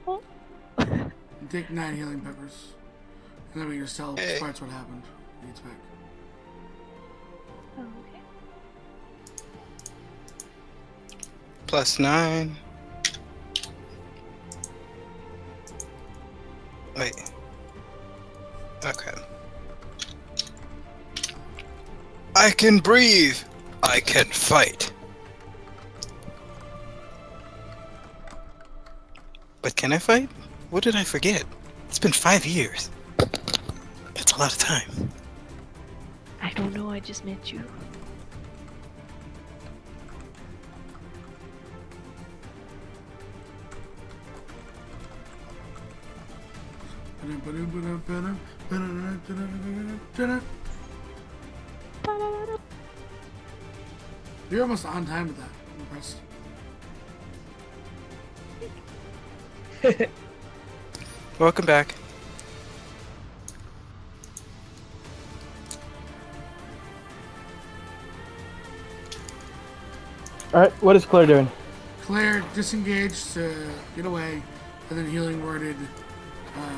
Oh. And take 9 healing peppers. And then we can just tell Sparts what happened. He gets back. Oh, okay. +9. Wait. Okay. I can breathe. I can fight. But can I fight? What did I forget? It's been 5 years. That's a lot of time. I don't know, I just met you. You're almost on time with that. I'm impressed. Welcome back. Alright, what is Claire doing? Claire disengaged to get away, and then healing worded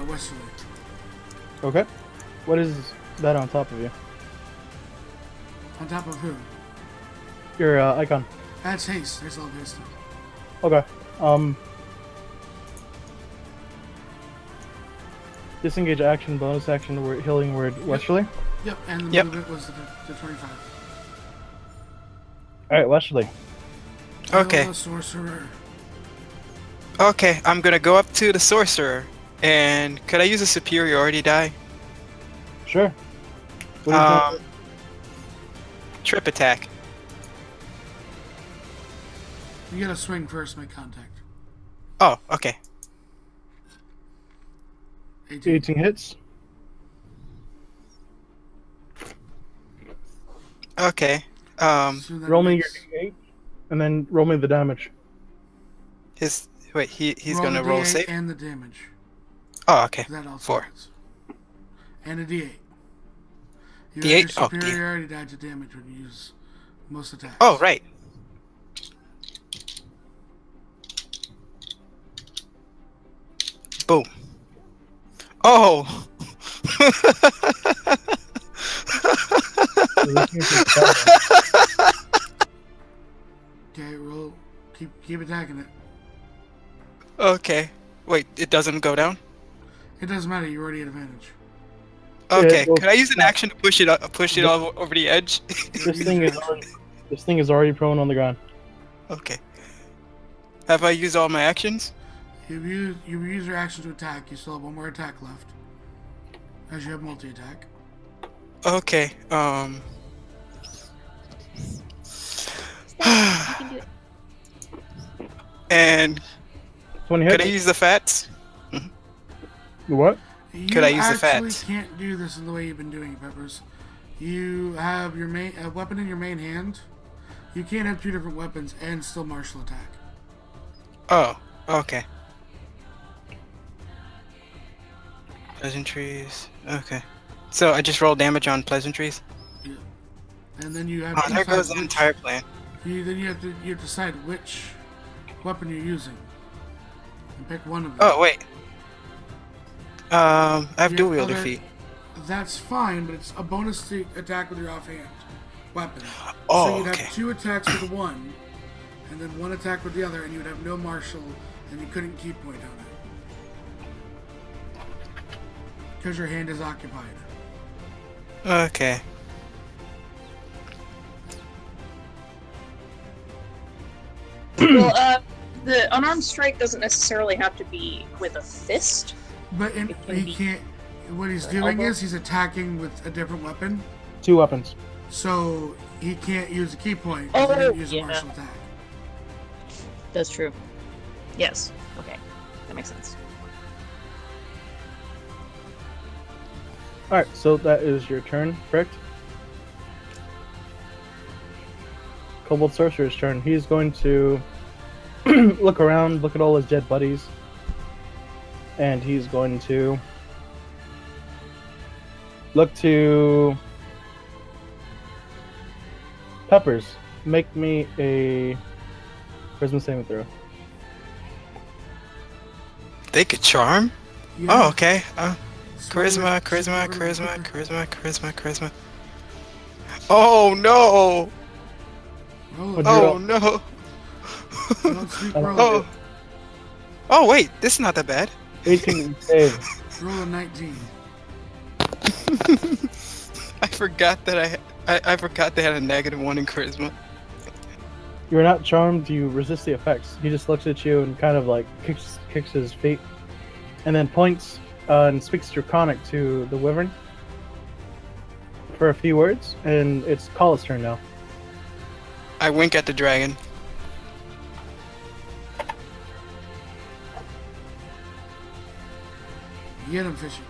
westerly. Okay. What is that on top of you? On top of who? Your icon. That's haste. There's all haste. Okay. Disengage action, bonus action, healing word westerly. Yep, and the Yep. movement was the 25. Alright, westerly. Okay. Oh, sorcerer. Okay, I'm gonna go up to the sorcerer. And could I use a superiority die? Sure. What are you doing? Trip attack. You gotta swing first, make contact. Oh, okay. 18. 18 hits. Okay. So that Roll me your makes- d8, and then roll me the damage. He's roll gonna the roll a D8 save. and the damage. Oh, okay. That also 4. hits. And a D8. You D8? have your Oh, D8. superiority die to damage when you use most attacks. Oh, right. Boom. Oh. Okay, roll. Keep attacking it. Okay. Wait, it doesn't go down? It doesn't matter. You're already at advantage. Okay. well, Could I use an action to push it over the edge? This thing is already prone on the ground. Okay. Have I used all my actions? You use your action to attack. You still have one more attack left, as you have multi-attack. Okay. You can do it. And 20 could I hits. use the fats? What? You I use the actually fats? can't do this in the way you've been doing it, Peppers. You have your main weapon in your main hand. You can't have 2 different weapons and still martial attack. Oh, okay. Pleasantries. Okay. So I just roll damage on pleasantries? Yeah. And then you have. Oh, to there decide goes the which- entire plan. Then you have to decide which weapon you're using, and pick one of them. Oh, wait. I have Your dual wielder other- feet. That's fine, but it's a bonus to attack with your offhand weapon. Oh, so you'd okay. have 2 attacks with one, and then 1 attack with the other, and you would have no martial, and you couldn't keep point on it. Because your hand is occupied. Okay. Well, the unarmed strike doesn't necessarily have to be with a fist, But It can he be can't. What he's an doing elbow. is he's attacking with a different weapon, 2 weapons. so he can't use a key point. Oh, he didn't use a yeah. martial attack. That's true. Yes. Okay. That makes sense. Alright, so that is your turn, correct? Kobold Sorcerer's turn. He's going to look around, look at all his dead buddies, and he's going to look to Peppers. Make me a charisma saving throw. They could charm? Yeah. Oh, okay. Slowly, Charisma. Oh no! Roll What'd it. you Oh roll? no! Don't sleep, roll Oh. it. Oh wait, this is not that bad. 18 save. Roll a 19. I forgot that I forgot they had a -1 in charisma. You're not charmed, you resist the effects. He just looks at you and kind of like kicks his feet, and then points and speaks Draconic to the wyvern for a few words, and it's Kala's turn now. I wink at the dragon. Get him fishing.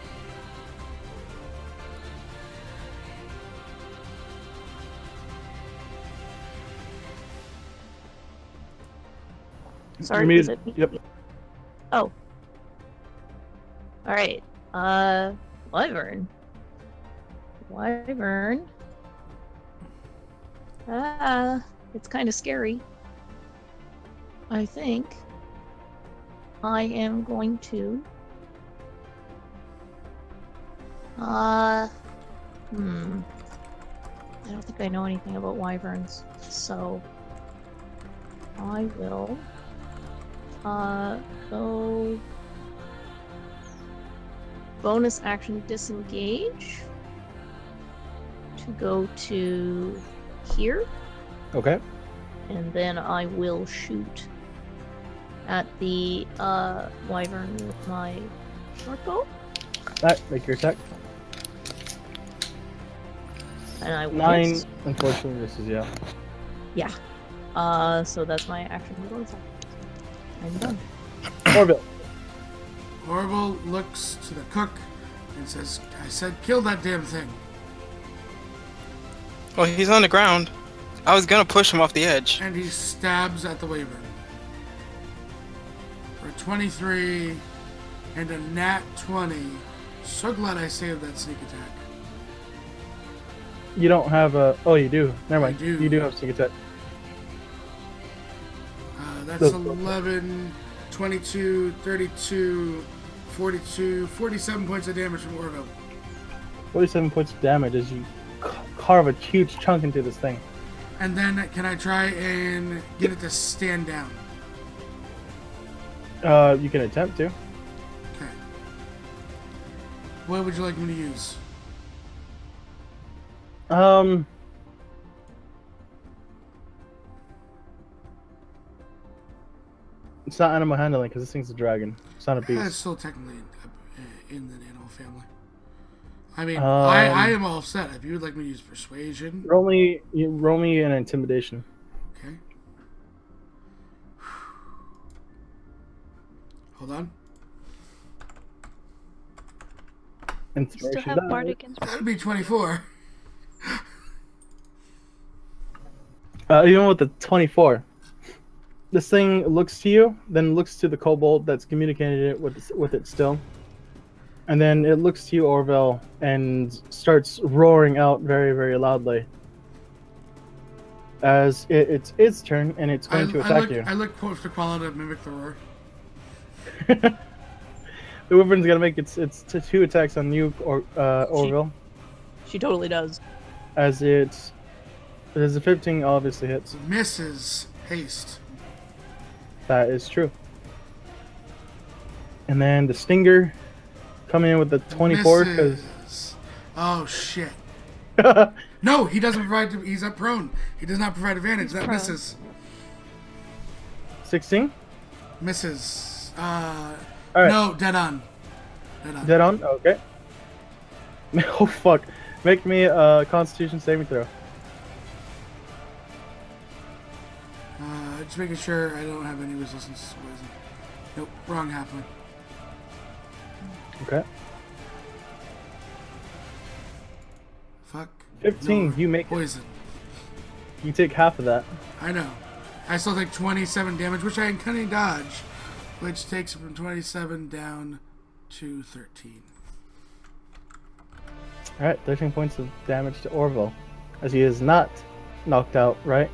You're Sorry, muted. is it me? Yep. Oh. Alright. Wyvern. Wyvern. It's kind of scary. I think I am going to I don't think I know anything about wyverns, so I will go bonus action disengage to go to here, Okay. and then I will shoot at the wyvern with my short bow, Alright, make your attack. and I will 9. miss. Unfortunately, this is yeah. So that's my action bonus. I'm done. Orville. Orville looks to the cook and says, I said kill that damn thing. Well, he's on the ground. I was gonna push him off the edge. And he stabs at the wyvern. For 23 and a nat 20. So glad I saved that sneak attack. You don't have a. Oh, you do. Never I mind. do. You do have sneak attack. That's So- 11, 22, 32, 42, 47 points of damage from Orville. 47 points of damage as you carve a huge chunk into this thing. And then can I try and get it to stand down? You can attempt to. Okay. What would you like me to use? It's not animal handling because this thing's a dragon. It's not a It's beast. still technically in the animal family. I mean, I am all set. If you would like me to use persuasion. Roll me an intimidation. Okay. Hold on. Still Inspiration. have bardic inspiration. That'd be 24. Even with the 24, this thing looks to you, then looks to the kobold that's communicating it with it still, and then it looks to you, Orville, and starts roaring out very, very loudly. As it's its turn, and it's going to attack you. I look close to Quala to mimic the roar. The wyvern's gonna make its 2 attacks on you, Orville. She totally does. As it is a 15, obviously hits. Misses haste. That is true. And then the stinger coming in with the 24 because Misses. Oh shit. No, he doesn't provide. He's up prone. He does not provide advantage. That prone. misses. 16. Misses. All right. No, dead on. Dead on? Okay. Oh, fuck. Make me a Constitution saving throw. Just making sure I don't have any resistance to poison. Nope, wrong halfling. Okay. Fuck. 15, No, you make it. poison. You take half of that. I know. I still take 27 damage, which I can cunning dodge, which takes it from 27 down to 13. Alright, 13 points of damage to Orville, as he is not knocked out, right?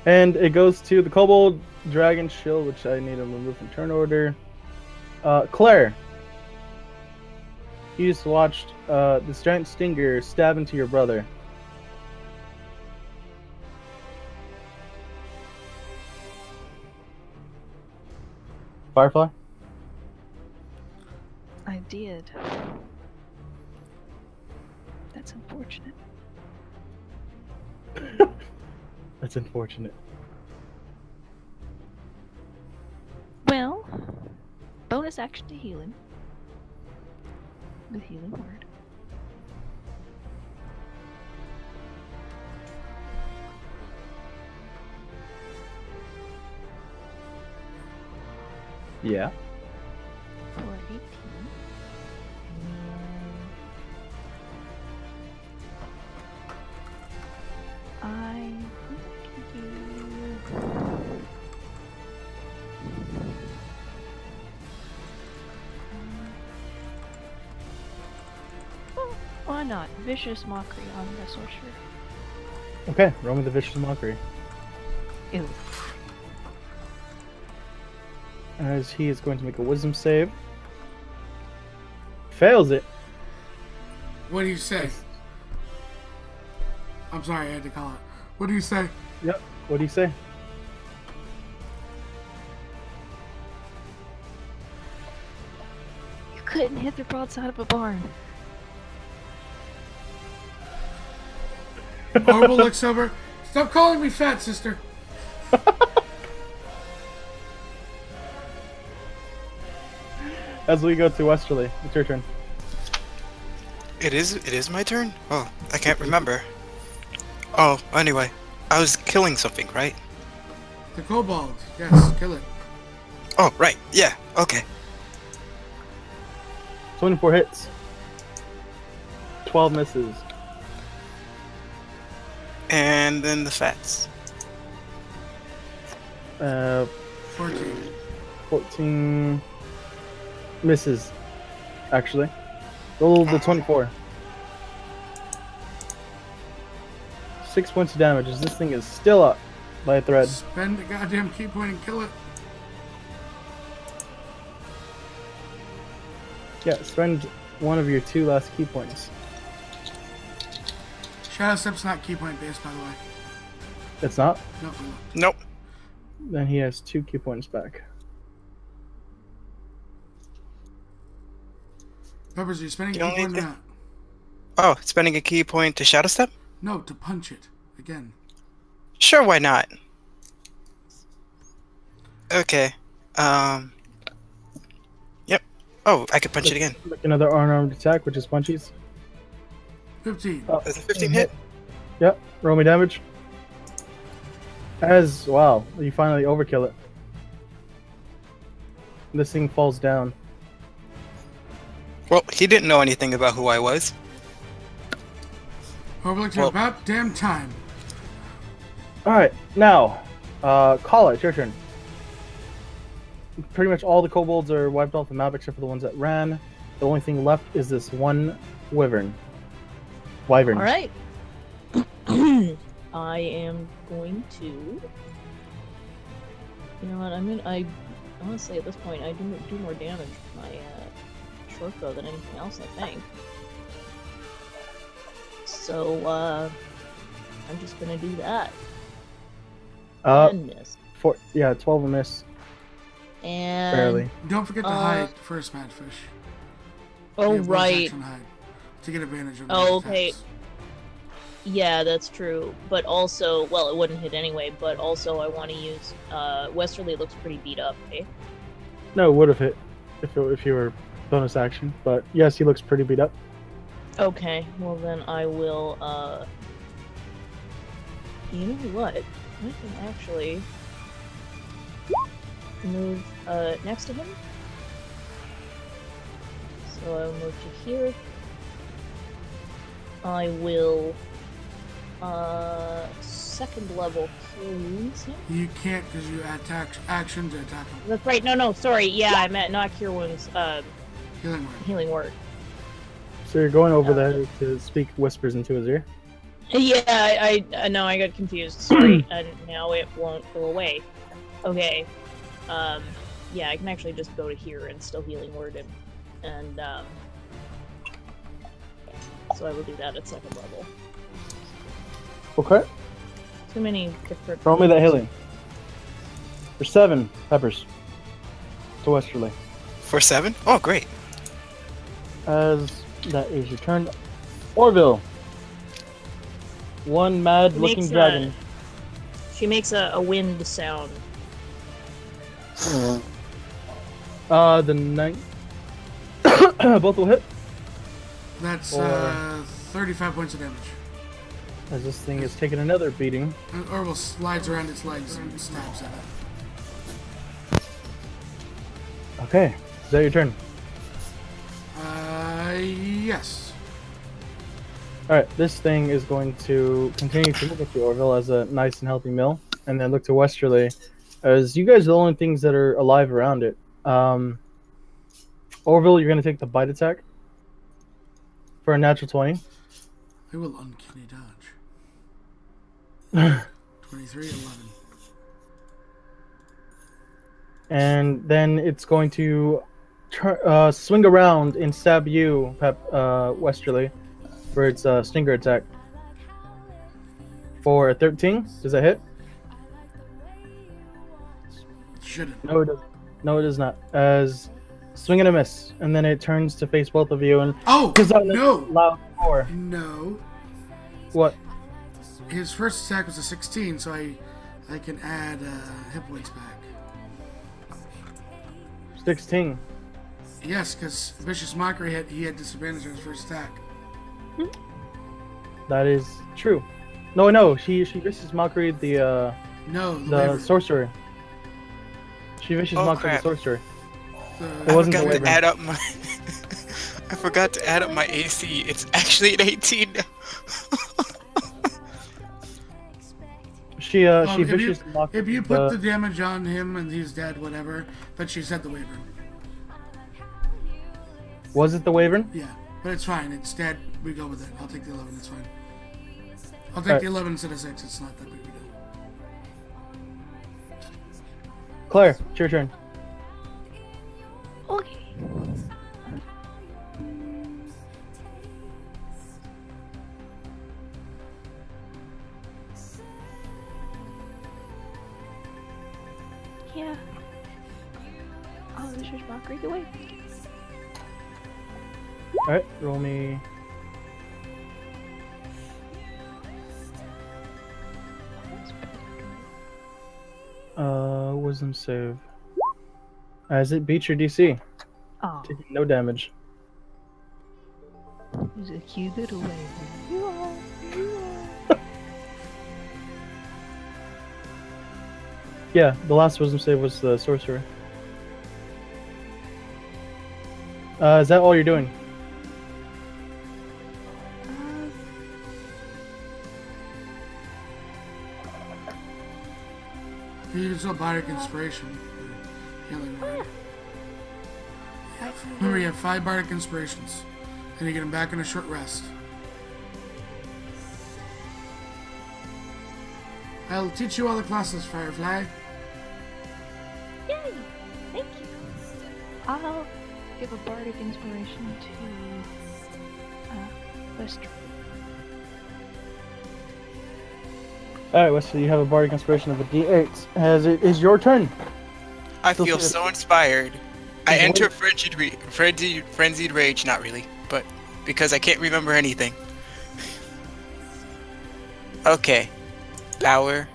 And it goes to the Kobold Dragon Shield, which I need to remove from turn order. Claire, you just watched this giant stinger stab into your brother. Firefly? I did. That's unfortunate. That's unfortunate. Well, bonus action to heal him. With healing word. Yeah. For 18. And I can do... Oh, why not? Vicious Mockery on the sorcerer. Okay, roll me the Vicious Mockery. Ew. As he is going to make a Wisdom save. Fails it. What do you say? I'm sorry, I had to call it. What do you say? Yep. What do you say? You couldn't hit the broadside of a barn. Orville looks over. Stop calling me fat, sister. As we go to Westerly, it's your turn. It is my turn? Oh, I can't remember. Oh, anyway. I was killing something, right? The kobold. Yes, kill it. Oh, right. Yeah, okay. 24 hits. 12 misses. And then the fats. 14. 14 misses, actually. Roll the 24. 6 points of damage as this thing is still up by a thread. Spend the goddamn key point and kill it. Yeah, spend one of your 2 last key points. Shadow Step's not key point based, by the way. It's not? No, we looked. Nope. Then he has 2 key points back. Peppers, are you spending You a key don't point or need not? Oh, spending a key point to Shadow Step? No, to punch it. Again. Sure, why not? Okay. Yep. Oh, I could punch it again. Make another unarmed attack, which is punchies. 15. Oh, Does a 15 hit? Yep, roll me damage. Wow, you finally overkill it. This thing falls down. Well, he didn't know anything about who I was. Orville looks Well- about damn time. Alright, now, call it, your turn. Pretty much all the kobolds are wiped off the map except for the ones that ran. The only thing left is this one wyvern. Wyvern. All right. I am going to. You know what? I honestly at this point I do more damage with my short bow than anything else. I think. So I'm just gonna do that. And miss. 12 a miss. And Barely. Don't forget to hide first, Madfish. oh You have bonus right. action hide to get advantage of Oh, those okay. attacks. Yeah, that's true. But also, well, it wouldn't hit anyway. But also, I want to use Westerly looks pretty beat up. Okay. No, it would have hit. if you were bonus action. But yes, he looks pretty beat up. Okay, well then I will, you know what? I can actually move, next to him. So I'll move to here. I will, second level wounds him. You can't because you attack action to attack him. That's right, no, sorry, yeah, I meant not cure wounds, Healing word. healing word. So you're going over there to speak whispers into his ear. Yeah, I no, I got confused. Sorry, and now it won't go away. Okay, yeah, I can actually just go to here and still healing word him, and so I will do that at second level. Okay. Too many different. Throw me that healing. For 7 peppers. To Westerly. For 7? Oh, great. As that is your turn. Orville. One mad-looking Makes dragon. She makes a wind sound. The 9. Both will hit. That's 35 points of damage. As this thing is taking another beating. And Orville slides around its legs and stabs at it. Okay. Is that your turn? Yes. Alright, this thing is going to continue to look at you, Orville, as a nice and healthy mill, and then look to Westerly, as you guys are the only things that are alive around it. Orville, you're going to take the bite attack for a natural 20. I will uncanny dodge. 23, 11. And then it's going to swing around and stab you, Westerly, for its stinger attack. For a 13, does that hit? Shouldn't. No, it doesn't. No, it does not. As swing and a miss, and then it turns to face both of you and no! Loud roar. No. What? His first attack was a 16, so I can add hit points back. 16. Yes, because Vicious Mockery he had disadvantage on his first attack. That is true. No, she vicious mockery the Wyvern. sorcerer. She vicious mockery the sorcerer. It I wasn't forgot the to wyvern. add up my. I forgot to add up my AC. It's actually an 18 now. She If vicious mockery. if you put the damage on him and he's dead, whatever, but she said the Wyvern. Was it the wyvern? Yeah, but it's fine. It's dead. We go with it. I'll take the 11. It's fine. I'll take Alright. the 11 instead of 6. It's not that big of a deal. Claire, it's your turn. Okay. Yeah. Oh, this is mockery the way. Alright, roll me. Wisdom save. As it beats your DC. Oh, Taking no damage. there's a cute little way. You are. Yeah, the last wisdom save was the sorcerer. Is that all you're doing? You can still Bardic Inspiration. Healing word. Remember, you have 5 Bardic Inspirations, and you get them back in a short rest. I'll teach you all the classes, Firefly. Yay! Thank you. I'll give a bardic inspiration to Wester. Alright, Wesley, you have a bardic inspiration of a D8. As it is your turn. I Feel feel free to- so inspired. I Avoid- enter frenzied rage, not really, but because I can't remember anything. Okay. Power.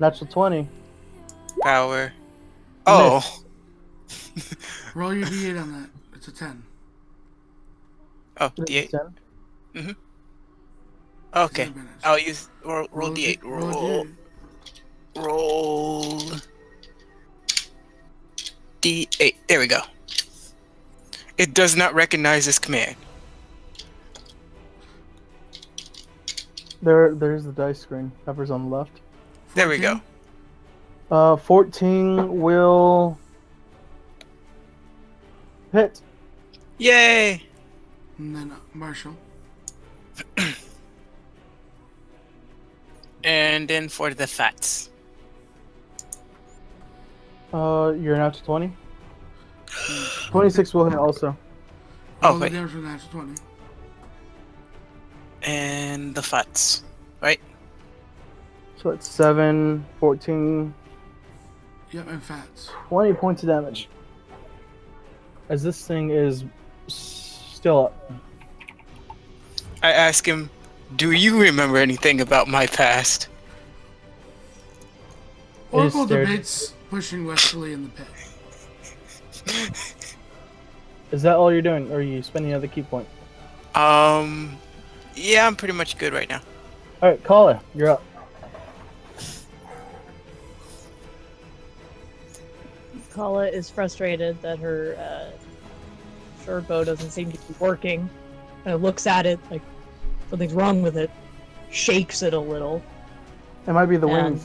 Natural 20. Power. Oh. Roll your d8 on that. It's a 10. Oh, D8. 10? Mm-hmm. Okay. Disadvantage. I'll use roll D8. Roll D8. There we go. It does not recognize this command. There's the dice screen. Cover's on the left. There we go. 14 will hit. Yay! And then Marshall. And then for the fats. You're now to 20. 26 will hit also. Oh, Roll the wait. damage from natural 20. And the fats. Right? So it's 7, 14, Yep, and fats. 20 points of damage. As this thing is still up. I ask him, do you remember anything about my past? It is Orville scared. debates pushing Westerly in the pit. Is that all you're doing, or are you spending another key point? Yeah, I'm pretty much good right now. Alright, Kala, you're up. Kala is frustrated that her short bow doesn't seem to be working. Kind of looks at it like something's wrong with it, shakes it a little, It might be the and wings.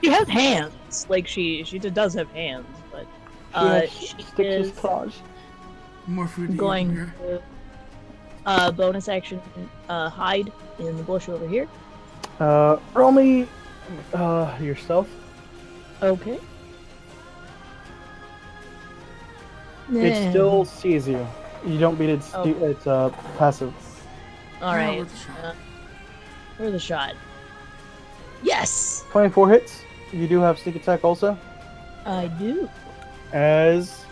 she has hands. Like she does have hands, but she is claws. More food to eat going here. to bonus action hide in the bush over here. Roll me yourself. Okay. It still sees you. You don't beat its Oh. its passive. All right. Yeah, worth a shot. For the shot. Yes, 24 hits. You do have sneak attack also. I do. As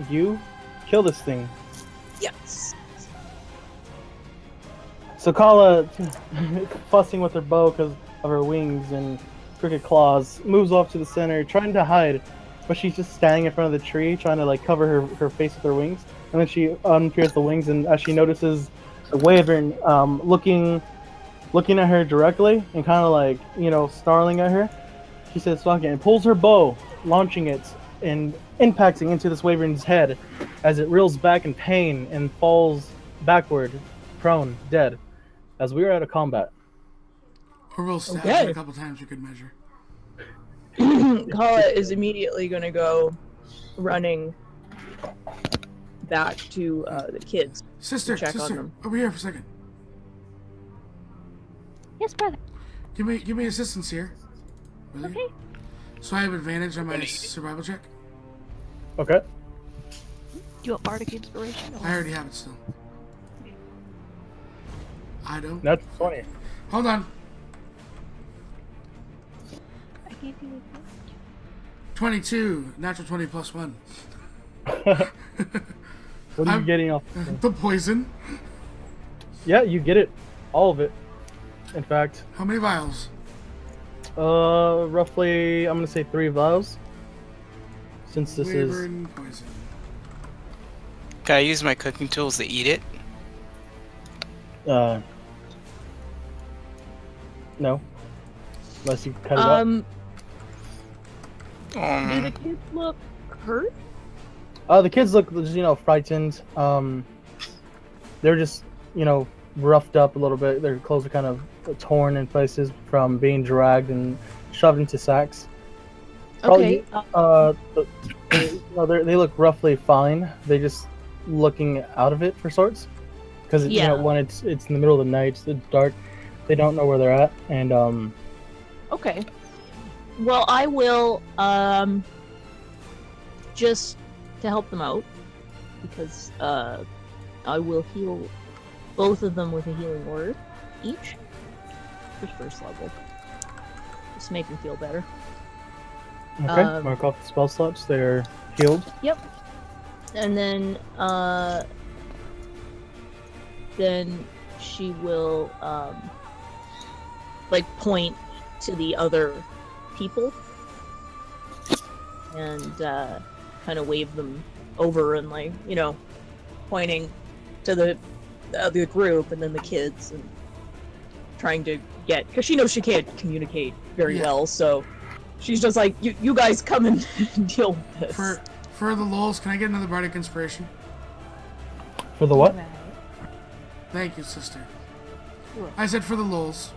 you kill this thing. Yes. So Kala, fussing with her bow because of her wings and crooked claws, moves off to the center, trying to hide, but she's just standing in front of the tree, trying to like cover her face with her wings. And then she unpeers the wings, and as she notices the wyvern looking at her directly and kind of like, you know, snarling at her, she says, "Fuck it," and pulls her bow, launching it and impacting into this wyvern's head as it reels back in pain and falls backward, prone, dead, as we are out of combat. Orville stabs Okay. it a couple times we could measure. Kala is immediately going to go running back to the kids. Sister, Check on sister, them. over here for a second. Yes, brother. Give me assistance here. Will you? Okay. So I have advantage on my survival check. Okay. Do you want Bardic Inspiration? I already have it still. I don't. That's 20. Hold on. I gave you 22. Natural 20 plus 1. What are you I'm- getting off? The poison. Yeah, you get it. All of it. In fact, How many vials? roughly, I'm gonna say 3 vials. Since this is... Wyvern poison. Can I use my cooking tools to eat it? No. Unless you cut it up. Do the kids look hurt? The kids look, you know, frightened. They're just, you know, roughed up a little bit. Their clothes are kind of torn in places from being dragged and shoved into sacks. Okay. They look roughly fine. They're just looking out of it for sorts, because you know, Yeah. when it's in the middle of the night, it's dark. They don't know where they're at, and Okay. Well, I will, just to help them out, because, I will heal both of them with a healing word each. Just first level. Just make them feel better. okay, mark off the spell slots. They're healed. Yep. And then she will, like, point to the other people and kind of wave them over and like, you know, pointing to the group and then the kids and trying to get, because she knows she can't communicate very well, so she's just like, you guys come and deal with this. For the lulz, can I get another bardic inspiration? For the what? Thank you, sister. Sure. I said for the lulz.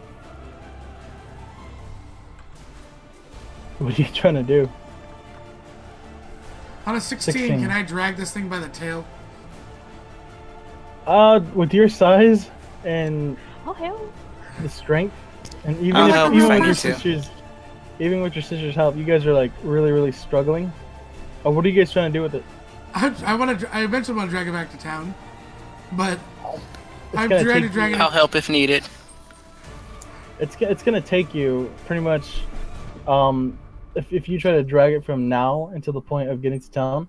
What are you trying to do? On a 16, can I drag this thing by the tail? With your size and Oh hell. the strength, and I'll help if I need to. even with your sister's help, you guys are like really struggling. What are you guys trying to do with it? I eventually want to drag it back to town, but I'm gonna trying to take drag it. I'll help if needed. It's gonna take you pretty much, if you try to drag it from now until the point of getting to town,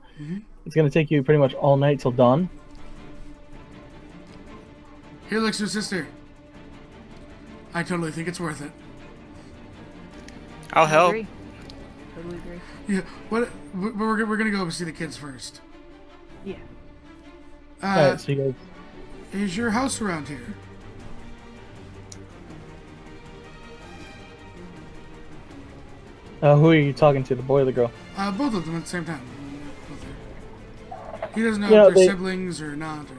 it's gonna take you pretty much all night till dawn. Here looks your sister. I totally think it's worth it. I'll help. Agree. Totally agree. Yeah. What? We're gonna go see the kids first. Yeah. Alright, so you guys. Is your house around here? Who are you talking to, the boy or the girl? Both of them at the same time. He doesn't know Yeah, if they're they- siblings or not. Or...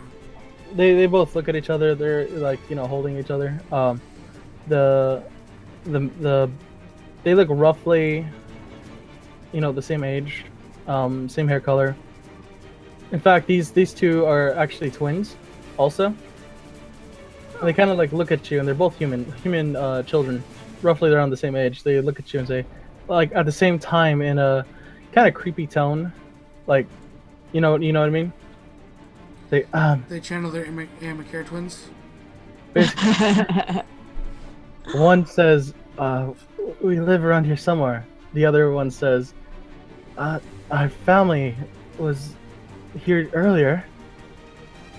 They both look at each other. They're like, you know, holding each other. The they look roughly, you know, the same age, same hair color. In fact, these two are actually twins, also. And they kind of like look at you, and they're both human children, roughly around the same age. They look at you and say, like at the same time, in a kind of creepy tone, like, you know what I mean? They channel their Amakare twins. One says, we live around here somewhere. The other one says, our family was here earlier.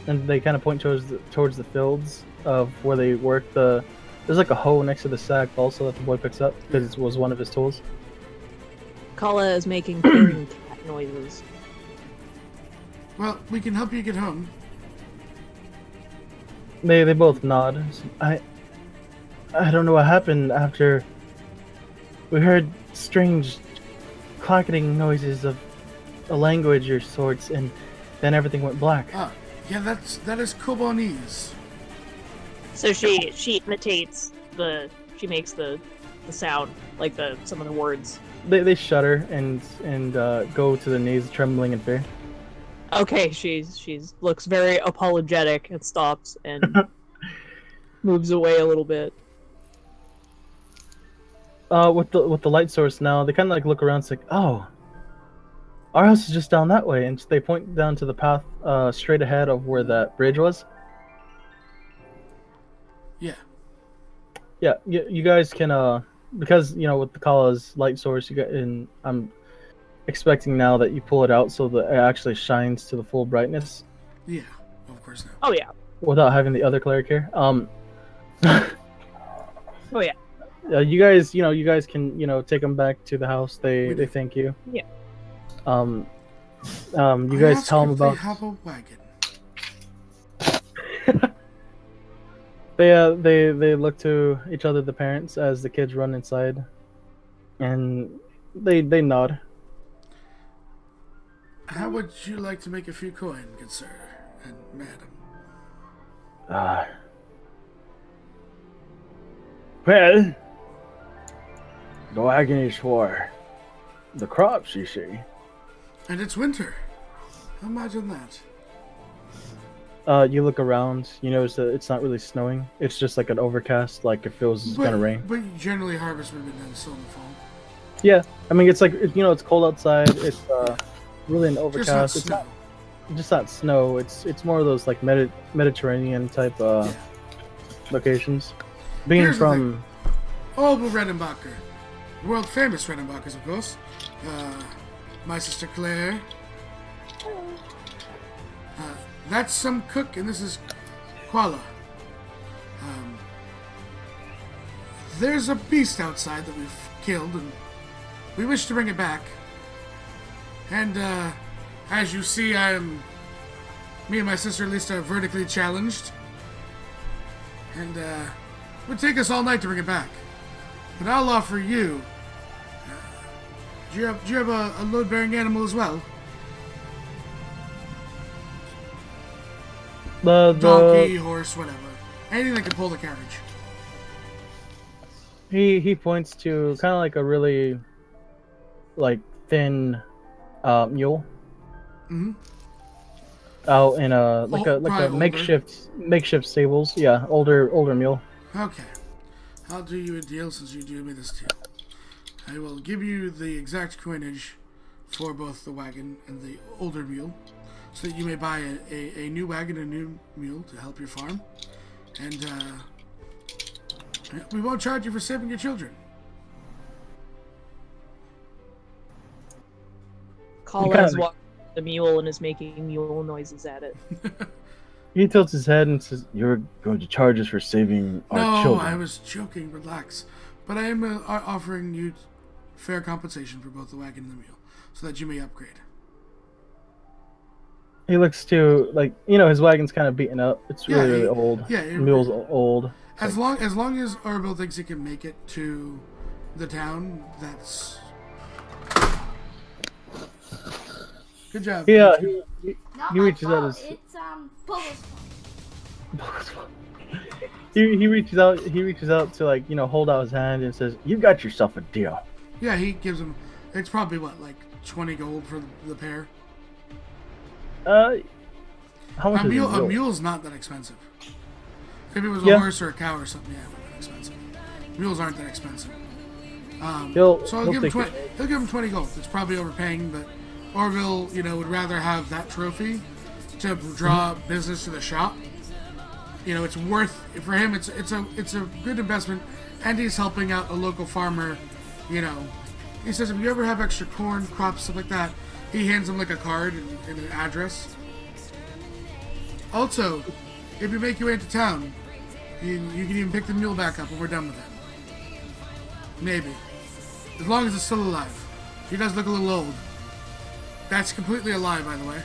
And they kind of point towards the fields of where they work. There's like a hoe next to the sack also that the boy picks up because it was one of his tools. Kala is making purring cat noises. Well, we can help you get home. They both nod. I don't know what happened after we heard strange clacketing noises of a language or sorts, and then everything went black. Yeah, that is Kobanese. So she imitates she makes the sound, like some of the words. They shudder and go to their knees, trembling in fear. Okay, she's looks very apologetic and stops and moves away a little bit. With the light source now, they kind of like look around, it's like, oh, our house is just down that way, and they point down to the path straight ahead of where that bridge was. Yeah. Yeah, you guys can because you know with the Kala's light source, and I'm expecting now that you pull it out so that it actually shines to the full brightness. Yeah, of course not. Oh yeah. Without having the other cleric here. Oh yeah. You guys can take them back to the house. They thank you. Yeah. You guys tell them about. They have a wagon. They look to each other, the parents, as the kids run inside, and they nod. How would you like to make a few coin, good sir and madam? Well, the wagon is for the crops, you see. And it's winter. Imagine that. You look around, you notice that it's not really snowing. It's just like an overcast, like it feels it's gonna rain. But generally harvest would have been done still in the fall. Yeah, I mean it's like, it's cold outside. It's really an overcast. Just not snow. Just not snow. It's more of those like Mediterranean type locations. Being Here's the from Orville Redenbacher. World famous Redenbachers, of course. My sister Claire. That's some cook, and this is Kuala. There's a beast outside that we've killed, and we wish to bring it back. And as you see, me and my sister at least are vertically challenged. And it would take us all night to bring it back. But I'll offer you. Do you have a load-bearing animal as well? The Donkey, horse, whatever. Anything that can pull the carriage. he points to kind of like a really like thin mule. Mm-hmm. Out in a like a Probably makeshift stables. Yeah, older mule. Okay. I'll do you a deal since you do me this deal. I will give you the exact coinage for both the wagon and the older mule, so that you may buy a new wagon and a new mule to help your farm. And we won't charge you for saving your children. Colin's walking the mule and is making mule noises at it. He tilts his head and says, "You're going to charge us for saving our children." No, I was joking. Relax. But I am offering you fair compensation for both the wagon and the mule, so that you may upgrade. He looks to his wagon's kind of beaten up. It's really old. Yeah, the mule's old. As long as Orville thinks he can make it to the town, that's good job. Yeah, he reaches out his. It's Bubba's fault. He reaches out to hold out his hand and says, "You got yourself a deal." Yeah, he gives him. It's probably what, like 20 gold for the pair. How much A is mule, a a mule? mule's not that expensive. If it was a horse or a cow or something, yeah, it would be expensive. Mules aren't that expensive. So I'll give him 20. He'll give him 20 gold. It's probably overpaying, but Orville, would rather have that trophy to draw business to the shop. It's worth for him. It's a good investment, and he's helping out a local farmer. He says if you ever have extra corn, crops, stuff like that, he hands him like a card and an address. Also, if you make your way into town, you can even pick the mule back up when we're done with it. Maybe. As long as it's still alive. She does look a little old. That's completely a lie, by the way.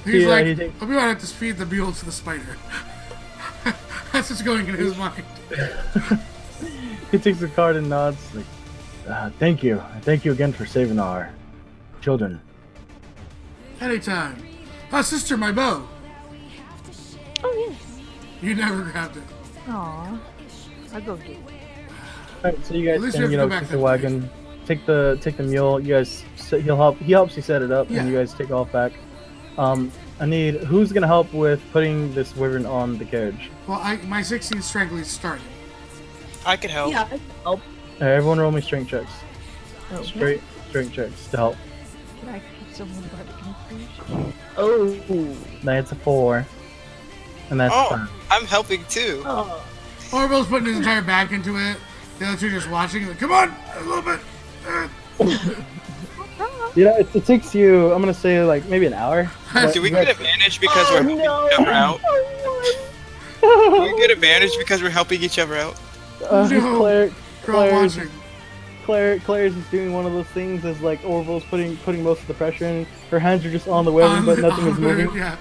He's we might have to feed the mule to the spider. That's what's going in his mind. He takes the card and nods. Thank you. Thank you again for saving our children. Anytime. Sister, my bow. Oh, yes. You never grabbed it. Aw. I'll go get it. Alright, so you At guys least can, you have to go back take that the wagon, take the mule. You guys, he helps you set it up, Yeah. and you guys take off back. I need who's gonna help with putting this wyvern on the carriage. Well, my 16 strength lead started. I could help. Yeah, I can help. Everyone roll me strength checks. Oh, Straight strength checks to help. Can I keep someone by the carriage? Oh. That's a 4, and that's Oh, 5. I'm helping too. Oh. Orville's putting his entire back into it. The other two just watching. Like, come on, a little bit. It takes you. I'm gonna say maybe an hour. Do we get advantage because we're helping each other out? Do we get advantage because we're helping each other out? No. Claire's just doing one of those things as Orville's putting most of the pressure in. Her hands are just on the wyvern, but nothing is moving. Yeah.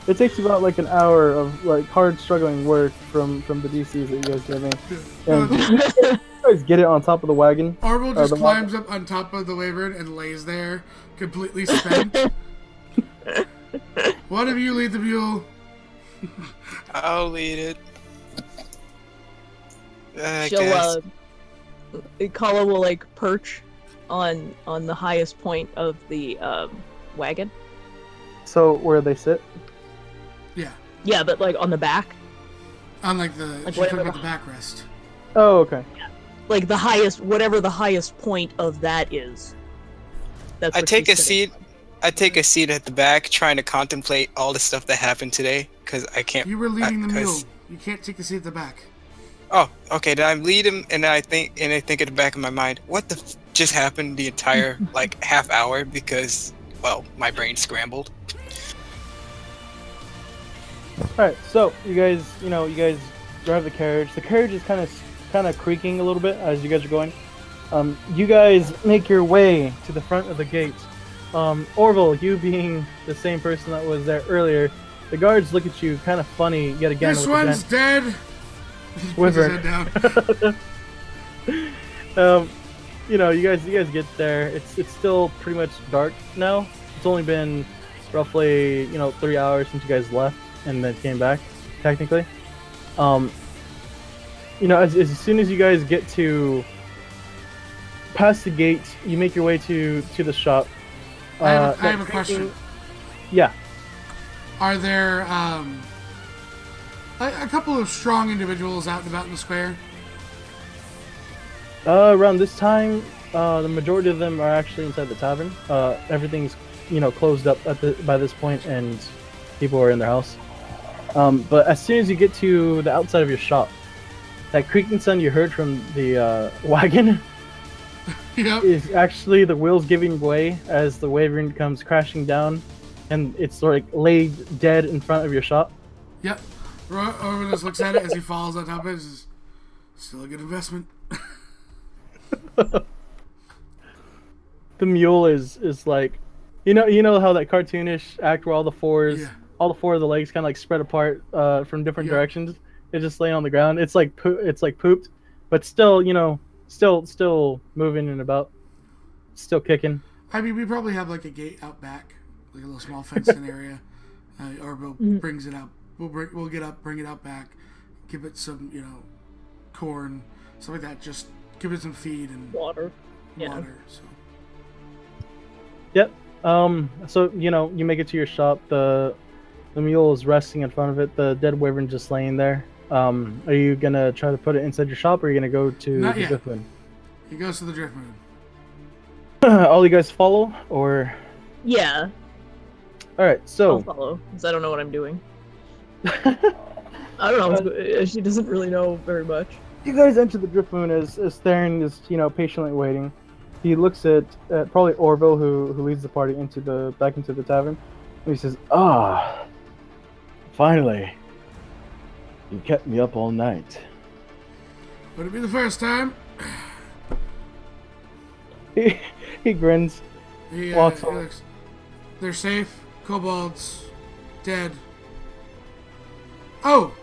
It takes about an hour of hard struggling work from the DCs that you guys give me. And you guys get it on top of the wagon. Orville just climbs up on top of the wyvern and lays there, completely spent. One of you lead the mule. I'll lead it. I She'll, guess. Kala will perch on the highest point of the wagon. So where they sit? Yeah. Yeah, but on the back. On she's talking about the backrest. Oh, okay. The highest, whatever the highest point of that is. That's I where take she's a sitting. seat. I take a seat at the back, trying to contemplate all the stuff that happened today, because I can't. You were leading the mule. You can't take the seat at the back. Oh, okay. Then I lead him, and I think at the back of my mind, what the just happened the entire half hour? Because, well, my brain scrambled. All right. So you guys drive the carriage. The carriage is kind of creaking a little bit as you guys are going. You guys make your way to the front of the gate. Orville, you being the same person that was there earlier, the guards look at you kind of funny yet again. This one's dead. Puts his head down. You know, you guys get there. It's still pretty much dark now. It's only been roughly 3 hours since you guys left and then came back, technically. As soon as you guys get to past the gate, you make your way to the shop. I have a question. Yeah. Are there a couple of strong individuals out and about in the square? Around this time, the majority of them are actually inside the tavern. Everything's closed up by this point, and people are in their house. But as soon as you get to the outside of your shop, that creaking sound you heard from the wagon Yep. is actually the wheels giving way as the wyvern comes crashing down, and it's sort of laid dead in front of your shop. Yep. Orville just looks at it as he falls on top of it. Says, still a good investment. The mule is like, you know how that cartoonish act where all the four of the legs kind of like spread apart from different directions. It's just laying on the ground. It's like pooped, but still still moving and about, still kicking. I mean, we probably have like a gate out back, like a little small fenced-in area. Orville brings it out. We'll get up, bring it out back, give it some corn, stuff like that. Just give it some feed and water. So. Yep. So you make it to your shop. The mule is resting in front of it. The dead wyvern just laying there. Are you gonna try to put it inside your shop, or are you gonna go to Not the yet. Drift Moon? He goes to the Drift Moon. All you guys follow, or? Yeah, All right. So I'll follow, because I don't know what I'm doing. I don't know. She doesn't really know very much. you guys enter the Drift Moon as Theron is patiently waiting. He looks at probably Orville, who leads the party back into the tavern, and he says, "Ah, finally. You kept me up all night." Would it be the first time? He grins. He Walks on. looks. They're safe. Kobolds dead. Oh!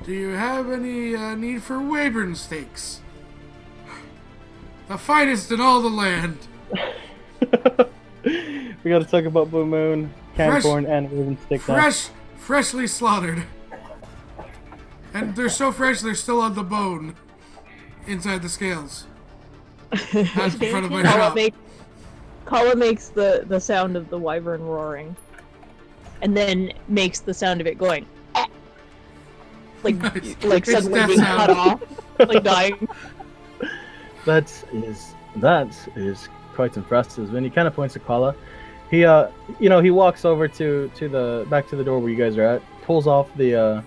Do you have any need for wyvern steaks? The finest in all the land. We gotta talk about Blue Moon, canned corn, and wyvern steak now. Freshly slaughtered. And they're so fresh they're still on the bone. Inside the scales. That's in front of my shop. Kala makes the sound of the wyvern roaring, and then makes the sound of it going, "Ah!" like Nice. like It's suddenly that being sound. cut off, like dying. That is quite impressive. And he kind of points to Kala. He he walks over to back to the door where you guys are at, pulls off the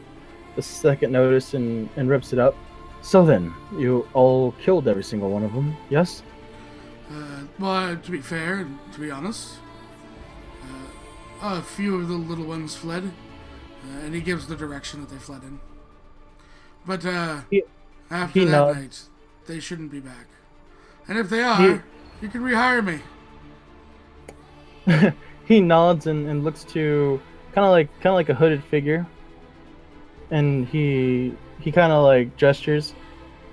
second notice and rips it up. So then, you all killed every single one of them, yes? Well, to be fair and to be honest, a few of the little ones fled, and he gives the direction that they fled in. But after that night, they shouldn't be back. And if they are, you can rehire me. He nods and looks to kind of like a hooded figure, and he kind of like gestures,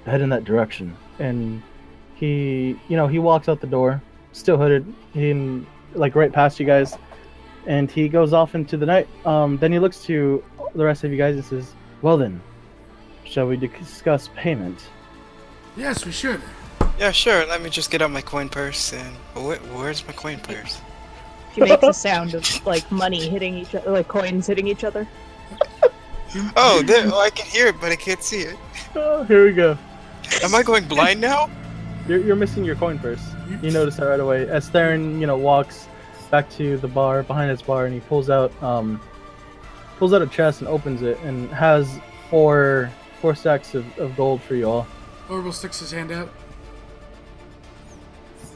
head in that direction, and he walks out the door, still hooded, like right past you guys, and he goes off into the night. Then he looks to the rest of you guys and says, "Well then, shall we discuss payment?" Yes, we should. Yeah, sure. Let me just get out my coin purse and where's my coin purse? She makes a sound of like money hitting each other, like coins hitting each other. Oh, there! Oh, I can hear it, but I can't see it. Oh, here we go. Am I going blind now? You're missing your coin purse. You notice that right away as Theron walks back to the bar, behind his bar, and he pulls out a chest and opens it and has four stacks of gold for you all. Orville sticks his hand out.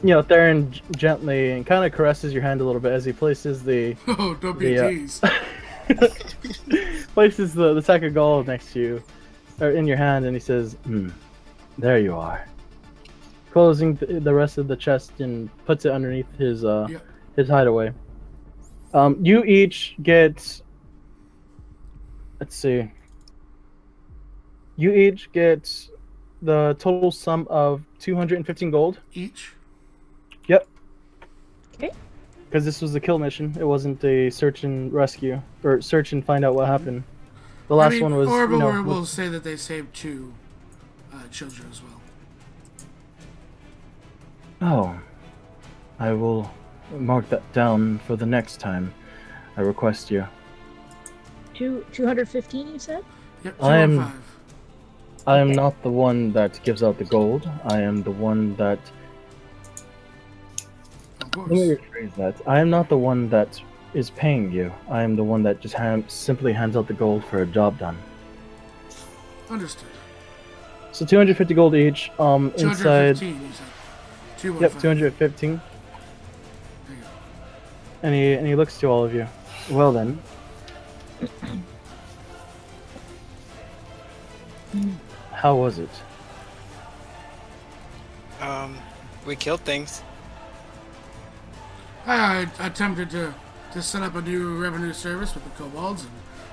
Theron gently and kind of caresses your hand a little bit as he places Oh, don't be teased. places the sack of gold next to you, or in your hand, and he says, There you are. Closing the rest of the chest and puts it underneath his his hideaway. You each get. Let's see. You each get the total sum of 215 gold. Each? Yep. Okay. Because this was a kill mission. It wasn't a search and rescue. Or search and find out what happened. The last one was... Orville will say that they saved 2 children as well. Oh. I will mark that down for the next time I request you. 215, you said? Yep, I am 205. not the one that gives out the gold. I am the one that... Of course. Let me rephrase that. I am not the one that is paying you. I am the one that just simply hands out the gold for a job done. Understood. So 250 gold each. 215, Inside... you said. 215. Yep, 215. There you go. And he looks to all of you. Well then. How was it? We killed things. I attempted to set up a new revenue service with the kobolds and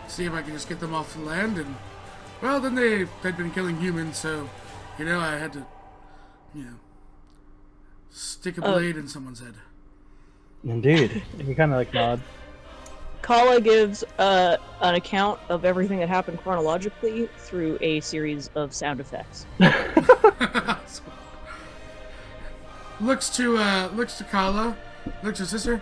see if I could just get them off the land, and well, then they'd been killing humans, so I had to stick a blade in someone's head. Indeed. He kind of like nod. Kala gives an account of everything that happened chronologically through a series of sound effects. Looks to Kala, looks to sister.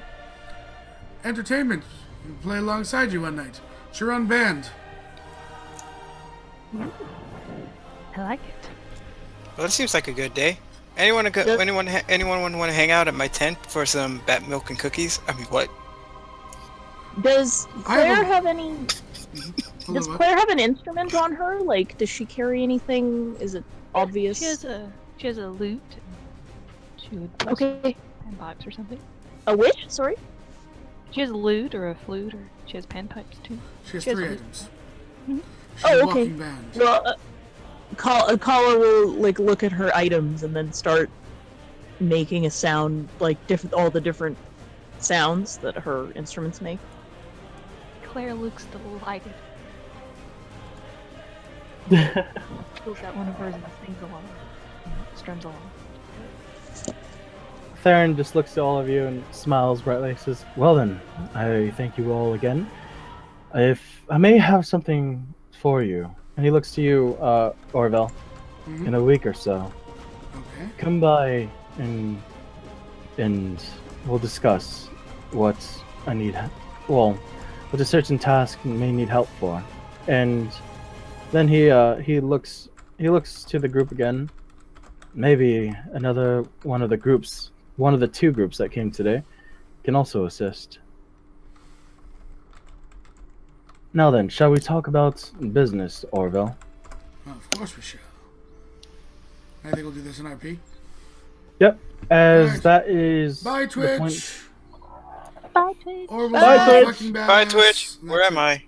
Entertainment. We'll play alongside you one night. It's your own band. I like it. Well, it seems like a good day. Anyone want to hang out at my tent for some bat milk and cookies? I mean, what? Does Claire have any? Hold Does on, what? Claire have an instrument on her? Like, does she carry anything? Is it obvious? She has a lute. She would play Okay. panpipes or something. A which? Sorry. She has a lute or a flute, or she has panpipes too. She has She has 3 a- items. Mhm. She's Oh, a okay. walking band. Well, Kala will like look at her items and then start making a sound, like all the different sounds that her instruments make. Claire looks delighted. Pulls out one of hers and sings along. Strums along. Theron just looks to all of you and smiles brightly. Says, "Well then, I thank you all again. If I may have something for you," and he looks to you, Orville, in a week or so. Okay. Come by and we'll discuss what I need. Well, what a certain task may need help for, and then he looks to the group again. Maybe another one of the groups. One of the 2 groups that came today can also assist. Now then, shall we talk about business, Orville? Well, of course we shall. I think we'll do this in RP. Yep, as Alright. that is Bye, the point. Twitch. Bye, Twitch. Orville's Bye, not Twitch. fucking badass. Bye, Twitch. Where That's am it. I?